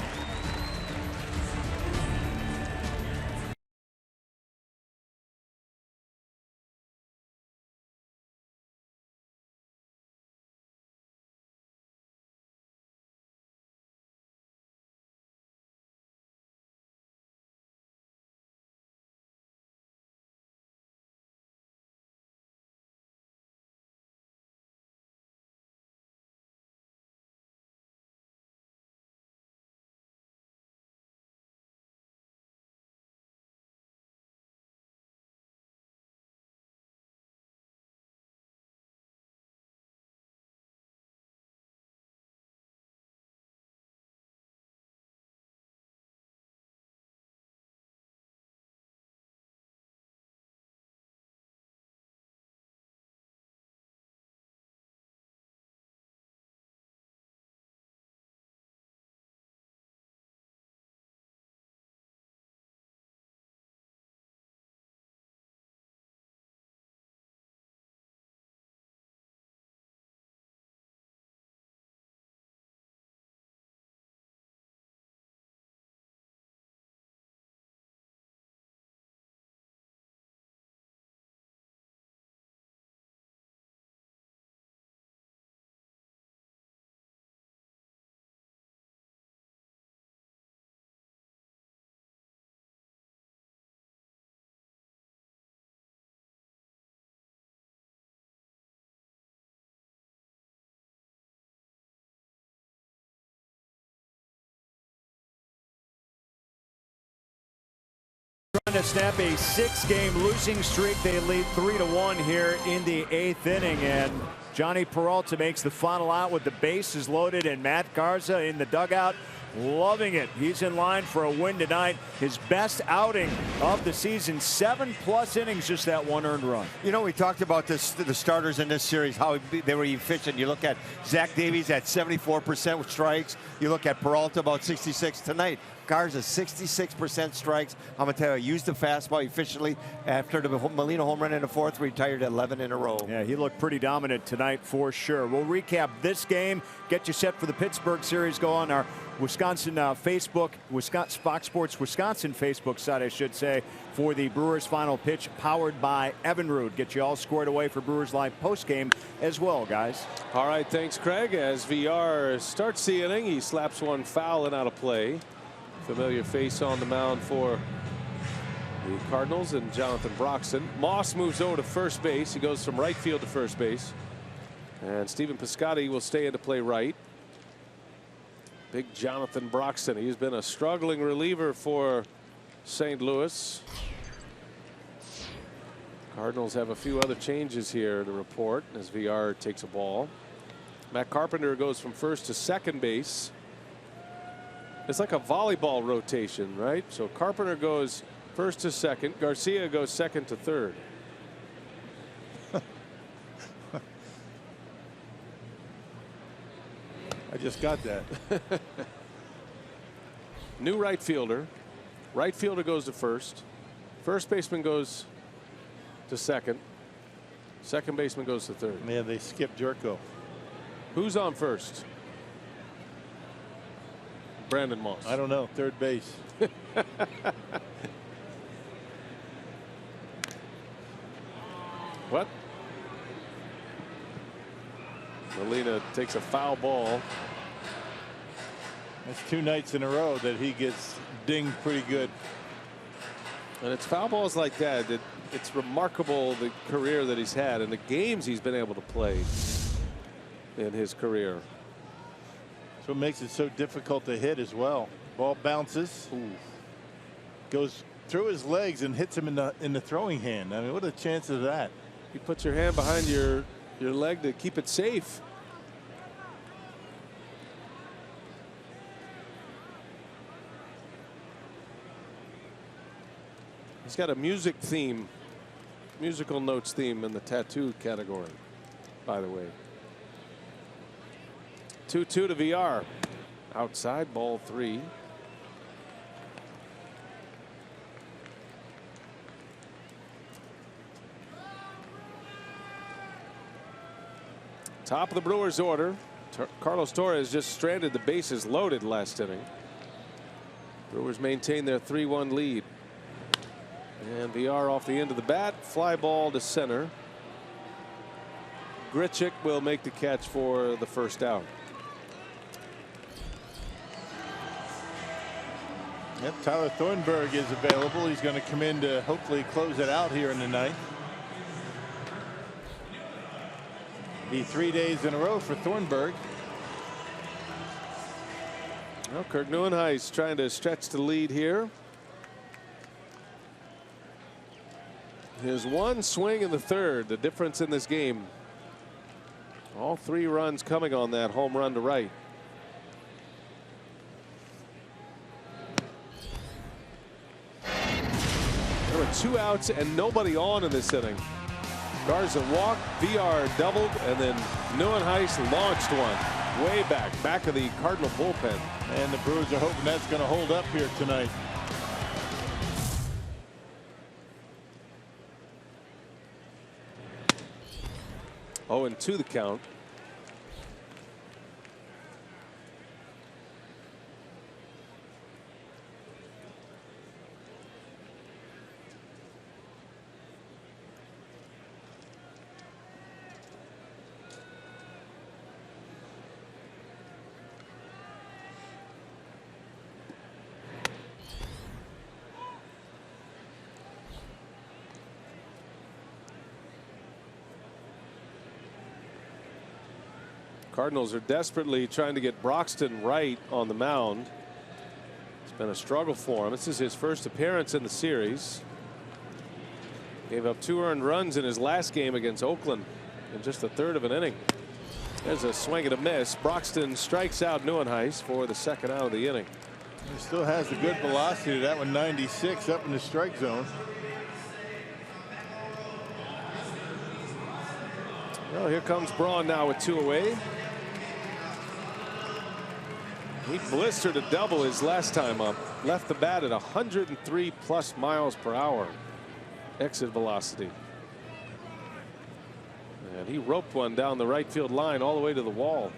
Trying to snap a 6-game losing streak. They lead 3-1 here in the 8th inning, and Johnny Peralta makes the final out with the bases loaded, and Matt Garza in the dugout loving it. He's in line for a win tonight. His best outing of the season. 7+ innings, just that 1 earned run. You know, we talked about this, the starters in this series, how they were efficient. You look at Zach Davies at 74% with strikes. You look at Peralta about 66 tonight. Garza 66% strikes. I'm gonna tell you, used the fastball efficiently after the Molina home run in the 4th. Retired 11 in a row. Yeah, he looked pretty dominant tonight for sure. We'll recap this game, get you set for the Pittsburgh series. Go on our Wisconsin Facebook, Fox Sports Wisconsin Facebook site, I should say, for the Brewers final pitch, powered by Evinrude. Get you all squared away for Brewers Live postgame as well, guys. All right, thanks, Craig. As VR starts the inning, he slaps one foul and out of play. Familiar face on the mound for the Cardinals, and Jonathan Broxton. Moss moves over to first base. He goes from right field to first base, and Stephen Piscotty will stay in to play right. Big Jonathan Broxton. He's been a struggling reliever for St. Louis. Cardinals have a few other changes here to report as VR takes a ball. Matt Carpenter goes from first to second base. It's like a volleyball rotation, right? So Carpenter goes first to second. Garcia goes second to third. I just got that. New right fielder. Right fielder goes to first. First baseman goes to second. Second baseman goes to third. Man, they skipped Jerko. Who's on first? Brandon Moss. I don't know. Third base. What? Molina takes a foul ball. That's 2 nights in a row that he gets dinged pretty good. And it's foul balls like that that it's remarkable the career that he's had and the games he's been able to play in his career. That's what makes it so difficult to hit as well. Ball bounces, goes through his legs and hits him in the throwing hand. I mean, what are the chances of that? You put your hand behind your leg to keep it safe. He's got a music theme, musical notes theme in the tattoo category, by the way. 2-2 to VR. Outside, ball 3. Top of the Brewers order. Carlos Torres just stranded the bases loaded last inning. Brewers maintain their 3-1 lead. And VR off the end of the bat. Fly ball to center. Grichuk will make the catch for the first out. Yep, Tyler Thornburg is available. He's going to come in to hopefully close it out here in the ninth. Be 3 days in a row for Thornburg. Well, Kirk Neuenhuis trying to stretch the lead here. His one swing in the third, the difference in this game. All 3 runs coming on that home run to right. There were 2 outs and nobody on in this inning. Garza walked, VR doubled, and then Neuenhuis launched one way back of the Cardinal bullpen. And the Brewers are hoping that's going to hold up here tonight. Oh, and 2 the count. Cardinals are desperately trying to get Broxton right on the mound. It's been a struggle for him. This is his first appearance in the series. Gave up 2 earned runs in his last game against Oakland in just a third of an inning. There's a swing and a miss. Broxton strikes out Neuenhuis for the second out of the inning. He still has a good velocity. That one 96 up in the strike zone. Well, here comes Braun now with 2 away. He blistered a double his last time up. Left the bat at 103+ miles per hour exit velocity. And he roped one down the right field line all the way to the wall.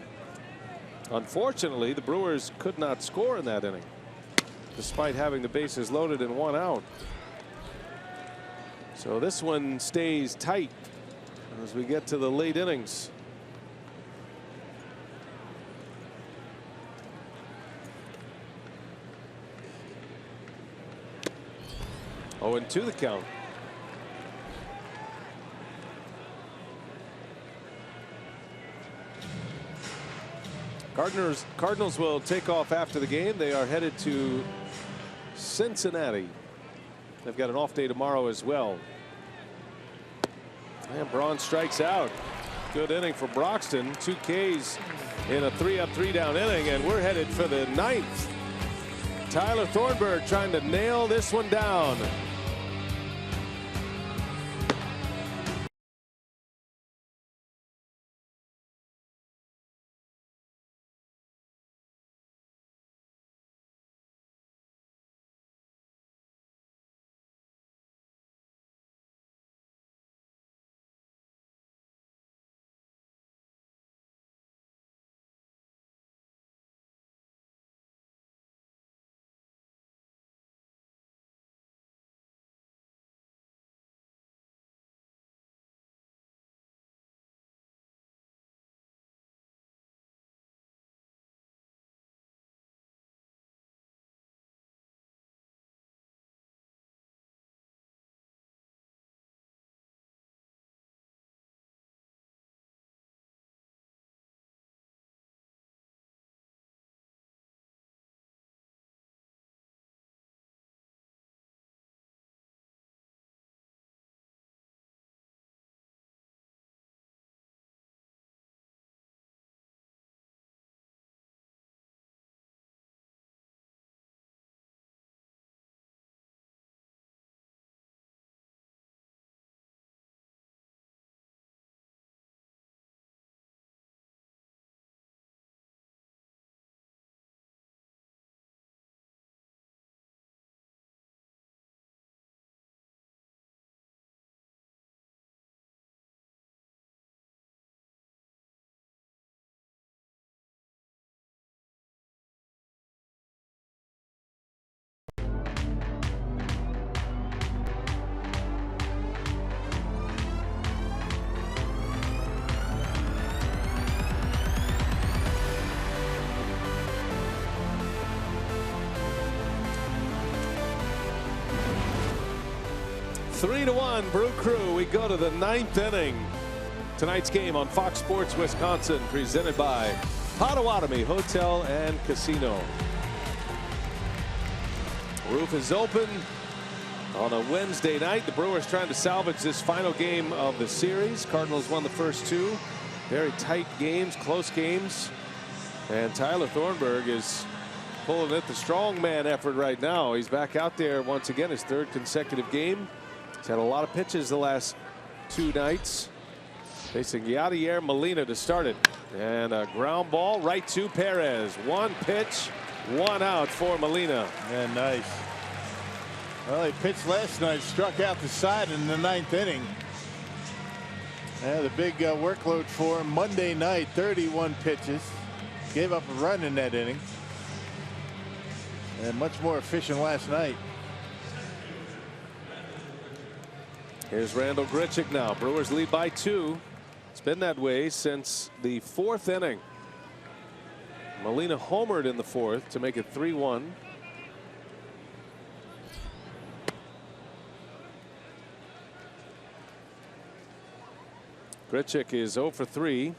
Unfortunately, the Brewers could not score in that inning, despite having the bases loaded and 1 out. So this one stays tight as we get to the late innings. Oh, and 2 the count. Cardinals will take off after the game. They are headed to Cincinnati. They've got an off day tomorrow as well. And Braun strikes out. Good inning for Broxton. 2 Ks in a 3-up 3-down inning, and we're headed for the 9th. Tyler Thornburg trying to nail this one down. 3-1 Brew Crew. We go to the 9th inning. Tonight's game on Fox Sports Wisconsin, presented by Potawatomi Hotel and Casino. Roof is open on a Wednesday night. The Brewers trying to salvage this final game of the series. Cardinals won the first two. Very tight games, close games. And Tyler Thornburg is pulling it the strongman effort right now. He's back out there once again, his 3rd consecutive game. He's had a lot of pitches the last 2 nights. Facing Yadier Molina to start it. And a ground ball right to Perez. 1 pitch, 1 out for Molina. Yeah, nice. Well, he pitched last night, struck out the side in the 9th inning. Yeah, the big workload for him Monday night, 31 pitches. Gave up a run in that inning. And much more efficient last night. Here's Randall Grichuk now. Brewers lead by 2. It's been that way since the 4th inning. Molina homered in the 4th to make it 3-1. Grichuk is 0 for 3.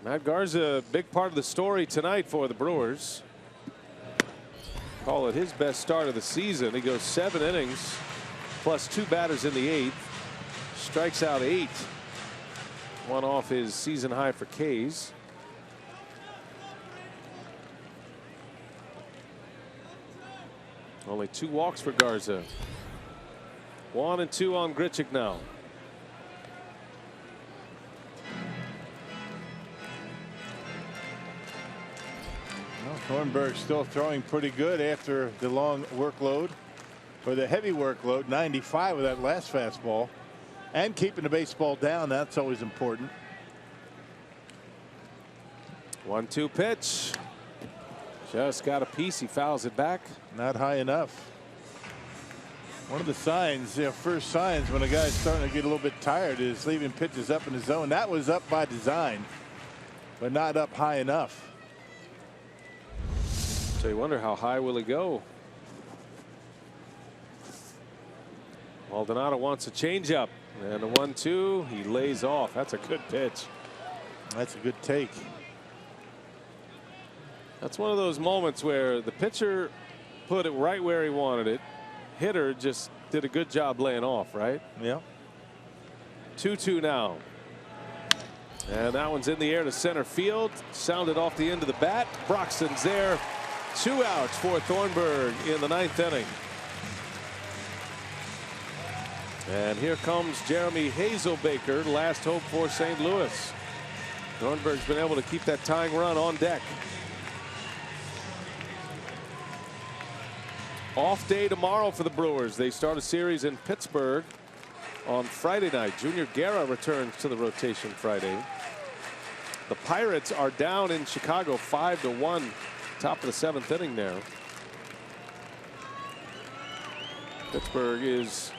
Matt Garza, a big part of the story tonight for the Brewers. Call it his best start of the season. He goes 7 innings plus 2 batters in the 8th. Strikes out 8. 1 off his season high for Ks. Only 2 walks for Garza. 1 and 2 on Grichuk now. Thornburg still throwing pretty good after the long workload, or the heavy workload. 95 with that last fastball, and keeping the baseball down. That's always important. 1-2 pitch. Just got a piece. He fouls it back. Not high enough. One of the signs, first signs when a guy's starting to get a little bit tired, is leaving pitches up in the zone. That was up by design, but not up high enough. So you wonder how high will he go. Maldonado wants a changeup, and a 1-2. He lays off. That's a good pitch. That's a good take. That's one of those moments where the pitcher put it right where he wanted it. Hitter just did a good job laying off, right? Yeah. 2-2 now. And that one's in the air to center field. Sounded off the end of the bat. Broxton's there. 2 outs for Thornburg in the 9th inning. And here comes Jeremy Hazelbaker, last hope for St. Louis. Thornburg's been able to keep that tying run on deck. Off day tomorrow for the Brewers. They start a series in Pittsburgh on Friday night. Junior Guerra returns to the rotation Friday. The Pirates are down in Chicago 5-1. Top of the 7th inning now. Pittsburgh is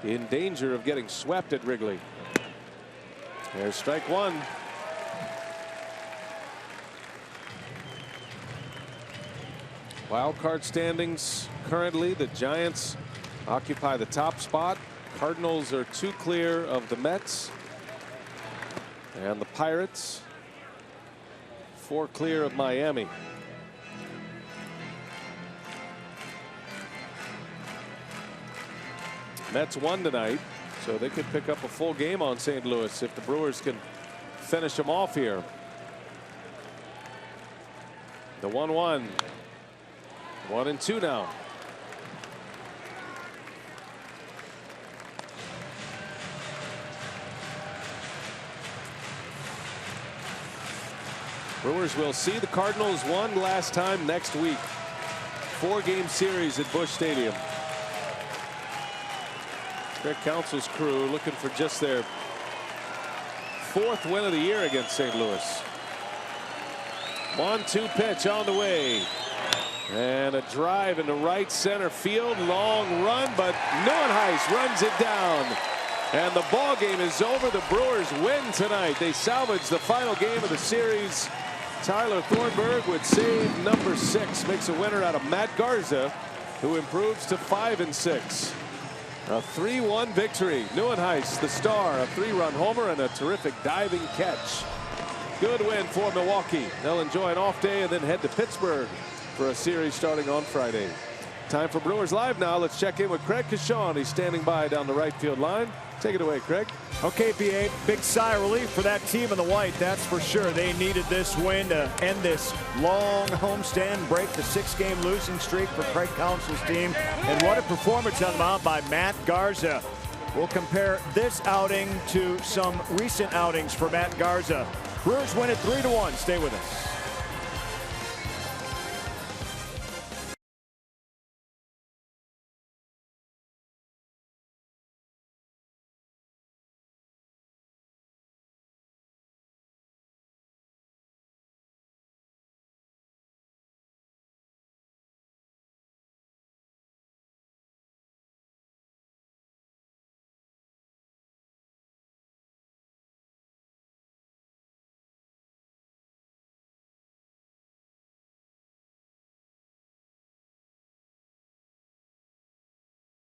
in danger of getting swept at Wrigley. There's strike 1. Wild card standings currently, the Giants occupy the top spot. Cardinals are 2 clear of the Mets, and the Pirates 4 clear of Miami. Mets won tonight, so they could pick up a full game on St. Louis if the Brewers can finish them off here. The 1-1. 1-2 now. Brewers will see the Cardinals one last time next week. 4-game series at Busch Stadium. Greg Council's crew looking for just their 4th win of the year against St. Louis. 1-2 pitch on the way. And a drive into right center field. Long run, but Neuenhuis runs it down. And the ball game is over. The Brewers win tonight. They salvage the final game of the series. Tyler Thornburg with save number 6 makes a winner out of Matt Garza. who improves to 5-6. A 3-1 victory. Neuenhuis, the star, a 3-run homer and a terrific diving catch. Good win for Milwaukee. They'll enjoy an off day and then head to Pittsburgh for a series starting on Friday. Time for Brewers Live now. Let's check in with Craig Kashawn. He's standing by down the right field line. Take it away, Craig. Okay, BA, big sigh of relief for that team in the white, that's for sure. They needed this win to end this long homestand, break the 6-game losing streak for Craig Counsell's team. And what a performance on the mound by Matt Garza. We'll compare this outing to some recent outings for Matt Garza. Brewers win it 3-1. Stay with us.